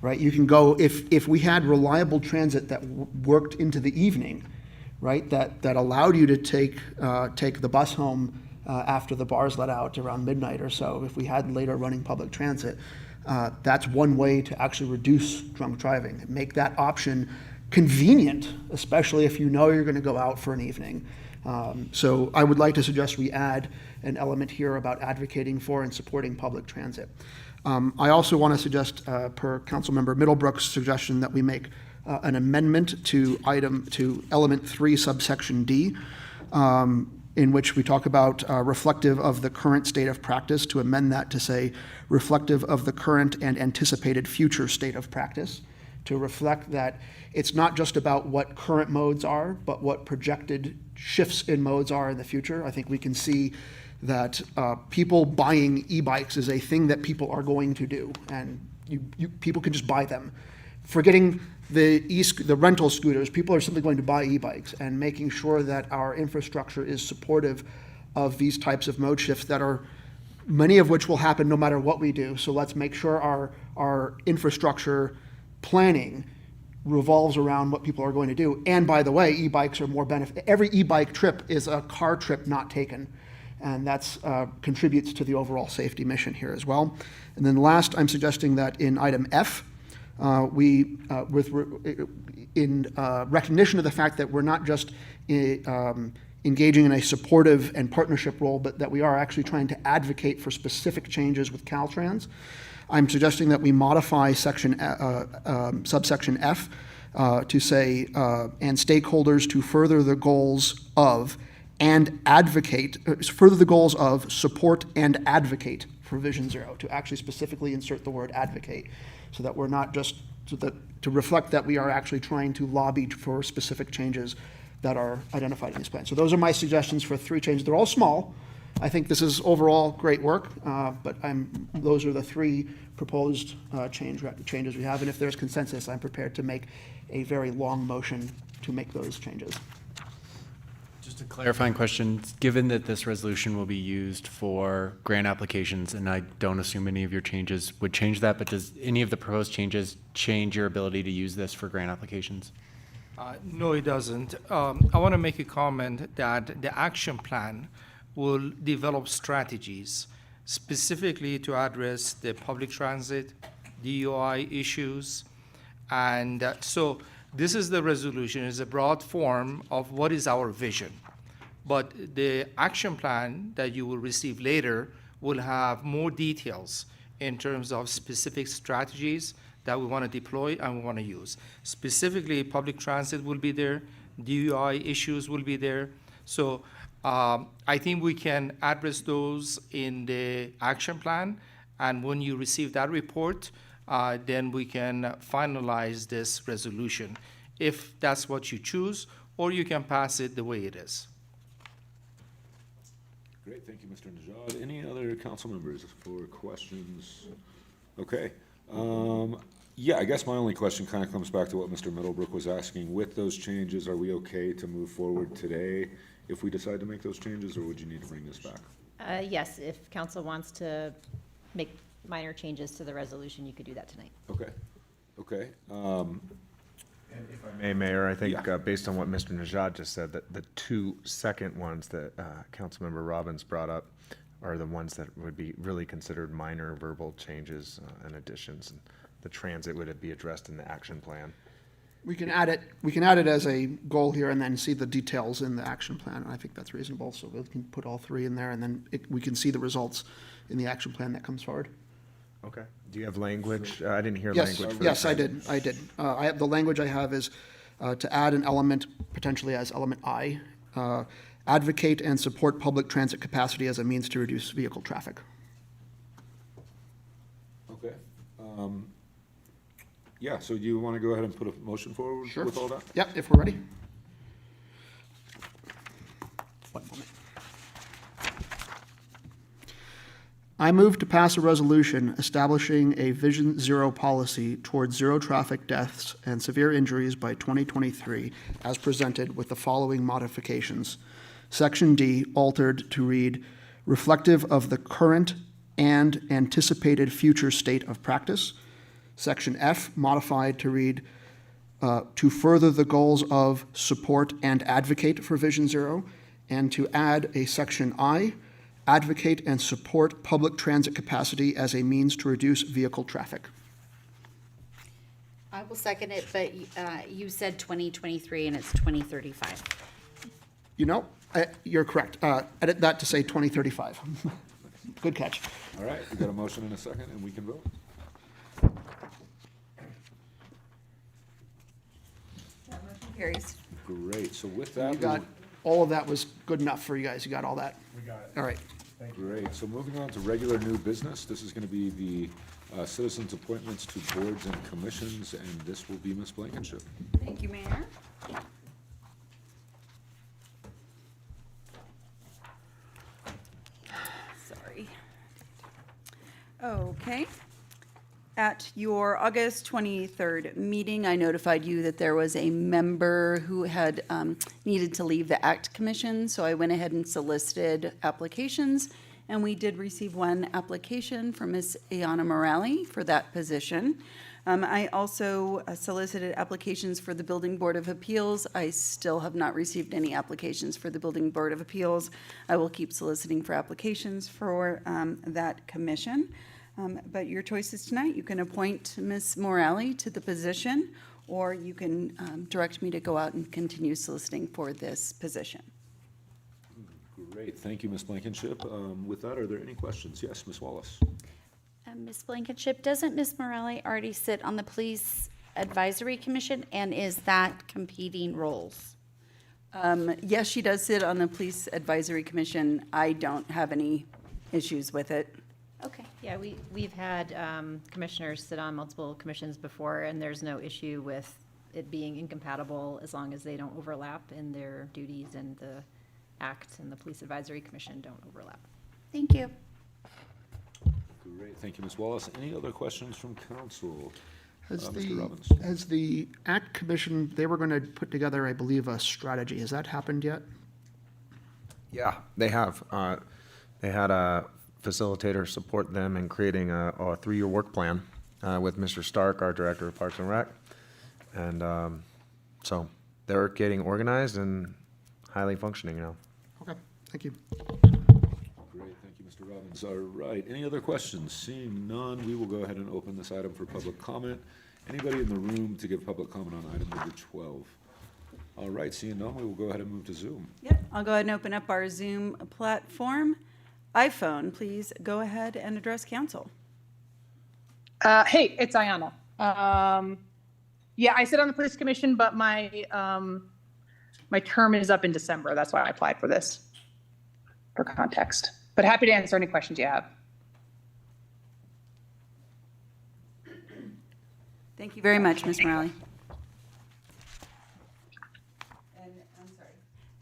right? You can go, if we had reliable transit that worked into the evening, right, that allowed you to take the bus home after the bars let out around midnight or so, if we had later running public transit, that's one way to actually reduce drunk driving, make that option convenient, especially if you know you're going to go out for an evening. So I would like to suggest we add an element here about advocating for and supporting public transit. I also want to suggest, per Councilmember Middlebrook's suggestion, that we make an amendment to element 3, subsection D, in which we talk about reflective of the current state of practice, to amend that to say reflective of the current and anticipated future state of practice, to reflect that it's not just about what current modes are, but what projected shifts in modes are in the future. I think we can see that people buying e-bikes is a thing that people are going to do, and people can just buy them. Forgetting the rental scooters, people are simply going to buy e-bikes, and making sure that our infrastructure is supportive of these types of mode shifts that are, many of which will happen no matter what we do. So let's make sure our infrastructure planning revolves around what people are going to do. And by the way, e-bikes are more benefit. Every e-bike trip is a car trip not taken, and that's contributes to the overall safety mission here as well. And then last, I'm suggesting that in item F, in recognition of the fact that we're not just engaging in a supportive and partnership role, but that we are actually trying to advocate for specific changes with Caltrans, I'm suggesting that we modify subsection F to say, and stakeholders to further the goals of support and advocate for Vision Zero, to actually specifically insert the word advocate, so that we're not just, to reflect that we are actually trying to lobby for specific changes that are identified in this plan. So those are my suggestions for 3 changes. They're all small. I think this is overall great work, but those are the 3 proposed changes we have. And if there's consensus, I'm prepared to make a very long motion to make those changes. Just a clarifying question, given that this resolution will be used for grant applications, and I don't assume any of your changes would change that, but does any of the proposed changes change your ability to use this for grant applications? No, it doesn't. I want to make a comment that the action plan will develop strategies specifically to address the public transit, DUI issues. And so this is the resolution, is a broad form of what is our vision. But the action plan that you will receive later will have more details in terms of specific strategies that we want to deploy and we want to use. Specifically, public transit will be there, DUI issues will be there. So I think we can address those in the action plan, and when you receive that report, then we can finalize this resolution, if that's what you choose, or you can pass it the way it is. Great, thank you, Mr. Najad. Any other council members for questions? Okay. Yeah, I guess my only question kind of comes back to what Mr. Middlebrook was asking. With those changes, are we okay to move forward today if we decide to make those changes, or would you need to bring this back? Yes, if council wants to make minor changes to the resolution, you could do that tonight. Okay, okay. If I may, Mayor, I think based on what Mr. Najad just said, that the 2 second ones that Councilmember Robbins brought up are the ones that would be really considered minor verbal changes and additions. And the transit would be addressed in the action plan. We can add it as a goal here and then see the details in the action plan, and I think that's reasonable. So we can put all 3 in there, and then we can see the results in the action plan that comes forward. Okay. Do you have language? I didn't hear Yes, language. For yes, I did. The language I have is to add an element, potentially as element I, advocate and support public transit capacity as a means to reduce vehicle traffic. Okay. Yeah, so do you want to go ahead and put a motion forward with all that? Yep, if we're ready. One moment. I move to pass a resolution establishing a Vision Zero policy towards zero traffic deaths and severe injuries by 2023, as presented with the following modifications. Section D altered to read, reflective of the current and anticipated future state of practice. Section F modified to read, to further the goals of support and advocate for Vision Zero, and to add a Section I, advocate and support public transit capacity as a means to reduce vehicle traffic. I will second it, but you said 2023 and it's 2035. You know, you're correct. Edit that to say 2035. Good catch. All right, we got a motion and a second, and we can vote. That motion carries. Great, so with that, You got, all of that was good enough for you guys. You got all that? We got it. All right. Great, so moving on to regular new business, this is gonna be the citizens' appointments to boards and commissions, and this will be Ms. Blankenship. Thank you, Mayor. Sorry. Okay. At your August 23rd meeting, I notified you that there was a member who had needed to leave the ACT Commission, so I went ahead and solicited applications, and we did receive one application from Ms. Ayana Morale for that position. I also solicited applications for the Building Board of Appeals. I still have not received any applications for the Building Board of Appeals. I will keep soliciting for applications for that commission. But your choices tonight, you can appoint Ms. Morale to the position, or you can direct me to go out and continue soliciting for this position. Great, thank you, Ms. Blankenship. With that, are there any questions? Yes, Ms. Wallace. Ms. Blankenship, doesn't Ms. Morale already sit on the Police Advisory Commission, and is that competing roles? Yes, she does sit on the Police Advisory Commission. I don't have any issues with it. Okay. Yeah, we've had commissioners sit on multiple commissions before, and there's no issue with it being incompatible as long as they don't overlap in their duties, and the ACT and the Police Advisory Commission don't overlap. Thank you. Great, thank you, Ms. Wallace. Any other questions from council? Has Mr. Robbins? the ACT Commission, they were going to put together, I believe, a strategy. Has that happened yet? Yeah, they have. They had a facilitator support them in creating a three-year work plan with Mr. Stark, our Director of Parks and Rec. And so they're getting organized and highly functioning now. Okay, thank you. Great, thank you, Mr. Robbins. All right, any other questions? Seeing none, we will go ahead and open this item for public comment. Anybody in the room to give public comment on item number 12? All right, seeing none, we will go ahead and move to Zoom. Yep, I'll go ahead and open up our Zoom platform. iPhone, please go ahead and address council. Hey, it's Ayana. Yeah, I sit on the police commission, but my my term is up in December. That's why I applied for this, for context. But happy to answer any questions you have. Thank you very much, Ms. Morale. And I'm sorry.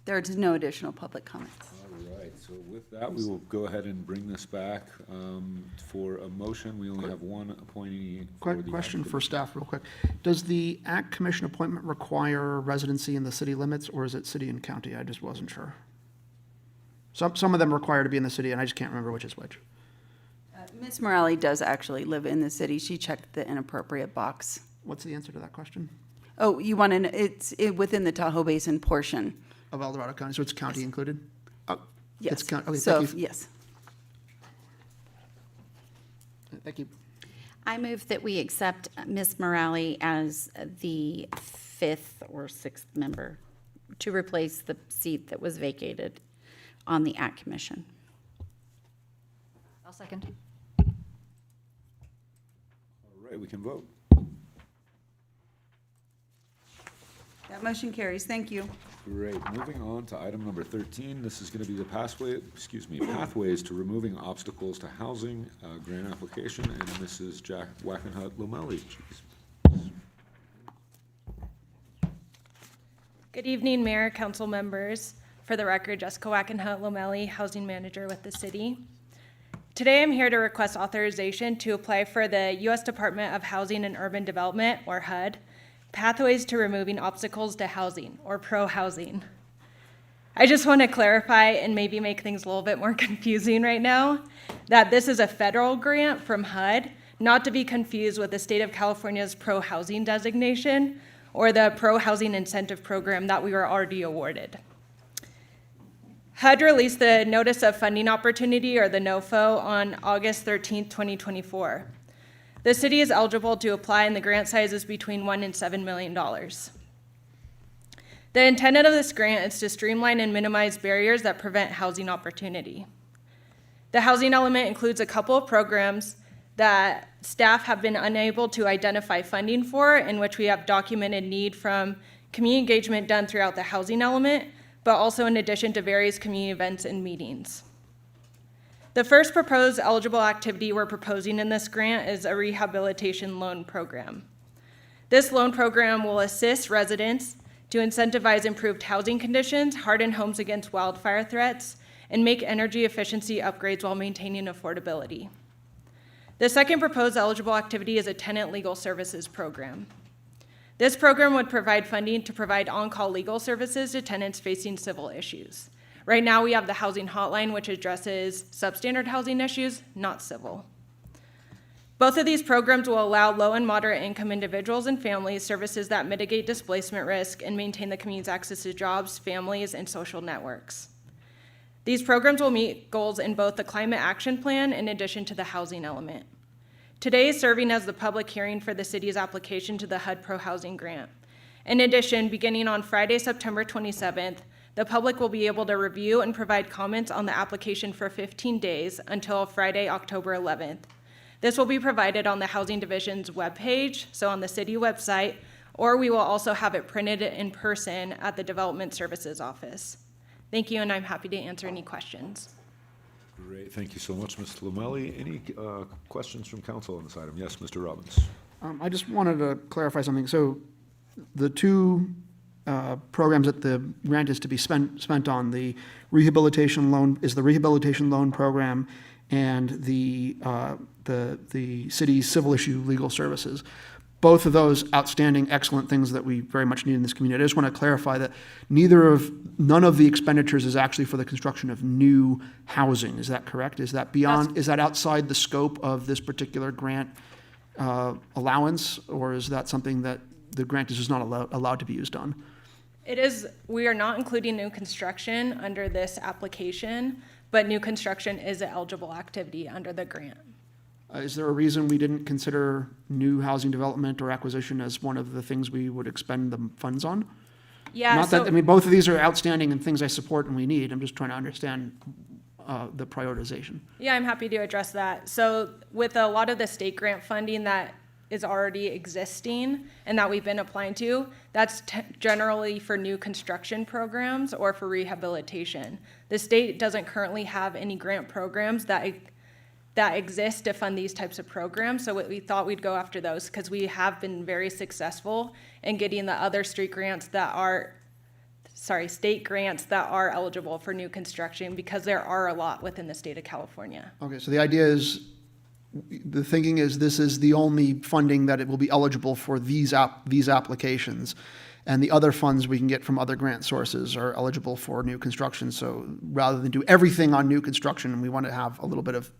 There is no additional public comments. All right, so with that, we will go ahead and bring this back for a motion. We only have one appointee. Question for staff real quick. Does the ACT Commission appointment require residency in the city limits, or is it city and county? I just wasn't sure. Some of them require to be in the city, and I just can't remember which is which. Ms. Morale does actually live in the city. She checked the inappropriate box. What's the answer to that question? Oh, you want to, it's within the Tahoe Basin portion. Of El Dorado County, so it's county included? Oh, Yes. it's county, okay, So, thank you. yes. Thank you. I move that we accept Ms. Morale as the 5th or 6th member to replace the seat that was vacated on the ACT Commission. I'll second. All right, we can vote. That motion carries. Thank you. Great. Moving on to item number 13. This is going to be the pathways to removing obstacles to housing grant application. And Mrs. Jack Wackenhut Lomeli. Good evening, Mayor, council members. For the record, Jessica Wackenhut Lomeli, Housing Manager with the city. Today I'm here to request authorization to apply for the U.S. Department of Housing and Urban Development, or HUD, Pathways to Removing Obstacles to Housing, or pro-housing. I just want to clarify and maybe make things a little bit more confusing right now, that this is a federal grant from HUD, not to be confused with the state of California's pro-housing designation or the pro-housing incentive program that we were already awarded. HUD released the Notice of Funding Opportunity, or the NOFO, on August 13, 2024. The city is eligible to apply, and the grant size is between $1 and $7 million. The intent of this grant is to streamline and minimize barriers that prevent housing opportunity. The housing element includes a couple of programs that staff have been unable to identify funding for, in which we have documented need from community engagement done throughout the housing element, but also in addition to various community events and meetings. The first proposed eligible activity we're proposing in this grant is a rehabilitation loan program. This loan program will assist residents to incentivize improved housing conditions, harden homes against wildfire threats, and make energy efficiency upgrades while maintaining affordability. The second proposed eligible activity is a tenant legal services program. This program would provide funding to provide on-call legal services to tenants facing civil issues. Right now, we have the housing hotline, which addresses substandard housing issues, not civil. Both of these programs will allow low and moderate income individuals and families services that mitigate displacement risk and maintain the community's access to jobs, families, and social networks. These programs will meet goals in both the Climate Action Plan in addition to the housing element. Today is serving as the public hearing for the city's application to the HUD Pro Housing Grant. In addition, beginning on Friday, September 27th, the public will be able to review and provide comments on the application for 15 days until Friday, October 11th. This will be provided on the Housing Division's webpage, so on the city website, or we will also have it printed in person at the Development Services Office. Thank you, and I'm happy to answer any questions. Great, thank you so much, Ms. Lomelli. Any questions from council on this item? Yes, Mr. Robbins. I just wanted to clarify something. So the two programs that the grant is to be spent on, the rehabilitation loan program and the city's civil issue legal services. Both of those outstanding, excellent things that we very much need in this community. I just want to clarify that none of the expenditures is actually for the construction of new housing. Is that correct? Is that is that outside the scope of this particular grant allowance, or is that something that the grant is just not allowed to be used on? It is, we are not including new construction under this application, but new construction is an eligible activity under the grant. Is there a reason we didn't consider new housing development or acquisition as one of the things we would expend the funds on? Yeah, Both of these are outstanding and things I support and we need. I'm just trying to understand the prioritization. Yeah, I'm happy to address that. So with a lot of the state grant funding that is already existing and that we've been applying to, that's generally for new construction programs or for rehabilitation. The state doesn't currently have any grant programs that exist to fund these types of programs, so we thought we'd go after those because we have been very successful in getting the other state grants that are eligible for new construction, because there are a lot within the state of California. Okay, so the idea is, the thinking is this is the only funding that it will be eligible for these applications, and the other funds we can get from other grant sources are eligible for new construction. So rather than do everything on new construction, we want to have a little bit of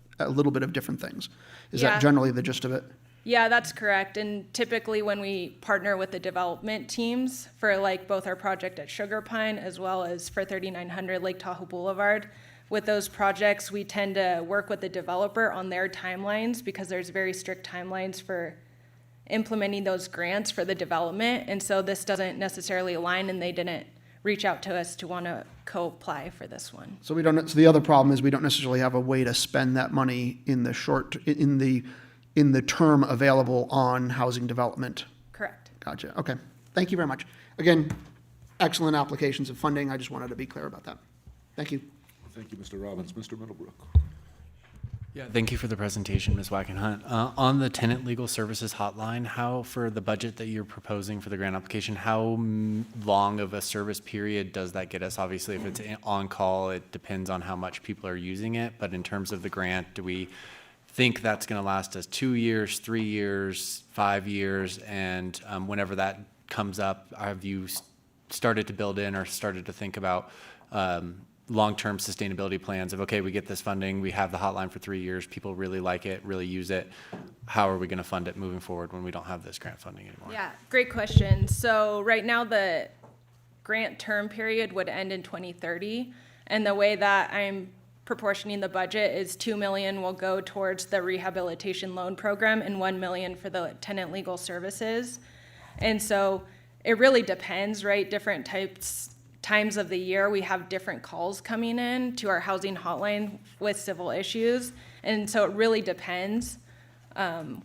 different things. Is that generally the gist of it? Yeah, that's correct. And typically when we partner with the development teams for like both our project at Sugar Pine as well as for 3900 Lake Tahoe Boulevard, with those projects, we tend to work with the developer on their timelines because there's very strict timelines for implementing those grants for the development. And so this doesn't necessarily align, and they didn't reach out to us to want to co-apply for this one. So the other problem is we don't necessarily have a way to spend that money in the term available on housing development. Correct. Gotcha. Okay. Thank you very much. Again, excellent applications of funding. I just wanted to be clear about that. Thank you. Thank you, Mr. Robbins. Mr. Middlebrook. Yeah, thank you for the presentation, Ms. Wackenhunt. On the tenant legal services hotline, how, for the budget that you're proposing for the grant application, how long of a service period does that get us? Obviously, if it's on call, it depends on how much people are using it. But in terms of the grant, do we think that's going to last us 2 years, 3 years, 5 years? And whenever that comes up, have you started to build in or started to think about long-term sustainability plans of, okay, we get this funding, we have the hotline for 3 years, people really like it, really use it. How are we going to fund it moving forward when we don't have this grant funding anymore? Yeah, great question. So right now the grant term period would end in 2030. And the way that I'm proportioning the budget is 2 million will go towards the rehabilitation loan program and 1 million for the tenant legal services. And so it really depends, right? Different times of the year, we have different calls coming in to our housing hotline with civil issues. And so it really depends.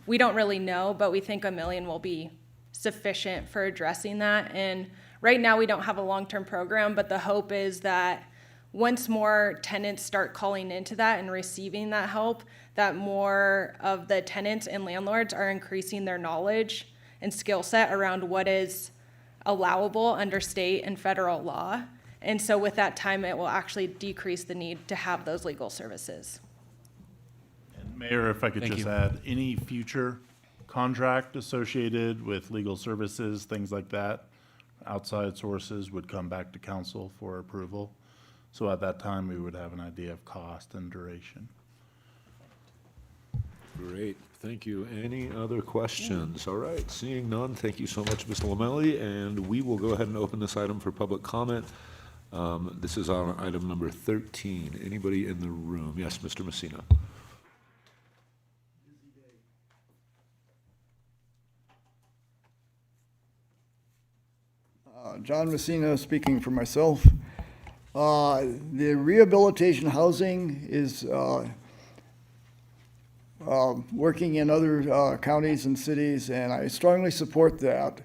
We don't really know, but we think 1 million will be sufficient for addressing that. And right now we don't have a long-term program, but the hope is that once more tenants start calling into that and receiving that help, that more of the tenants and landlords are increasing their knowledge and skill set around what is allowable under state and federal law. And so with that time, it will actually decrease the need to have those legal services. And Mayor, if I could Thank just you. add, any future contract associated with legal services, things like that, outside sources would come back to council for approval. So at that time, we would have an idea of cost and duration. Great, thank you. Any other questions? All right, seeing none, thank you so much, Mr. Lamelli, and we will go ahead and open this item for public comment. This is on item number 13. Anybody in the room? Yes, Mr. Messina. John Messina speaking for myself. The rehabilitation housing is working in other counties and cities, and I strongly support that.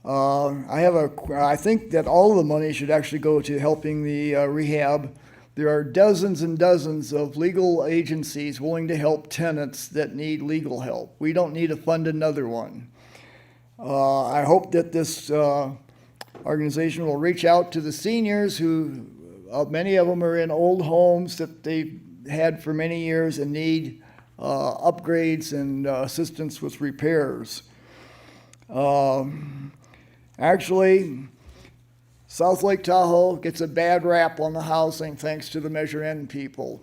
I think that all of the money should actually go to helping the rehab. There are dozens and dozens of legal agencies willing to help tenants that need legal help. We don't need to fund another one. I hope that this organization will reach out to the seniors who, many of them are in old homes that they've had for many years and need upgrades and assistance with repairs. Actually, South Lake Tahoe gets a bad rap on the housing thanks to the Measure N people.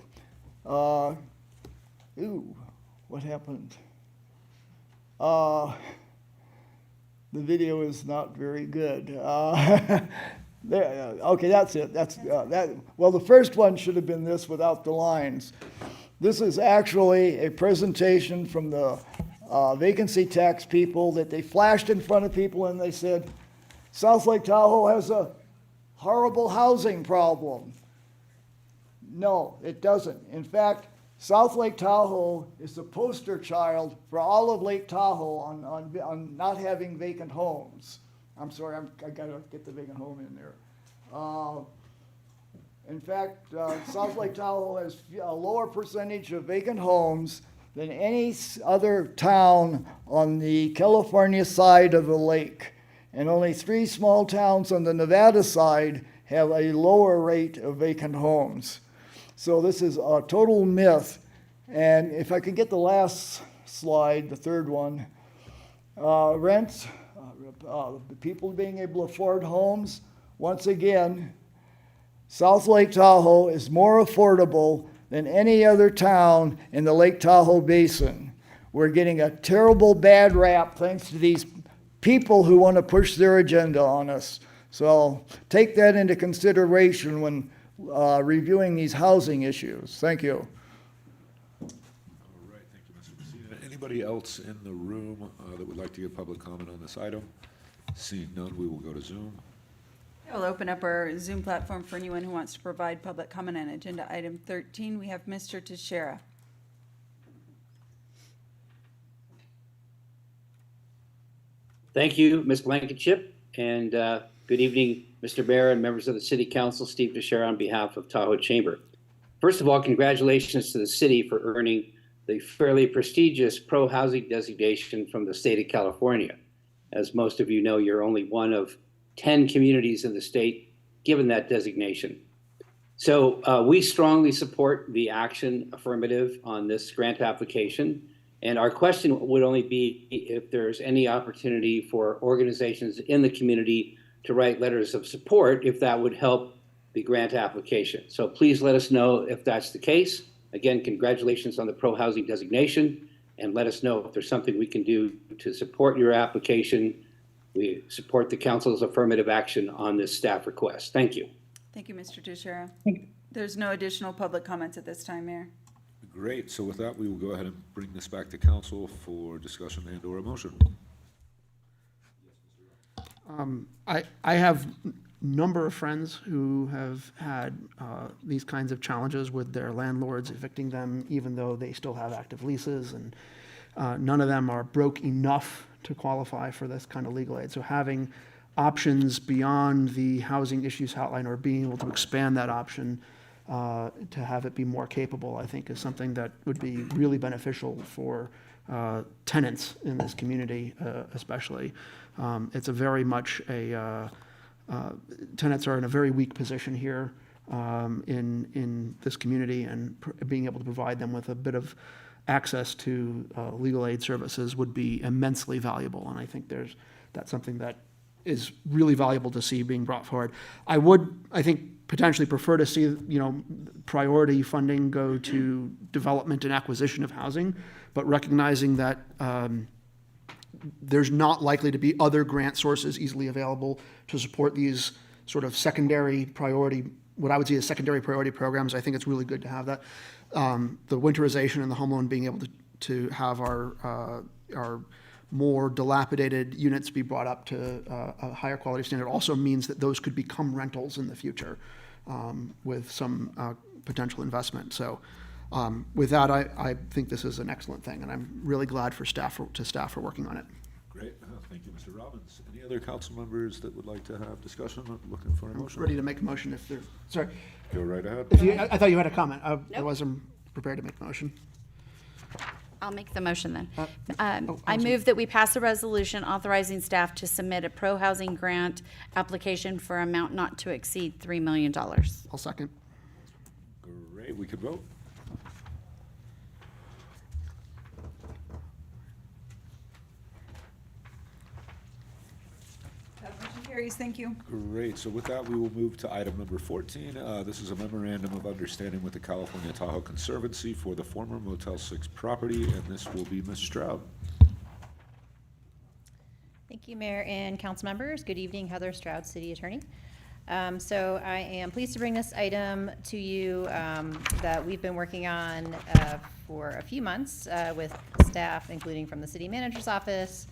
What happened? The video is not very good. Okay, that's it. Well, the first one should have been this without the lines. This is actually a presentation from the vacancy tax people that they flashed in front of people and they said, South Lake Tahoe has a horrible housing problem. No, it doesn't. In fact, South Lake Tahoe is the poster child for all of Lake Tahoe on not having vacant homes. I'm sorry, I gotta get the vacant home in there. In fact, South Lake Tahoe has a lower percentage of vacant homes than any other town on the California side of the lake. And only 3 small towns on the Nevada side have a lower rate of vacant homes. So this is a total myth. And if I could get the last slide, the third one, rents, people being able to afford homes, once again, South Lake Tahoe is more affordable than any other town in the Lake Tahoe Basin. We're getting a terrible bad rap thanks to these people who want to push their agenda on us. So take that into consideration when reviewing these housing issues. Thank you. All right, thank you, Mr. Messina. Anybody else in the room that would like to give public comment on this item? Seeing none, we will go to Zoom. I'll open up our Zoom platform for anyone who wants to provide public comment on agenda item 13. We have Mr. Teixeira. Thank you, Ms. Blankenship, and good evening, Mr. Mayor and members of the City Council. Steve Teixeira on behalf of Tahoe Chamber. First of all, congratulations to the city for earning the fairly prestigious pro-housing designation from the state of California. As most of you know, you're only one of 10 communities in the state given that designation. So we strongly support the action affirmative on this grant application. And our question would only be if there's any opportunity for organizations in the community to write letters of support, if that would help the grant application. So please let us know if that's the case. Again, congratulations on the pro-housing designation, and let us know if there's something we can do to support your application. We support the council's affirmative action on this staff request. Thank you. Thank you, Mr. Teixeira. There's no additional public comments at this time, Mayor. Great. So with that, we will go ahead and bring this back to council for discussion and or a motion. I have a number of friends who have had these kinds of challenges with their landlords evicting them, even though they still have active leases, and none of them are broke enough to qualify for this kind of legal aid. So having options beyond the housing issues hotline, or being able to expand that option to have it be more capable, I think is something that would be really beneficial for tenants in this community, especially. It's a very much a, tenants are in a very weak position here in this community, and being able to provide them with a bit of access to legal aid services would be immensely valuable. And I think that's something that is really valuable to see being brought forward. I would, I think, potentially prefer to see, priority funding go to development and acquisition of housing, but recognizing that there's not likely to be other grant sources easily available to support these sort of secondary priority, what I would see as secondary priority programs. I think it's really good to have that. The winterization and the home loan being able to have our more dilapidated units be brought up to a higher quality standard also means that those could become rentals in the future with some potential investment. So with that, I think this is an excellent thing, and I'm really glad for staff for working on it. Great. Thank you, Mr. Robbins. Any other council members that would like to have discussion? Looking for a motion? Ready to make a motion if they're, sorry. Go right ahead. I thought you had a comment. I wasn't prepared to make a motion. I'll make the motion then. I'm I sorry. move that we pass a resolution authorizing staff to submit a pro-housing grant application for amount not to exceed $3 million. I'll second. Great. We could vote. That motion carries. Thank you. Great. So with that, we will move to item number 14. This is a memorandum of understanding with the California Tahoe Conservancy for the former Motel 6 property, and this will be Ms. Stroud. Thank you, Mayor and council members. Good evening, Heather Stroud, City Attorney. So I am pleased to bring this item to you that we've been working on for a few months with staff, including from the City Manager's Office,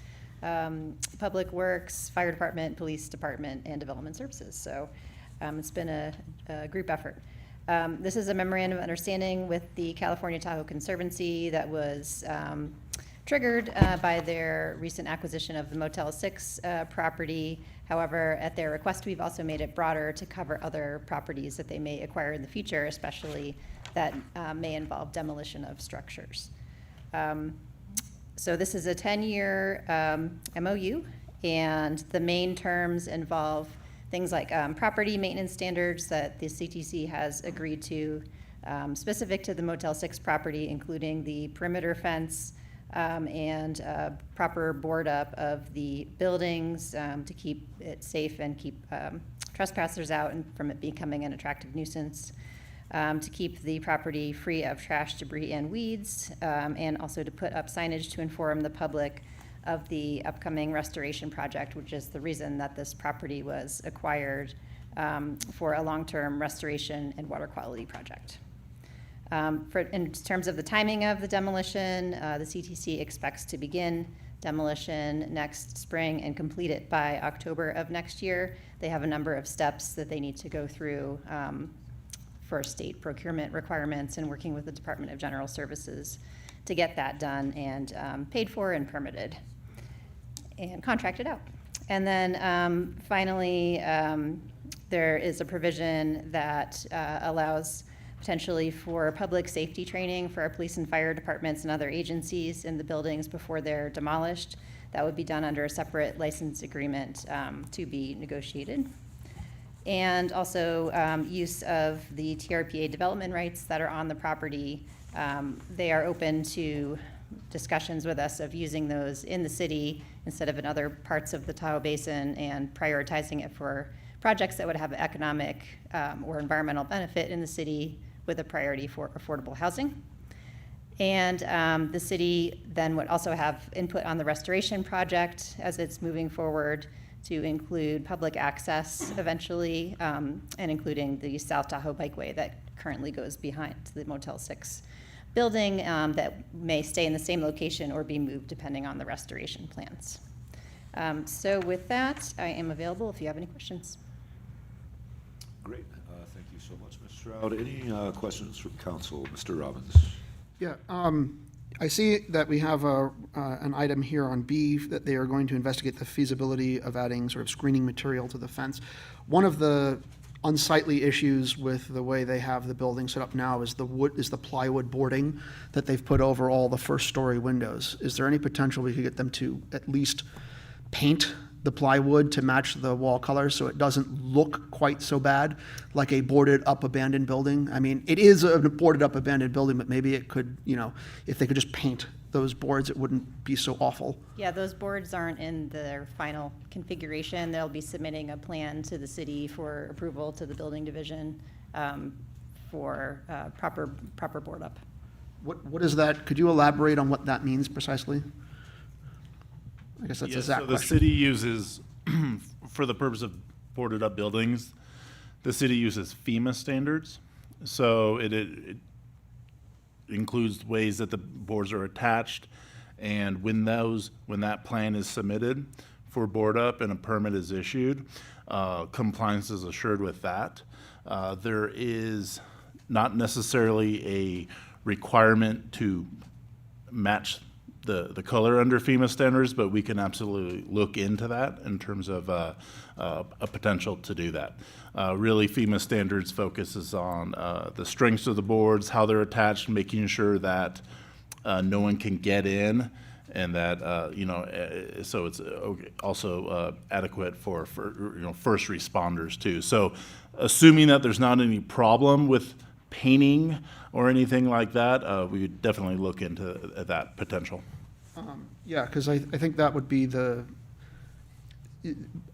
Public Works, Fire Department, Police Department, and Development Services. So it's been a group effort. This is a memorandum of understanding with the California Tahoe Conservancy that was triggered by their recent acquisition of the Motel 6 property. However, at their request, we've also made it broader to cover other properties that they may acquire in the future, especially that may involve demolition of structures. So this is a 10-year MOU, and the main terms involve things like property maintenance standards that the CTC has agreed to, specific to the Motel 6 property, including the perimeter fence and proper board up of the buildings to keep it safe and keep trespassers out and from it becoming an attractive nuisance. To keep the property free of trash, debris, and weeds, and also to put up signage to inform the public of the upcoming restoration project, which is the reason that this property was acquired for a long-term restoration and water quality project. In terms of the timing of the demolition, the CTC expects to begin demolition next spring and complete it by October of next year. They have a number of steps that they need to go through for state procurement requirements and working with the Department of General Services to get that done and paid for and permitted and contracted out. And then finally, there is a provision that allows potentially for public safety training for our police and fire departments and other agencies in the buildings before they're demolished. That would be done under a separate license agreement to be negotiated. And also use of the TRPA development rights that are on the property. They are open to discussions with us of using those in the city instead of in other parts of the Tahoe Basin, and prioritizing it for projects that would have economic or environmental benefit in the city with a priority for affordable housing. And the city then would also have input on the restoration project as it's moving forward, to include public access eventually, and including the South Tahoe Bikeway that currently goes behind the Motel 6 building, that may stay in the same location or be moved depending on the restoration plans. So with that, I am available if you have any questions. Great. Thank you so much, Ms. Stroud. Any questions from council? Mr. Robbins. Yeah, I see that we have an item here on B, that they are going to investigate the feasibility of adding sort of screening material to the fence. One of the unsightly issues with the way they have the building set up now is the plywood boarding that they've put over all the first-story windows. Is there any potential we could get them to at least paint the plywood to match the wall color so it doesn't look quite so bad like a boarded up abandoned building? I mean, it is a boarded up abandoned building, but maybe it could, if they could just paint those boards, it wouldn't be so awful. Yeah, those boards aren't in their final configuration. They'll be submitting a plan to the city for approval to the building division for proper board up. What is that? Could you elaborate on what that means precisely? I guess that's a Zach So the question. city uses, for the purpose of boarded up buildings, the city uses FEMA standards. So it includes ways that the boards are attached, and when that plan is submitted for board up and a permit is issued, compliance is assured with that. There is not necessarily a requirement to match the color under FEMA standards, but we can absolutely look into that in terms of a potential to do that. Really, FEMA standards focuses on the strengths of the boards, how they're attached, making sure that no one can get in, and that so it's also adequate for first responders too. So, assuming that there's not any problem with painting or anything like that, we would definitely look into that potential. Yeah, because I think that would be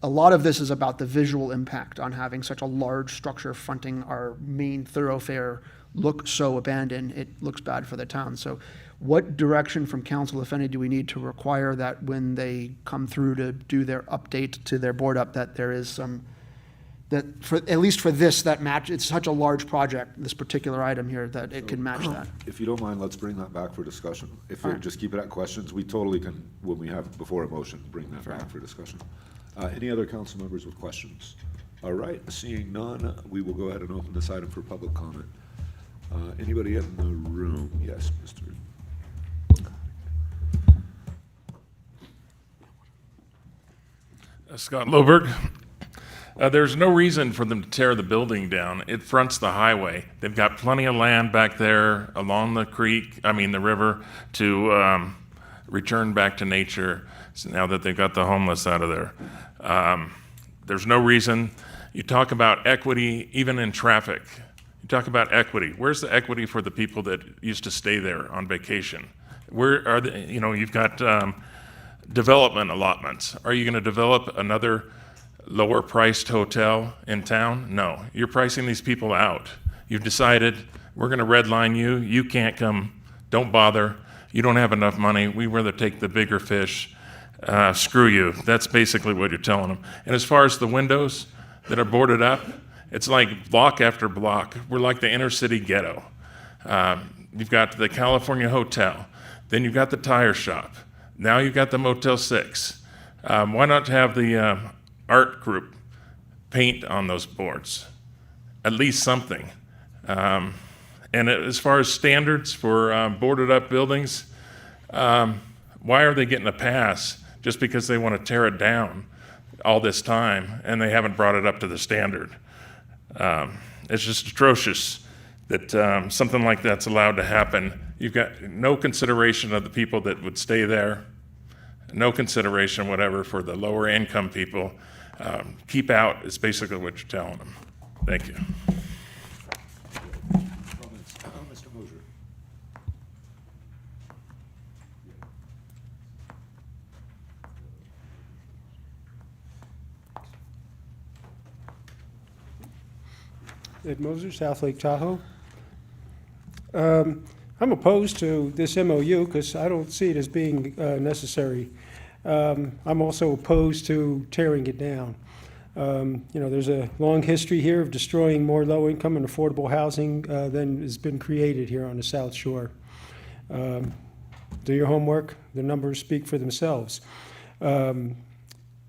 a lot of this is about the visual impact on having such a large structure fronting our main thoroughfare look so abandoned. It looks bad for the town. So what direction from council, if any, do we need to require that when they come through to do their update to their board up, that there is some, that for, at least for this, that match, it's such a large project, this particular item here, that it can match that? If you don't mind, let's bring that back for discussion. If All we right. just keep it at questions, we totally can, when we have before a motion, bring that back for discussion. Any other council members with questions? All right, seeing none, we will go ahead and open this item for public comment. Anybody in the room? Yes, Mr. Scott Loberg. There's no reason for them to tear the building down. It fronts the highway. They've got plenty of land back there along the the river, to return back to nature now that they've got the homeless out of there. There's no reason. You talk about equity, even in traffic. You talk about equity. Where's the equity for the people that used to stay there on vacation? Where are the, you've got development allotments. Are you going to develop another lower priced hotel in town? No, you're pricing these people out. You've decided, we're going to redline you. You can't come. Don't bother. You don't have enough money. We'd rather take the bigger fish. Screw you. That's basically what you're telling them. And as far as the windows that are boarded up, it's like block after block. We're like the inner city ghetto. You've got the California Hotel. Then you've got the tire shop. Now you've got the Motel 6. Why not have the art group paint on those boards? At least something. And as far as standards for boarded up buildings, why are they getting a pass just because they want to tear it down all this time and they haven't brought it up to the standard? It's just atrocious that something like that's allowed to happen. You've got no consideration of the people that would stay there, no consideration whatever for the lower income people. Keep out is basically what you're telling them. Thank you. Comments? Mr. Mosier. Ed Moser, South Lake Tahoe. I'm opposed to this MOU because I don't see it as being necessary. I'm also opposed to tearing it down. There's a long history here of destroying more low-income and affordable housing than has been created here on the South Shore. Do your homework. The numbers speak for themselves.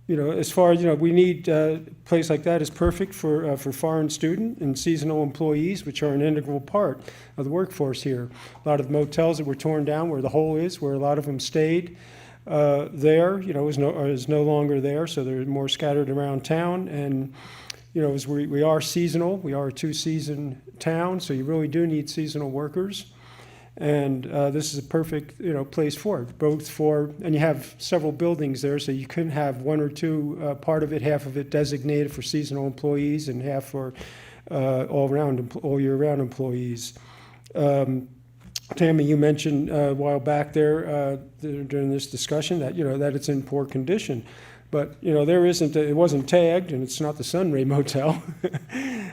As far as, we need a place like that is perfect for foreign student and seasonal employees, which are an integral part of the workforce here. A lot of the motels that were torn down where the hole is, where a lot of them stayed there, is no longer there, so they're more scattered around town. And, as we are seasonal, we are a two-season town, so you really do need seasonal workers. And this is a perfect, place for it, and you have several buildings there, so you couldn't have one or two, part of it, half of it designated for seasonal employees and half for all year-round employees. Tammy, you mentioned a while back there during this discussion that, that it's in poor condition. But, it wasn't tagged, and it's not the Sunray Motel,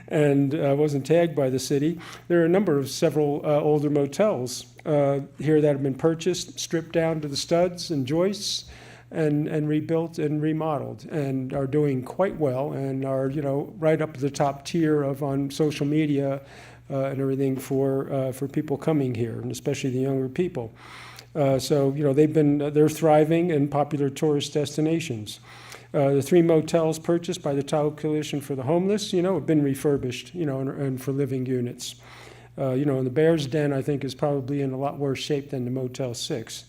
and wasn't tagged by the city. There are a number of several older motels here that have been purchased, stripped down to the studs and joists, and rebuilt and remodeled, and are doing quite well, and are, right up at the top tier on social media and everything for people coming here, and especially the younger people. So they're thriving and popular tourist destinations. The 3 motels purchased by the Tahoe Coalition for the Homeless, have been refurbished, and for living units. And the Bears Den, I think, is probably in a lot worse shape than the Motel 6.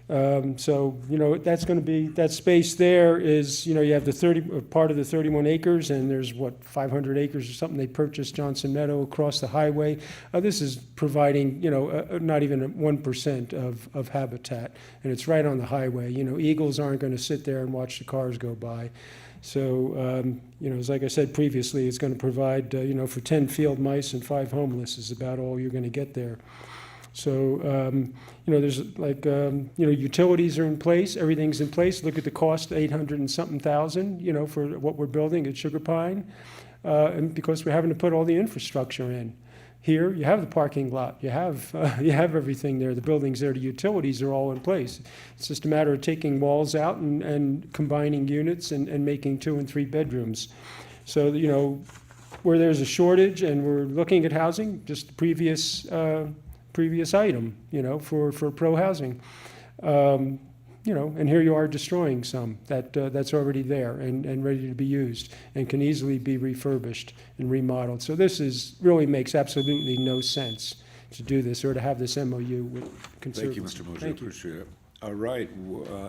That's going to be, that space there is, you have the part of the 31 acres, and there's 500 acres or something they purchased Johnson Meadow across the highway. This is providing, not even 1% of habitat, and it's right on the highway. Eagles aren't going to sit there and watch the cars go by. So, as like I said previously, it's going to provide, for 10 field mice and 5 homeless is about all you're going to get there. So, there's utilities are in place, everything's in place. Look at the cost, 800 and something thousand, for what we're building at Sugar Pine. And because we're having to put all the infrastructure in. Here, you have the parking lot, you have everything there, the buildings there, the utilities are all in place. It's just a matter of taking walls out and combining units and making 2 and 3 bedrooms. So, where there's a shortage and we're looking at housing, just the previous item, for pro housing. And here you are destroying some that's already there and ready to be used and can easily be refurbished and remodeled. So this really makes absolutely no sense to do this or to have this MOU with conservatives. Thank you, Mr. Mosier. Appreciate it. All right.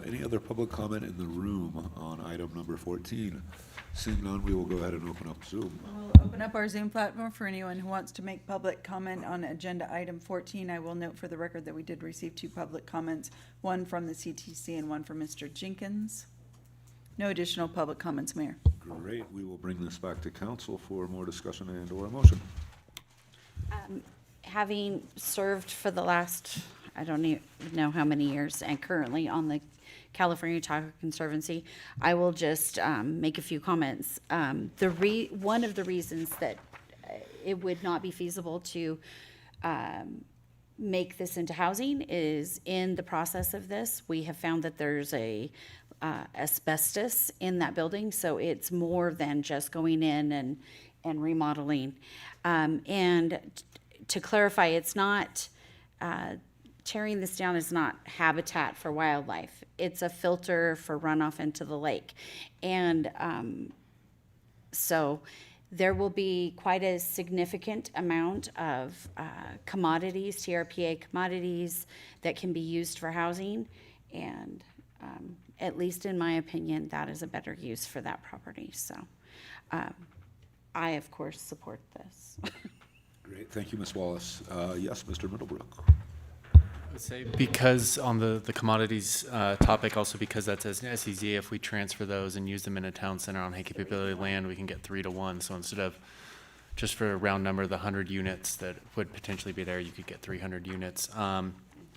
Any other public comment in the room on item number 14? Seeing none, we will go ahead and open up Zoom. We'll open up our Zoom platform for anyone who wants to make public comment on agenda item 14. I will note for the record that we did receive 2 public comments, one from the CTC and one from Mr. Jenkins. No additional public comments, Mayor. Great. We will bring this back to council for more discussion and or a motion. Having served for the last, I don't even know how many years, and currently on the California Tahoe Conservancy, I will just make a few comments. One of the reasons that it would not be feasible to make this into housing is in the process of this, we have found that there's asbestos in that building, so it's more than just going in and remodeling. And to clarify, it's not tearing this down is not habitat for wildlife. It's a filter for runoff into the lake. And so there will be quite a significant amount of commodities, TRPA commodities, that can be used for housing. And at least in my opinion, that is a better use for that property. So I, of course, support this. Great, thank you, Ms. Wallace. Yes, Mr. Middlebrook. I would say because on the commodities topic, also because that's as an SEZ, if we transfer those and use them in a town center on high capability land, we can get 3 to 1. So instead of just for a round number, the 100 units that would potentially be there, you could get 300 units.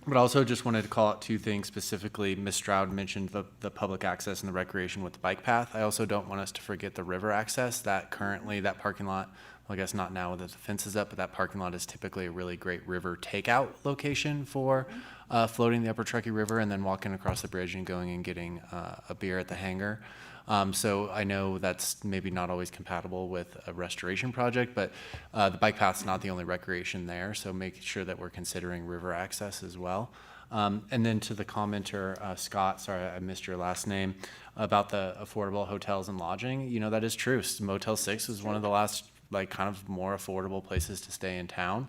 But also just wanted to call out 2 things specifically. Ms. Stroud mentioned the public access and the recreation with the bike path. I also don't want us to forget the river access. That currently, that parking lot, well, I guess not now that the fence is up, but that parking lot is typically a really great river takeout location for floating the Upper Truckee River and then walking across the bridge and going and getting a beer at the hangar. So I know that's maybe not always compatible with a restoration project, but the bike path's not the only recreation there, so make sure that we're considering river access as well. And then to the commenter, Scott, sorry, I missed your last name, about the affordable hotels and lodging, you know, that is true. Motel 6 is one of the last, like, kind of more affordable places to stay in town.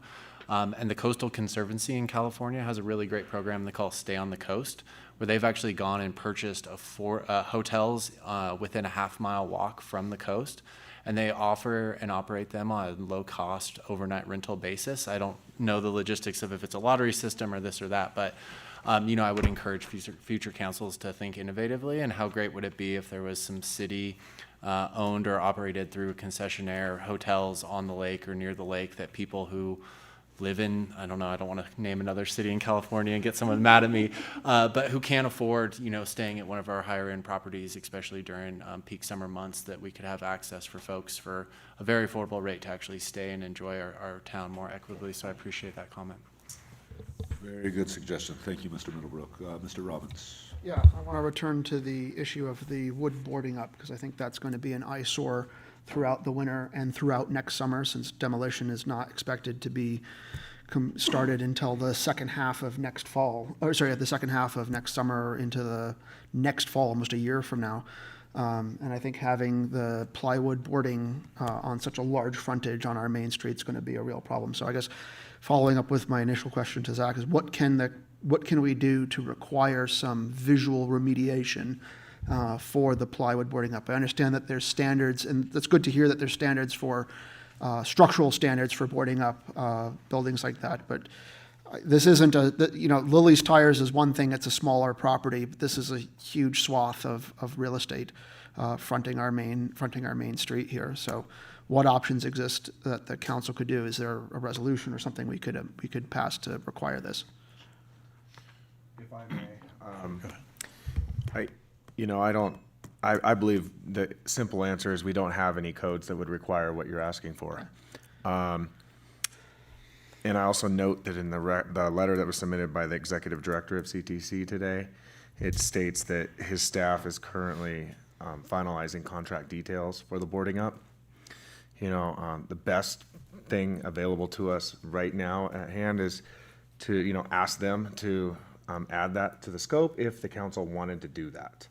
And the Coastal Conservancy in California has a really great program they call Stay on the Coast, where they've actually gone and purchased hotels within a half-mile walk from the coast, and they offer and operate them on a low-cost overnight rental basis. I don't know the logistics of if it's a lottery system or this or that, but you know, I would encourage future councils to think innovatively, and how great would it be if there was some city owned or operated through concessionaire hotels on the lake or near the lake that people who live in, I don't know, I don't want to name another city in California and get someone mad at me, but who can't afford, you know, staying at one of our higher end properties, especially during peak summer months, that we could have access for folks for a very affordable rate to actually stay and enjoy our town more equitably. So I appreciate that comment. Very good suggestion. Thank you, Mr. Middlebrook. Mr. Robbins. Yeah, I want to return to the issue of the wood boarding up, because I think that's going to be an eyesore throughout the winter and throughout next summer, since demolition is not expected to be started until the second half of next fall, or sorry, the second half of next summer into the next fall, almost a year from now. And I think having the plywood boarding on such a large frontage on our main street is going to be a real problem. So I guess following up with my initial question to Zach is what can we do to require some visual remediation for the plywood boarding up? I understand that there's standards, and that's good to hear that there's standards for structural standards for boarding up buildings like that. But this isn't you know, Lily's Tires is one thing, it's a smaller property, but this is a huge swath of real estate fronting our main street here. So what options exist that the council could do? Is there a resolution or something we could pass to require this? If I may, I believe the simple answer is we don't have any codes that would require what you're asking for. And I also note that in the letter that was submitted by the executive director of CTC today, it states that his staff is currently finalizing contract details for the boarding up. You know, the best thing available to us right now at hand is to, you know, ask them to add that to the scope if the council wanted to do that.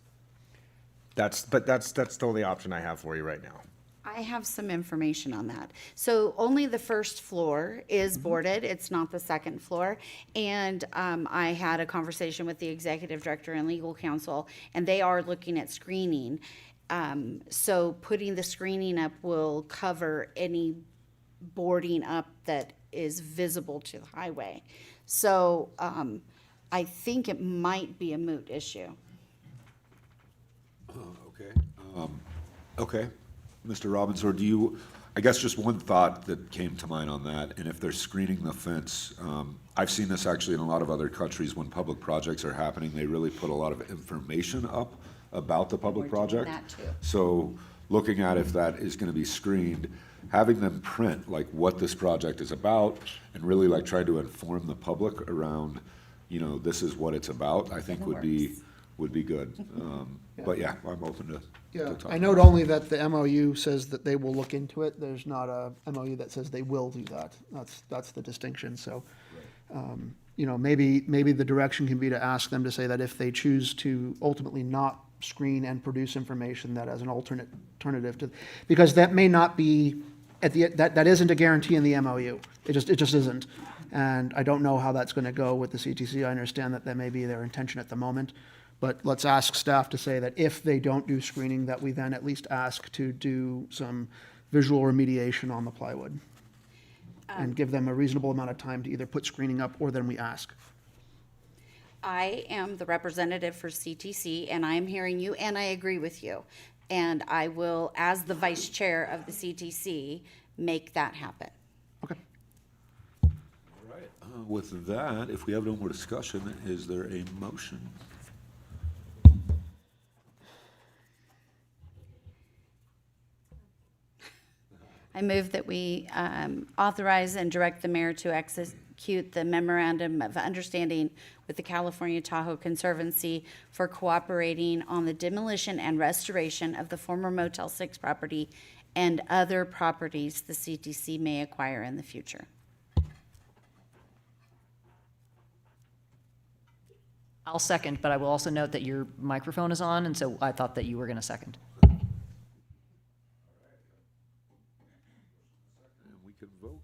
That's the only option I have for you right now. I have some information on that. So only the first floor is boarded. It's not the second floor. And I had a conversation with the executive director and legal counsel, and they are looking at screening. So putting the screening up will cover any boarding up that is visible to the highway. So I think it might be a moot issue. Okay. Mr. Robbins, or do you, I guess just one thought that came to mind on that, and if they're screening the fence, I've seen this actually in a lot of other countries when public projects are happening, they really put a lot of information up about the public project. That too. So looking at if that is gonna be screened, having them print like what this project is about and really like try to inform the public around, you know, this is what it's about, I think would be good. But yeah, I'm open to talk I note about it. only that the MOU says that they will look into it. There's not a MOU that says they will do that. That's the distinction. So, you know, maybe the direction can be to ask them to say that if they choose to ultimately not screen and produce information, that as an alternative to, because that may not be that isn't a guarantee in the MOU. It just isn't. And I don't know how that's going to go with the CTC. I understand that may be their intention at the moment. But let's ask staff to say that if they don't do screening, that we then at least ask to do some visual remediation on the plywood. and give them a reasonable amount of time to either put screening up or then we ask. I am the representative for CTC, and I am hearing you, and I agree with you. And I will, as the vice chair of the CTC, make that happen. With that, if we have no more discussion, is there a motion? I move that we authorize and direct the mayor to execute the memorandum of understanding with the California Tahoe Conservancy for cooperating on the demolition and restoration of the former Motel 6 property and other properties the CTC may acquire in the future. I'll second, but I will also note that your microphone is on, and so I thought that you were going to second. We can vote.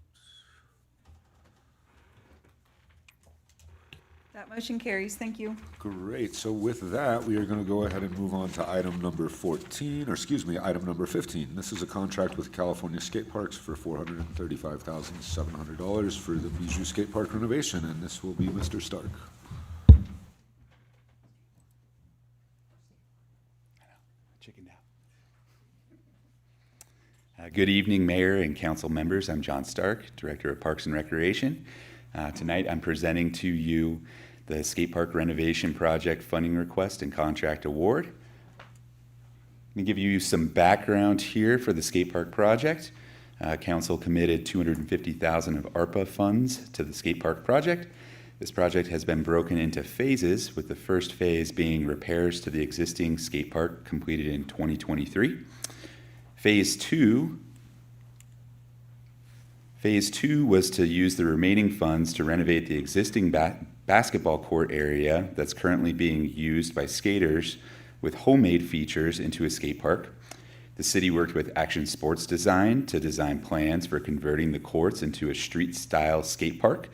That motion carries. Thank you. Great. So with that, we are going to go ahead and move on to item number 14, or excuse me, item number 15. This is a contract with California Skate Parks for $435,700 for the Bijou Skate Park renovation, and this will be Mr. Stark. Good evening, Mayor and Council members. I'm John Stark, Director of Parks and Recreation. Tonight, I'm presenting to you the skate park renovation project funding request and contract award. Let me give you some background here for the skate park project. Council committed $250,000 of ARPA funds to the skate park project. This project has been broken into phases, with the first phase being repairs to the existing skate park completed in 2023. Phase two was to use the remaining funds to renovate the existing basketball court area that's currently being used by skaters with homemade features into a skate park. The city worked with Action Sports Design to design plans for converting the courts into a street-style skate park.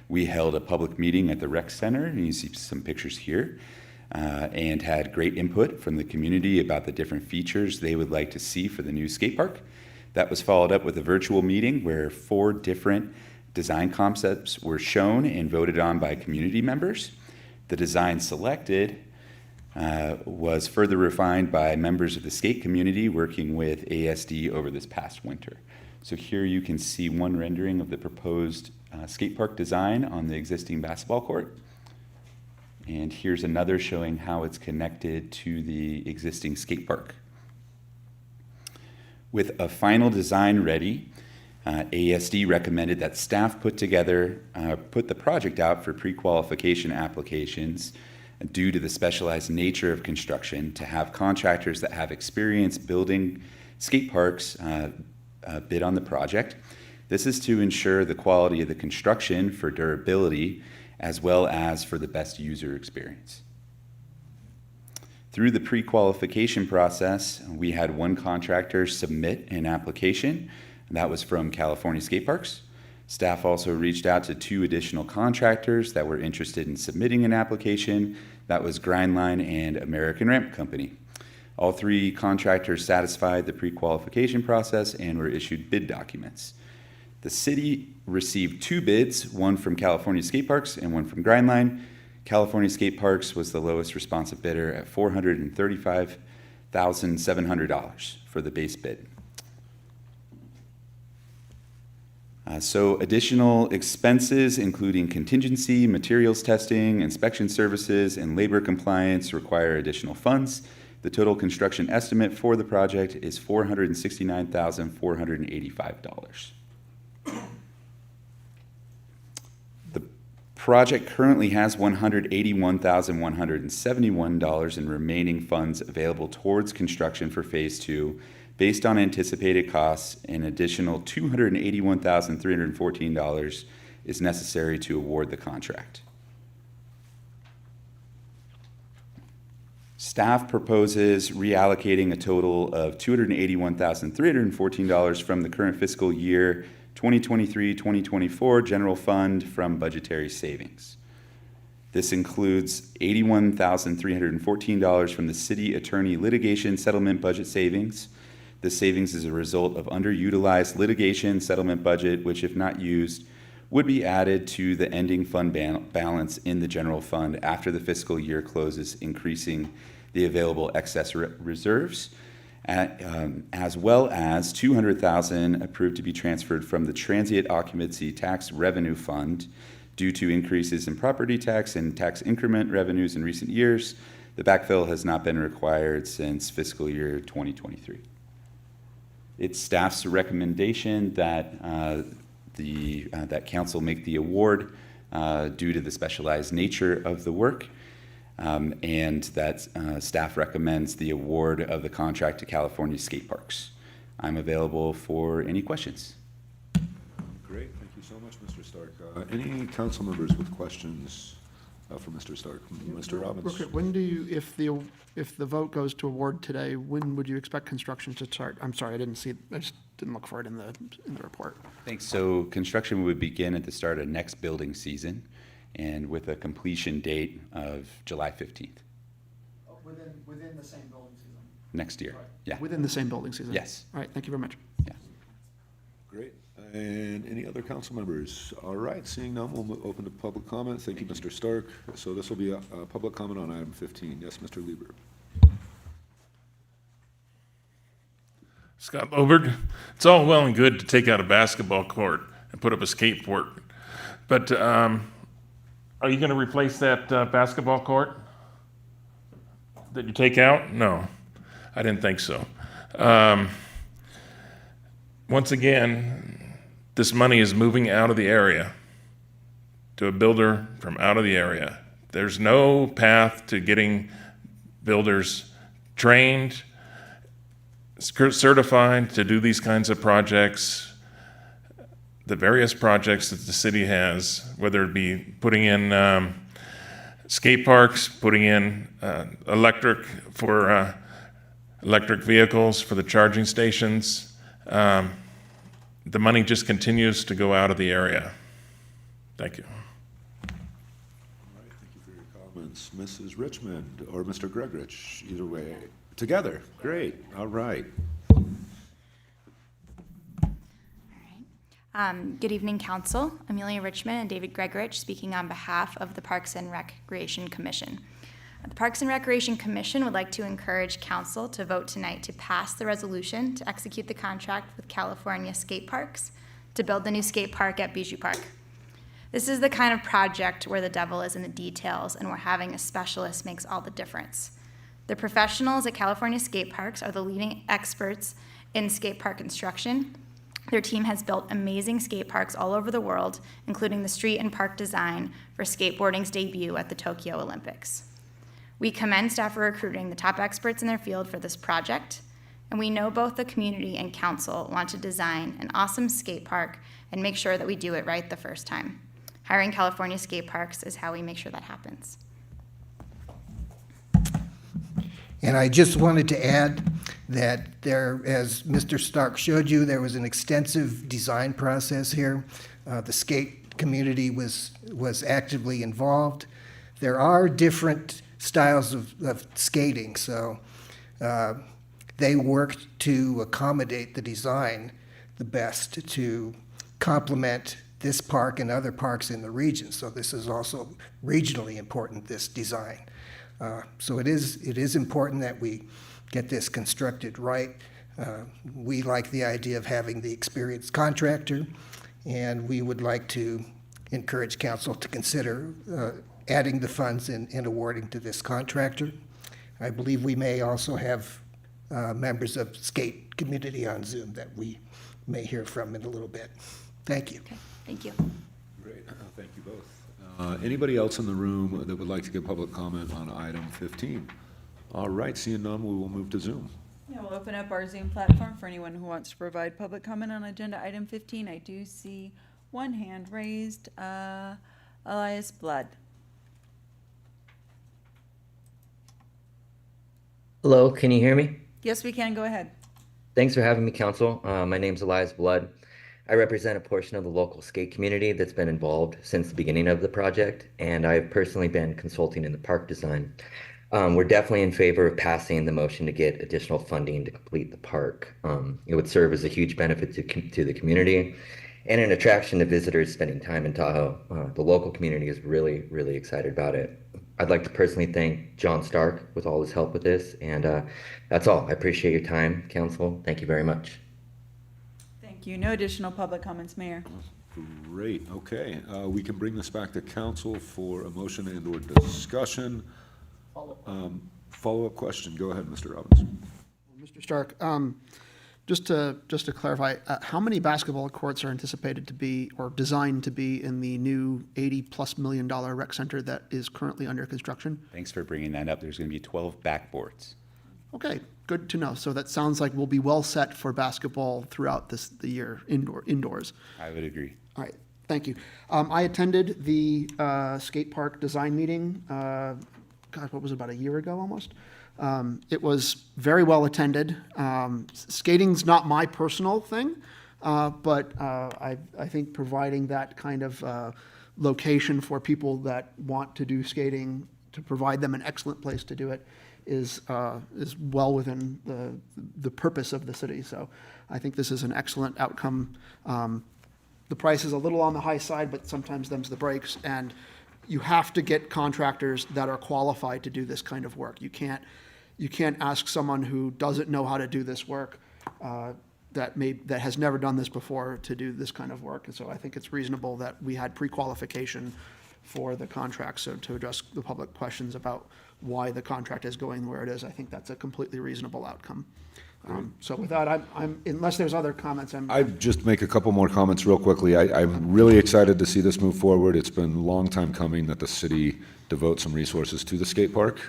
We held a public meeting at the rec center, and you see some pictures here, and had great input from the community about the different features they would like to see for the new skate park. That was followed up with a virtual meeting where 4 different design concepts were shown and voted on by community members. The design selected was further refined by members of the skate community working with ASD over this past winter. So here you can see one rendering of the proposed skate park design on the existing basketball court. And here's another showing how it's connected to the existing skate park. With a final design ready, ASD recommended that staff put the project out for pre-qualification applications due to the specialized nature of construction, to have contractors that have experience building skate parks bid on the project. This is to ensure the quality of the construction for durability, as well as for the best user experience. Through the pre-qualification process, we had one contractor submit an application, and that was from California Skate Parks. Staff also reached out to 2 additional contractors that were interested in submitting an application. That was Grindline and American Ramp Company. All 3 contractors satisfied the pre-qualification process and were issued bid documents. The city received 2 bids, one from California Skate Parks and one from Grindline. California Skate Parks was the lowest responsive bidder at $435,700 for the base bid. So additional expenses, including contingency, materials testing, inspection services, and labor compliance, require additional funds. The total construction estimate for the project is $469,485. The project currently has $181,171 in remaining funds available towards construction for Phase 2. Based on anticipated costs, an additional $281,314 is necessary to award the contract. Staff proposes reallocating a total of $281,314 from the current fiscal year 2023-2024 general fund from budgetary savings. This includes $81,314 from the city attorney litigation settlement budget savings, This savings is a result of underutilized litigation settlement budget, which, if not used, would be added to the ending fund balance in the general fund after the fiscal year closes, increasing the available excess reserves, as well as $200,000 approved to be transferred from the transient occupancy tax revenue fund due to increases in property tax and tax increment revenues in recent years. The backfill has not been required since fiscal year 2023. It's staff's recommendation that that council make the award due to the specialized nature of the work, and that staff recommends the award of the contract to California Skate Parks. I'm available for any questions. Great, thank you so much, Mr. Stark. Any council members with questions for Mr. Stark? Mr. Robbins? Okay, when do you, if the vote goes to award today, when would you expect construction to start? I'm sorry, I just didn't look for it in the report. Thanks. So construction would begin at the start of next building season, and with a completion date of July 15th. Within the same building season? Next year, yeah. Within the same building season? Yes. All right, thank you very much. Yeah. Great. And any other council members? All right, seeing none, we'll open to public comment. Thank you, Mr. Stark. So this will be a public comment on item 15. Yes, Mr. Lieber. Scott Lobert, it's all well and good to take out a basketball court and put up a skateboard, but are you going to replace that basketball court that you take out? No, I didn't think so. Once again, this money is moving out of the area to a builder from out of the area. There's no path to getting builders trained, certified to do these kinds of projects. The various projects that the city has, whether it be putting in skate parks, putting in electric vehicles for the charging stations, the money just continues to go out of the area. Thank you. All right, thank you for your comments. Mrs. Richmond or Mr. Gregorich, either way. Together, great, all right. Good evening, Council. Amelia Richmond and David Gregorich speaking on behalf of the Parks and Recreation Commission. The Parks and Recreation Commission would like to encourage Council to vote tonight to pass the resolution to execute the contract with California Skate Parks to build the new skate park at Bijou Park. This is the kind of project where the devil is in the details and where having a specialist makes all the difference. The professionals at California Skate Parks are the leading experts in skate park construction. Their team has built amazing skate parks all over the world, including the street and park design for skateboarding's debut at the Tokyo Olympics. We commend staff for recruiting the top experts in their field for this project, and we know both the community and council want to design an awesome skate park and make sure that we do it right the first time. Hiring California Skate Parks is how we make sure that happens. And I just wanted to add that there, as Mr. Stark showed you, there was an extensive design process here. The skate community was actively involved. There are different styles of skating, so they worked to accommodate the design the best to complement this park and other parks in the region. So this is also regionally important, this design. So it is important that we get this constructed right. We like the idea of having the experienced contractor, and we would like to encourage council to consider adding the funds and awarding to this contractor. I believe we may also have members of skate community on Zoom that we may hear from in a little bit. Thank you. Okay, thank you. Great, thank you both. Anybody else in the room that would like to give public comment on item 15? All right, seeing none, we will move to Zoom. Yeah, we'll open up our Zoom platform for anyone who wants to provide public comment on agenda item 15. I do see one hand raised. Elias Blood. Hello, can you hear me? Yes, we can. Go ahead. Thanks for having me, Council. My name's Elias Blood. I represent a portion of the local skate community that's been involved since the beginning of the project, and I've personally been consulting in the park design. We're definitely in favor of passing the motion to get additional funding to complete the park. It would serve as a huge benefit to the community and an attraction to visitors spending time in Tahoe. The local community is really, really excited about it. I'd like to personally thank John Stark with all his help with this, and that's all. I appreciate your time, council. Thank you very much. Thank you. No additional public comments, Mayor. Great, okay. We can bring this back to council for a motion and/or discussion. Follow-up question. Go ahead, Mr. Robbins. Mr. Stark, just to clarify, how many basketball courts are anticipated to be or designed to be in the new $80+ million rec center that is currently under construction? Thanks for bringing that up. There's going to be 12 backboards. Okay, good to know. So that sounds like we'll be well set for basketball throughout the year, indoors. I would agree. All right, thank you. I attended the skate park design meeting, what was it, about a year ago almost? It was very well attended. Skating's not my personal thing, but I think providing that kind of location for people that want to do skating, to provide them an excellent place to do it, is well within the purpose of the city. So I think this is an excellent outcome. The price is a little on the high side, but sometimes them's the breaks, and you have to get contractors that are qualified to do this kind of work. You can't ask someone who doesn't know how to do this work, that has never done this before, to do this kind of work. And so I think it's reasonable that we had pre-qualification for the contract. So to address the public questions about why the contract is going where it is, I think that's a completely reasonable outcome. So with that, I'm unless there's other comments, I'd just make a couple more comments real quickly. I'm really excited to see this move forward. It's been a long time coming that the city devote some resources to the skate park.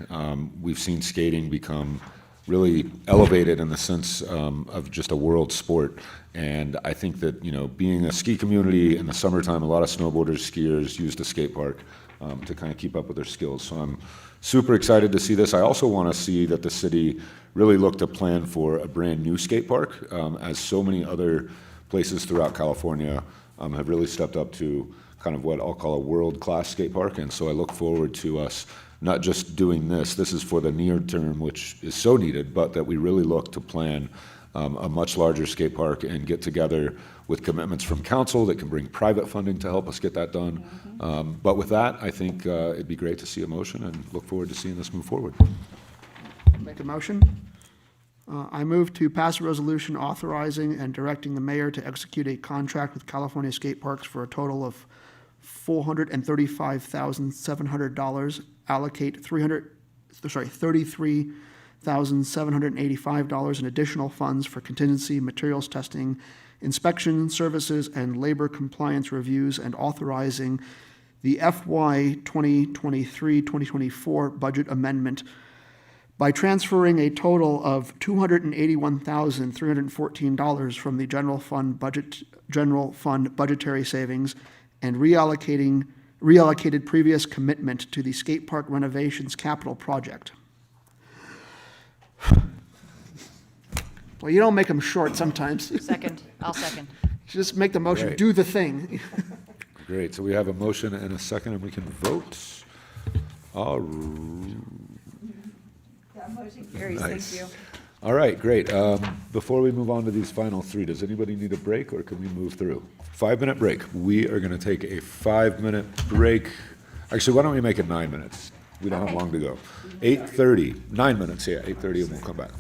We've seen skating become really elevated in the sense of just a world sport. And I think that, being a ski community in the summertime, a lot of snowboarders, skiers use the skate park to kind of keep up with their skills. So I'm super excited to see this. I also want to see that the city really look to plan for a brand new skate park, as so many other places throughout California have really stepped up to kind of what I'll call a world-class skate park. And so I look forward to us not just doing this is for the near term, which is so needed, but that we really look to plan a much larger skate park and get together with commitments from council that can bring private funding to help us get that done. But with that, I think it'd be great to see a motion and look forward to seeing this move forward. make a motion. I move to pass a resolution authorizing and directing the mayor to execute a contract with California Skate Parks for a total of $435,700, allocate $33,785 in additional funds for contingency materials testing, inspection services, and labor compliance reviews, and authorizing the FY 2023-2024 budget amendment by transferring a total of $281,314 from the general fund budgetary savings and reallocated previous commitment to the skate park renovations capital project. Well, you don't make them short sometimes. Second, I'll second. Just make the motion, Right. do the thing. Great, so we have a motion and a second, and we can vote. That motion carries, Nice. thank you. All right, great. Before we move on to these final three, does anybody need a break, or can we move through? 5-minute break. We are going to take a 5-minute break. Actually, why don't we make it 9 minutes? We don't have long to go. 8:30, 9 minutes, yeah, 8:30, and we'll come back.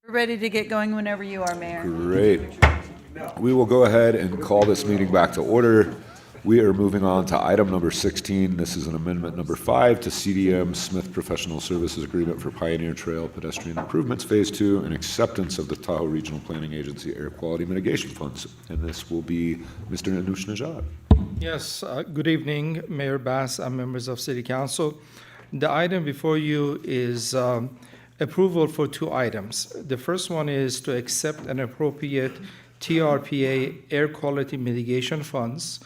We're ready to get going whenever you are, Mayor. Great. We will go ahead and call this meeting back to order. We are moving on to item number 16. This is an amendment number 5 to CDM Smith Professional Services Agreement for Pioneer Trail Pedestrian Improvements Phase 2 and acceptance of the Tahoe Regional Planning Agency Air Quality Mitigation Funds. And this will be Mr. Anush Najad. Yes, good evening, Mayor Bass and members of City Council. The item before you is approval for 2 items. The first one is to accept and appropriate TRPA Air Quality Mitigation Funds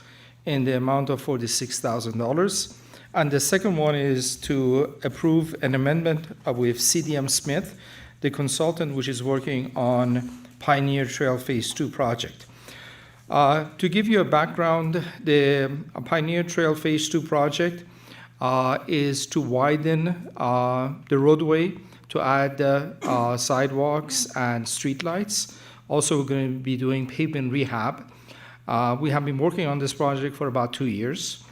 in the amount of $46,000. And the second one is to approve an amendment with CDM Smith, the consultant which is working on Pioneer Trail Phase 2 project. To give you a background, the Pioneer Trail Phase 2 project is to widen the roadway, to add sidewalks and streetlights. Also, we're going to be doing pavement rehab. We have been working on this project for about 2 years.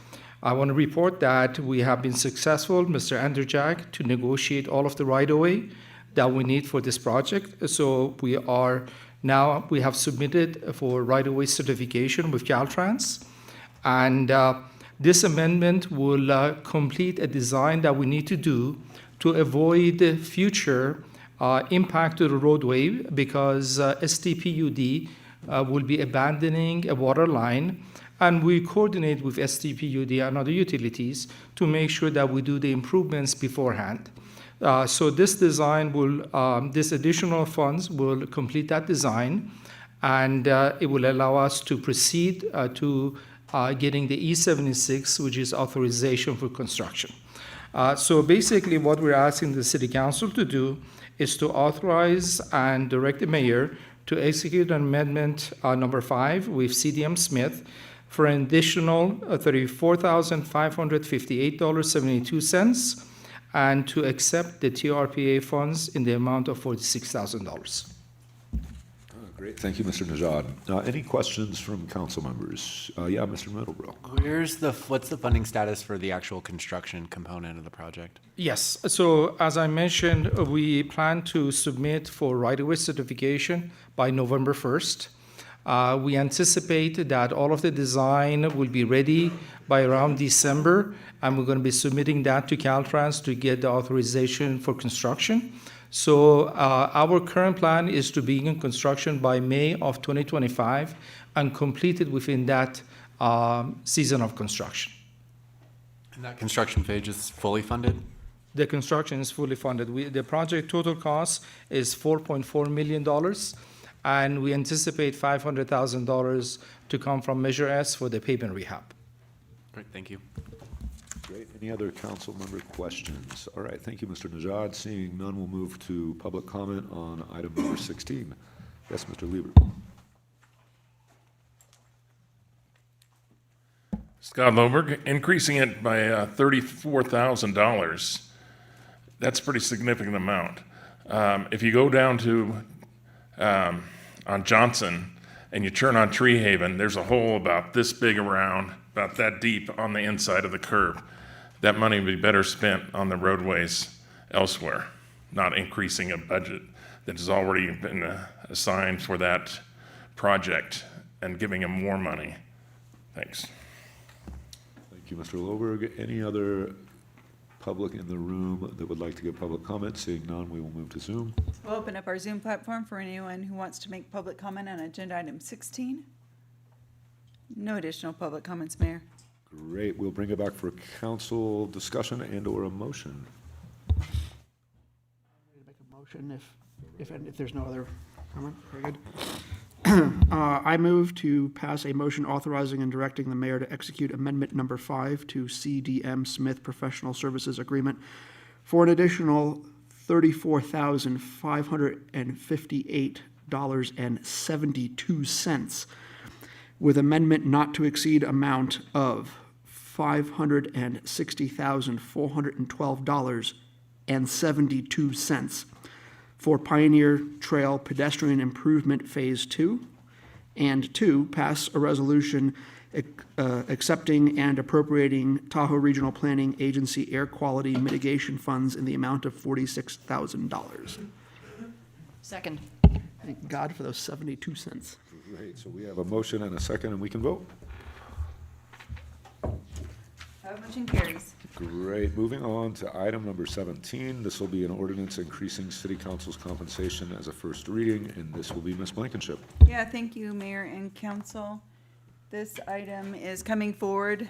I want to report that we have been successful, Mr. Anderjack, to negotiate all of the right-of-way that we need for this project. So we have submitted for right-of-way certification with Caltrans. And this amendment will complete a design that we need to do to avoid future impact to the roadway, because STPUD will be abandoning a water line, and we coordinate with STPUD and other utilities to make sure that we do the improvements beforehand. So this design will, this additional funds will complete that design, and it will allow us to proceed to getting the E76, which is authorization for construction. So basically what we're asking the City Council to do is to authorize and direct the mayor to execute an amendment number 5 with CDM Smith for an additional $34,558.72 and to accept the TRPA funds in the amount of $46,000. Great, thank you, Mr. Najad. Any questions from council members? Yeah, Mr. Middlebrook. What's the funding status for the actual construction component of the project? Yes, so as I mentioned, we plan to submit for right-of-way certification by November 1st. We anticipate that all of the design will be ready by around December, and we're going to be submitting that to Caltrans to get the authorization for construction. So our current plan is to begin construction by May of 2025 and complete it within that season of construction. And that construction phase is fully funded? The construction is fully funded. The project total cost is $4.4 million, and we anticipate $500,000 to come from Measure S for the pavement rehab. Great, thank you. Great. Any other council member questions? All right, thank you, Mr. Najad. Seeing none, we'll move to public comment on item number 16. Yes, Mr. Lieber. Scott Loberg, increasing it by $34,000. That's a pretty significant amount. If you go down to on Johnson and you turn on Tree Haven, there's a hole about this big around, about that deep on the inside of the curb. That money would be better spent on the roadways elsewhere, not increasing a budget that has already been assigned for that project and giving them more money. Thanks. Thank you, Mr. Loberg. Any other public in the room that would like to give public comment? Seeing none, we will move to Zoom. We'll open up our Zoom platform for anyone who wants to make public comment on agenda item 16. No additional public comments, Mayor. Great. We'll bring it back for council discussion and/or a motion. Make a motion if there's no other comment. Very good. I move to pass a motion authorizing and directing the mayor to execute amendment number 5 to CDM Smith Professional Services Agreement for an additional $34,558.72 with amendment not to exceed amount of $560,412.72 for Pioneer Trail Pedestrian Improvement Phase 2, and 2, pass a resolution accepting and appropriating Tahoe Regional Planning Agency Air Quality Mitigation Funds in the amount of $46,000. Second. Thank God for those 72 cents. Great, so we have a motion and a second, and we can vote. Motion carries. Great, moving on to item number 17. This will be an ordinance increasing city council's compensation as a first reading, and this will be Ms. Blankenship. Yeah, thank you, Mayor and Council. This item is coming forward,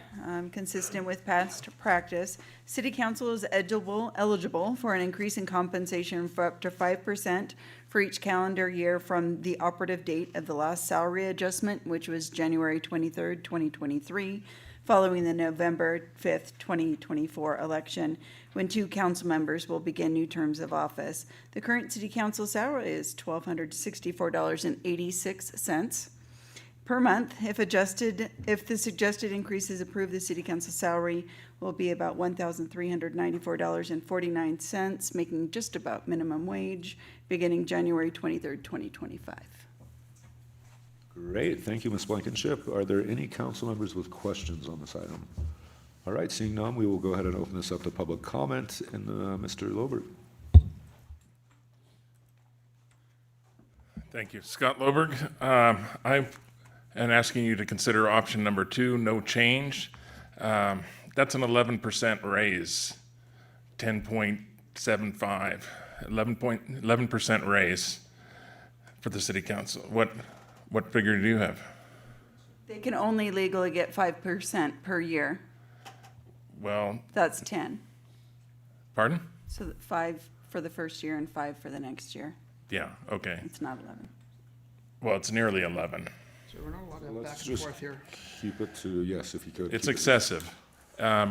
consistent with past practice. City Council is eligible for an increase in compensation for up to 5% for each calendar year from the operative date of the last salary adjustment, which was January 23rd, 2023, following the November 5th, 2024 election, when 2 council members will begin new terms of office. The current city council salary is $1,264.86 per month. If the suggested increase is approved, the city council salary will be about $1,394.49, making just about minimum wage, beginning January 23rd, 2025. Great, thank you, Ms. Blankenship. Are there any council members with questions on this item? All right, seeing none, we will go ahead and open this up to public comment, and Mr. Lobert. Thank you. Scott Loberg. I am asking you to consider option number 2, no change. That's an 11% raise, 10.75, 11% raise for the city council. What figure do you have? They can only legally get 5% per year. Well, That's 10. pardon? So 5 for the first year and 5 for the next year. Yeah, okay. It's not 11. Well, it's nearly 11. So we're not allowed to have Let's back and just forth here. keep it to, yes, if you could. It's keep it- excessive.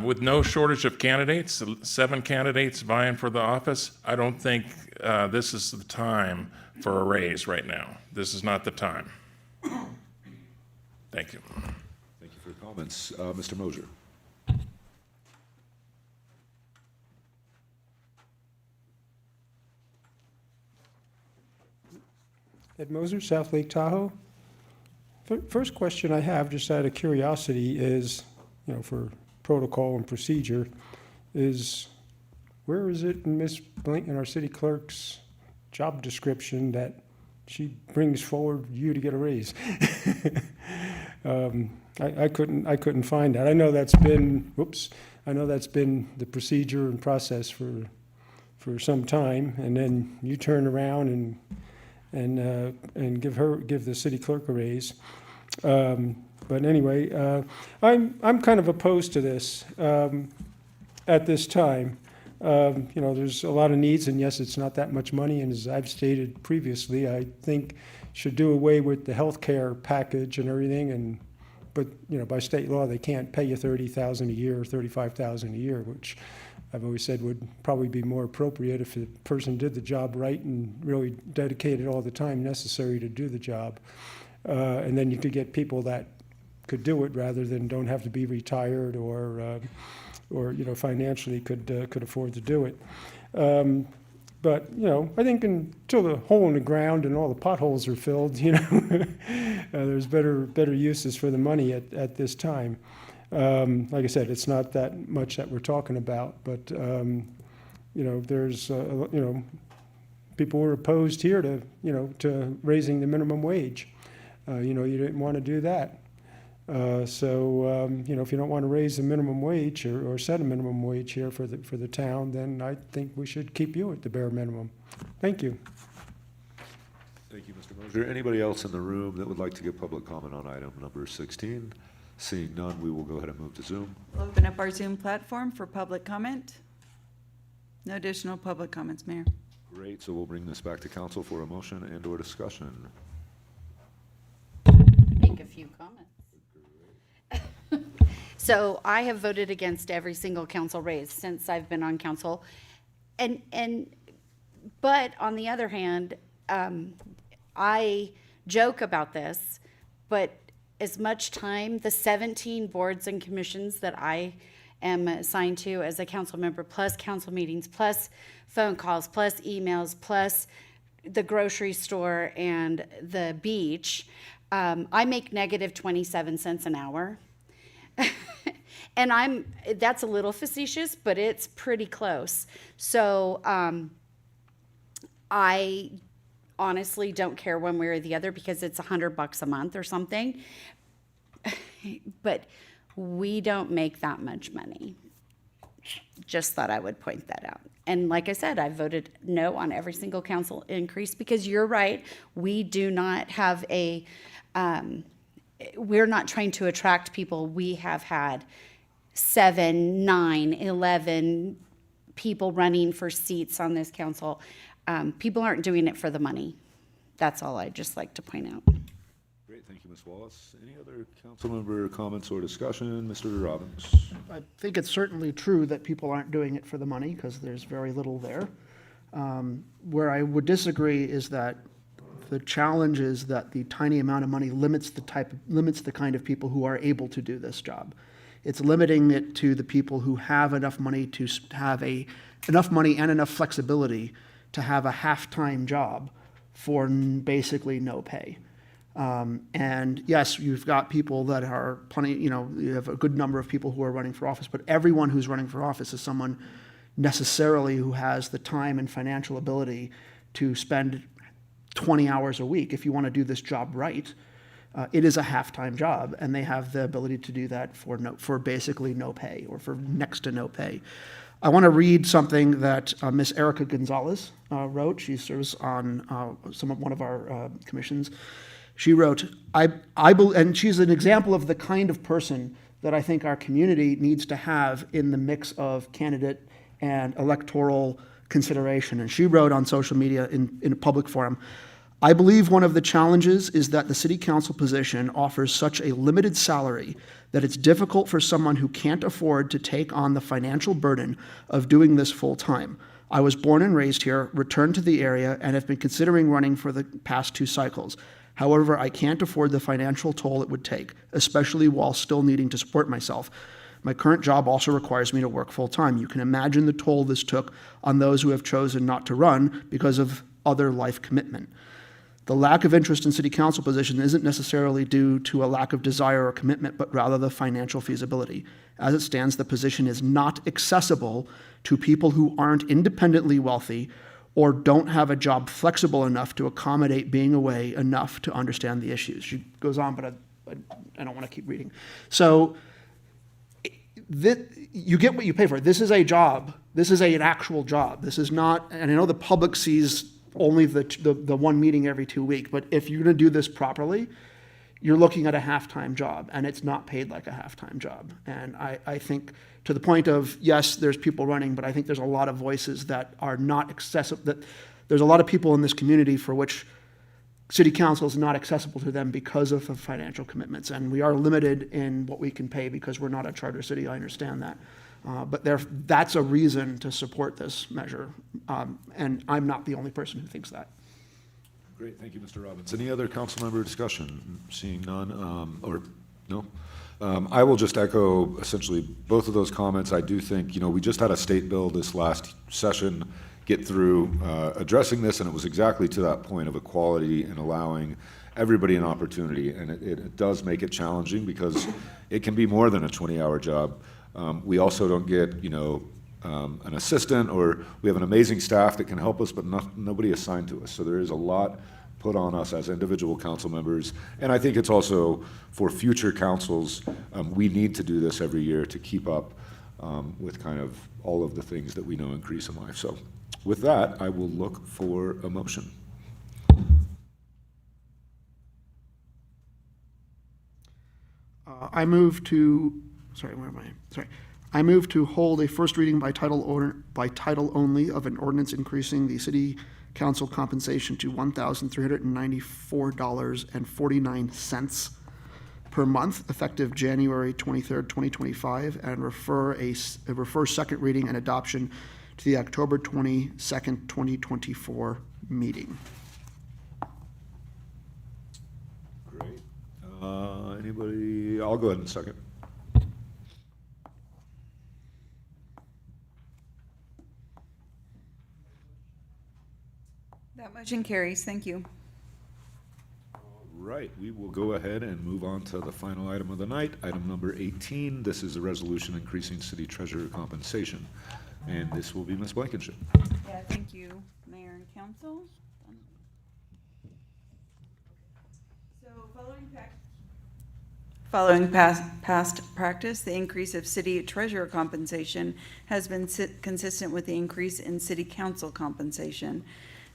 With no shortage of candidates, 7 candidates vying for the office, I don't think this is the time for a raise right now. This is not the time. Thank you. Thank you for your comments. Mr. Mosier. Ed Moser, South Lake Tahoe. First question I have, just out of curiosity, is, for protocol and procedure, is where is it in our city clerk's job description that she brings forward you to get a raise? I couldn't find that. I know that's been the procedure and process for some time, and then you turn around and give the city clerk a raise. But anyway, I'm kind of opposed to this at this time. There's a lot of needs, and yes, it's not that much money. And as I've stated previously, I think should do away with the health care package and everything. But by state law, they can't pay you $30,000 a year or $35,000 a year, which I've always said would probably be more appropriate if the person did the job right and really dedicated all the time necessary to do the job. And then you could get people that could do it rather than don't have to be retired or financially could afford to do it. But I think until the hole in the ground and all the potholes are filled, there's better uses for the money at this time. Like I said, it's not that much that we're talking about, but there's people were opposed here to raising the minimum wage. You didn't want to do that. So if you don't want to raise the minimum wage or set a minimum wage here for the town, then I think we should keep you at the bare minimum. Thank you. Thank you, Mr. Mosier. Anybody else in the room that would like to give public comment on item number 16? Seeing none, we will go ahead and move to Zoom. We'll open up our Zoom platform for public comment. No additional public comments, Mayor. Great, so we'll bring this back to council for a motion and/or discussion. Make a few comments. So I have voted against every single council raise since I've been on council. But on the other hand, I joke about this, but as much time, the 17 boards and commissions that I am assigned to as a council member, plus council meetings, plus phone calls, plus emails, plus the grocery store and the beach, I make negative 27 cents an hour. And that's a little facetious, but it's pretty close. So I honestly don't care one way or the other because it's $100 a month or something. But we don't make that much money. Just thought I would point that out. And like I said, I voted no on every single council increase because you're right. We do not have we're not trying to attract people. We have had 7, 9, 11 people running for seats on this council. People aren't doing it for the money. That's all I'd just like to point out. Great, thank you, Ms. Wallace. Any other council member comments or discussion? Mr. Robbins? I think it's certainly true that people aren't doing it for the money because there's very little there. Where I would disagree is that the challenge is that the tiny amount of money limits the kind of people who are able to do this job. It's limiting it to the people who have enough money to have enough money and enough flexibility to have a half-time job for basically no pay. And yes, you've got people that are plenty, you have a good number of people who are running for office, but everyone who's running for office is someone necessarily who has the time and financial ability to spend 20 hours a week. If you want to do this job right, it is a half-time job, and they have the ability to do that for basically no pay or for next to no pay. I want to read something that Miss Erica Gonzalez wrote. She serves on one of our commissions. She wrote, and she's an example of the kind of person that I think our community needs to have in the mix of candidate and electoral consideration. And she wrote on social media in a public forum, I believe one of the challenges is that the city council position offers such a limited salary that it's difficult for someone who can't afford to take on the financial burden of doing this full time. I was born and raised here, returned to the area, and have been considering running for the past 2 cycles. However, I can't afford the financial toll it would take, especially while still needing to support myself. My current job also requires me to work full time. You can imagine the toll this took on those who have chosen not to run because of other life commitment. The lack of interest in city council position isn't necessarily due to a lack of desire or commitment, but rather the financial feasibility. As it stands, the position is not accessible to people who aren't independently wealthy or don't have a job flexible enough to accommodate being away enough to understand the issues. She goes on, but I don't want to keep reading. So you get what you pay for. This is a job. This is an actual job. This is not, and I know the public sees only the one meeting every 2 weeks, but if you're going to do this properly, you're looking at a half-time job, and it's not paid like a half-time job. And I think to the point of, yes, there's people running, but I think there's a lot of voices that are not accessible, that there's a lot of people in this community for which city council is not accessible to them because of the financial commitments. And we are limited in what we can pay because we're not a charter city, I understand that. But that's a reason to support this measure. And I'm not the only person who thinks that. Great, thank you, Mr. Robbins. Any other council member discussion? Seeing none, or no? I will just echo essentially both of those comments. I do think, we just had a state bill this last session get through addressing this, and it was exactly to that point of equality and allowing everybody an opportunity. And it does make it challenging because it can be more than a 20-hour job. We also don't get, an assistant, or we have an amazing staff that can help us, but nobody assigned to us. So there is a lot put on us as individual council members. And I think it's also for future councils, we need to do this every year to keep up with kind of all of the things that we know increase in life. So with that, I will look for a motion. I move to hold a first reading by title only of an ordinance increasing the city council compensation to $1,394.49 per month, effective January 23rd, 2025, and refer second reading and adoption to the October 22nd, 2024 meeting. Great. Anybody? I'll go ahead and second. That motion carries. Thank you. Right, we will go ahead and move on to the final item of the night, item number 18. This is a resolution increasing city treasurer compensation, and this will be Ms. Blankenship. Yeah, thank you, Mayor and Council. Following past practice, the increase of city treasurer compensation has been consistent with the increase in city council compensation.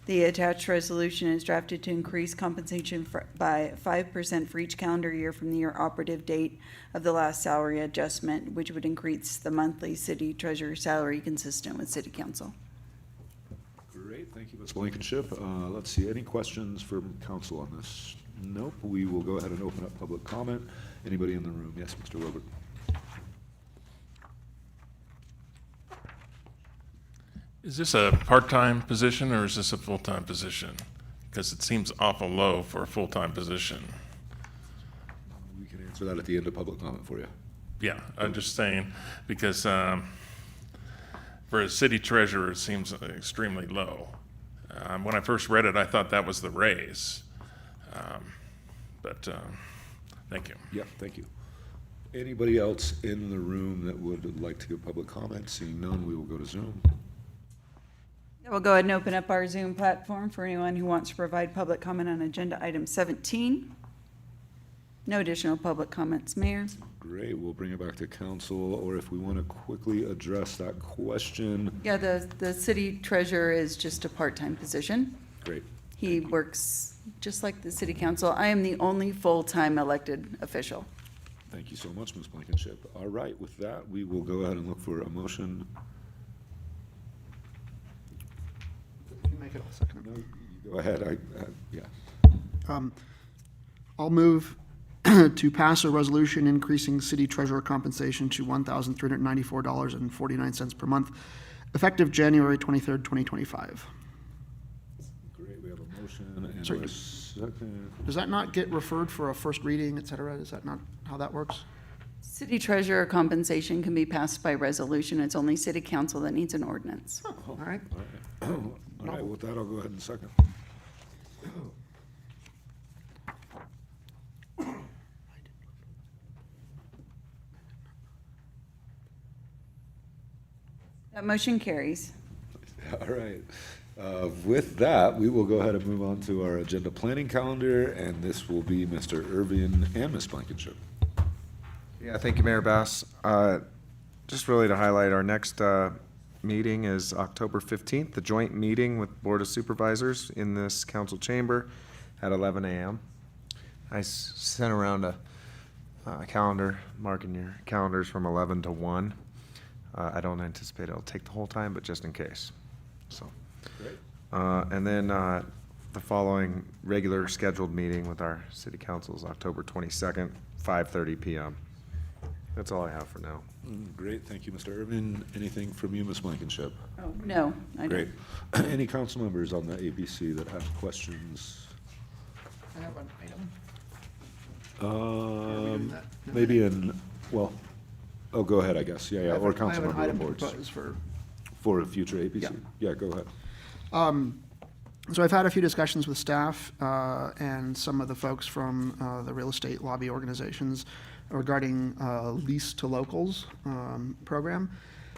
The attached resolution is drafted to increase compensation by 5% for each calendar year from the year operative date of the last salary adjustment, which would increase the monthly city treasurer salary consistent with city council. Great, thank you, Ms. Blankenship. Let's see, any questions from council on this? Nope, we will go ahead and open up public comment. Anybody in the room? Yes, Mr. Wilbert. Is this a part-time position or is this a full-time position? Because it seems awful low for a full-time position. We can answer that at the end of public comment for you. Yeah, I'm just saying, because for a city treasurer, it seems extremely low. When I first read it, I thought that was the raise. Thank you. Yeah, thank you. Anybody else in the room that would like to give public comment? Seeing none, we will go to Zoom. We'll go ahead and open up our Zoom platform for anyone who wants to provide public comment on agenda item 17. No additional public comments, Mayor. Great, we'll bring it back to council, or if we want to quickly address that question. Yeah, the city treasurer is just a part-time position. Great. He works just like the city council. I am the only full-time elected official. Thank you so much, Ms. Blankenship. All right, with that, we will go ahead and look for a motion. You make it, I'll second it. No, you go ahead, yeah. I'll move to pass a resolution increasing city treasurer compensation to $1,394.49 per month, effective January 23rd, 2025. Great, we have a motion and Sorry, a second. Does that not get referred for a first reading, et cetera? Is that not how that works? City treasurer compensation can be passed by resolution. It's only city council that needs an ordinance. All right. All right, with that, I'll go ahead and second. That motion carries. All right. With that, we will go ahead and move on to our agenda planning calendar, and this will be Mr. Irvin and Ms. Blankenship. Yeah, thank you, Mayor Bass. Just really to highlight, our next meeting is October 15th, the joint meeting with Board of Supervisors in this council chamber at 11 a.m. I sent around a calendar, marking your calendars from 11 to 1. I don't anticipate it'll take the whole time, but just in case. So, Great. And then the following regular scheduled meeting with our city council is October 22nd, 5:30 p.m. That's all I have for now. Great, thank you, Mr. Irvin. Anything from you, Ms. Blankenship? Oh, no, I don't. Great. Any council members on the ABC that have questions? I have an item. Maybe well, oh, go ahead, I guess. Yeah, or council member I have an item reports. to propose for. For a future ABC? Yeah. Yeah, go ahead. So I've had a few discussions with staff and some of the folks from the real estate lobby organizations regarding lease to locals program.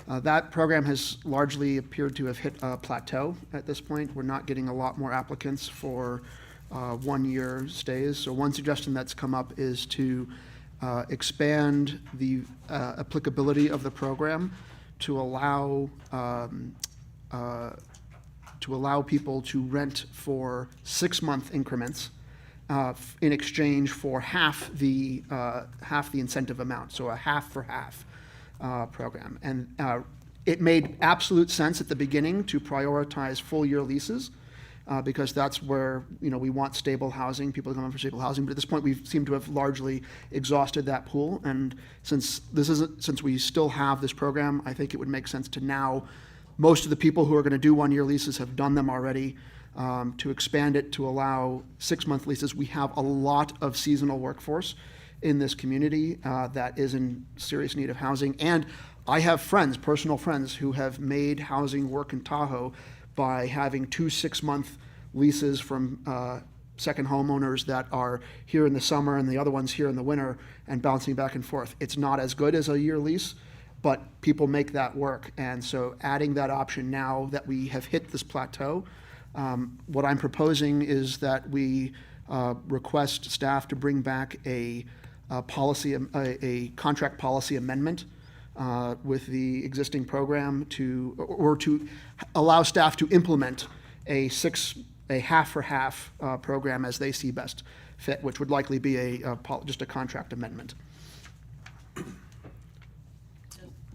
That program has largely appeared to have hit a plateau at this point. We're not getting a lot more applicants for one-year stays. So one suggestion that's come up is to expand the applicability of the program to allow people to rent for 6-month increments in exchange for half the incentive amount, so a half for half program. And it made absolute sense at the beginning to prioritize full-year leases because that's where we want stable housing, people come in for stable housing. But at this point, we seem to have largely exhausted that pool. And since we still have this program, I think it would make sense to now. Most of the people who are going to do one-year leases have done them already. To expand it to allow 6-month leases, we have a lot of seasonal workforce in this community that is in serious need of housing. And I have friends, personal friends, who have made housing work in Tahoe by having 2 6-month leases from second homeowners that are here in the summer and the other ones here in the winter and bouncing back and forth. It's not as good as a year lease, but people make that work. And so adding that option now that we have hit this plateau, what I'm proposing is that we request staff to bring back a contract policy amendment with the existing program to allow staff to implement a half for half program as they see best fit, which would likely be just a contract amendment.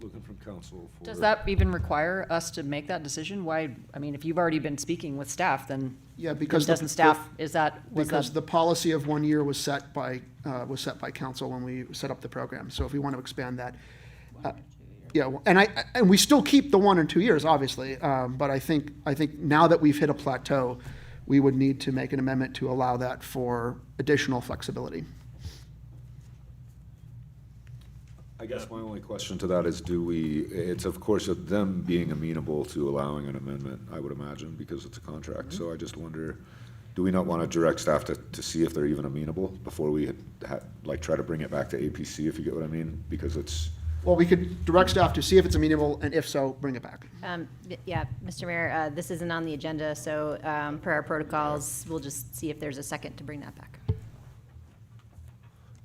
Looking from council for. Does that even require us to make that decision? Why, I mean, if you've already been speaking with staff, then Yeah, because doesn't staff, is that, was because that? the policy of 1 year was set by council when we set up the program. So if we want to expand that, yeah, and we still keep the 1 and 2 years, obviously. But I think now that we've hit a plateau, we would need to make an amendment to allow that for additional flexibility. I guess my only question to that is, it's of course them being amenable to allowing an amendment, I would imagine, because it's a contract. So I just wonder, do we not want to direct staff to see if they're even amenable before we try to bring it back to APC, if you get what I mean? Because it's. Well, we could direct staff to see if it's amenable, and if so, bring it back. Yeah, Mr. Mayor, this isn't on the agenda, so per our protocols, we'll just see if there's a second to bring that back.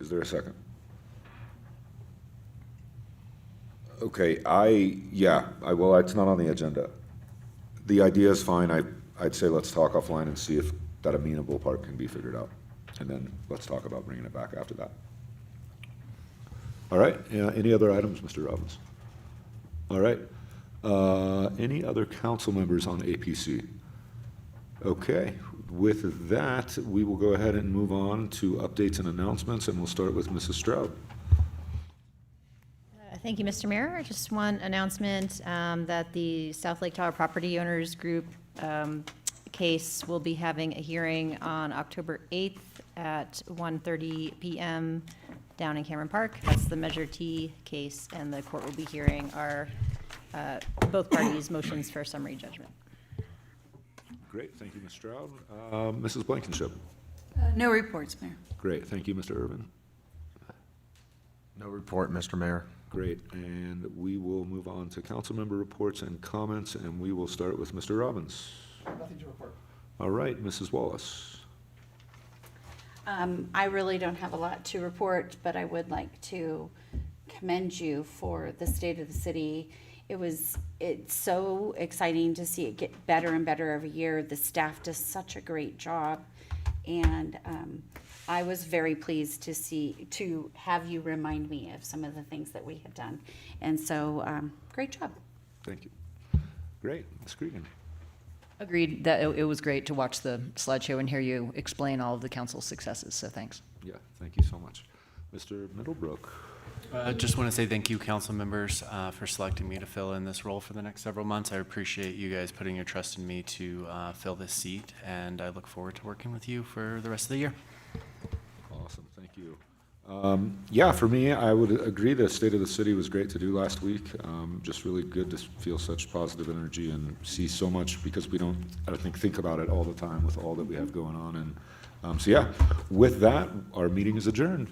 Is there a second? Okay, well, it's not on the agenda. The idea is fine. I'd say let's talk offline and see if that amenable part can be figured out. And then let's talk about bringing it back after that. All right, any other items, Mr. Robbins? All right, any other council members on APC? Okay, with that, we will go ahead and move on to updates and announcements, and we'll start with Mrs. Stroud. Thank you, Mr. Mayor. Just one announcement that the South Lake Tahoe Property Owners Group case will be having a hearing on October 8th at 1:30 p.m. down in Cameron Park. That's the Measure T case, and the court will be hearing both parties' motions for summary judgment. Great, thank you, Ms. Stroud. Mrs. Blankenship. No reports, Mayor. Great, thank you, Mr. Urban. No report, Mr. Mayor. Great, and we will move on to council member reports and comments, and we will start with Mr. Robbins. Nothing to report. All right, Mrs. Wallace. I really don't have a lot to report, but I would like to commend you for the state of the city. It's so exciting to see it get better and better every year. The staff does such a great job, and I was very pleased to have you remind me of some of the things that we have done. And so, great job. Thank you. Great, Ms. Cregan. Agreed that it was great to watch the slideshow and hear you explain all of the council's successes, so thanks. Yeah, thank you so much. Mr. Middlebrook. Just want to say thank you, council members, for selecting me to fill in this role for the next several months. I appreciate you guys putting your trust in me to fill this seat, and I look forward to working with you for the rest of the year. Awesome, thank you. Yeah, for me, I would agree the State of the City was great to do last week. Just really good to feel such positive energy and see so much, because we don't, I think about it all the time with all that we have going on. And so yeah, with that, our meeting is adjourned.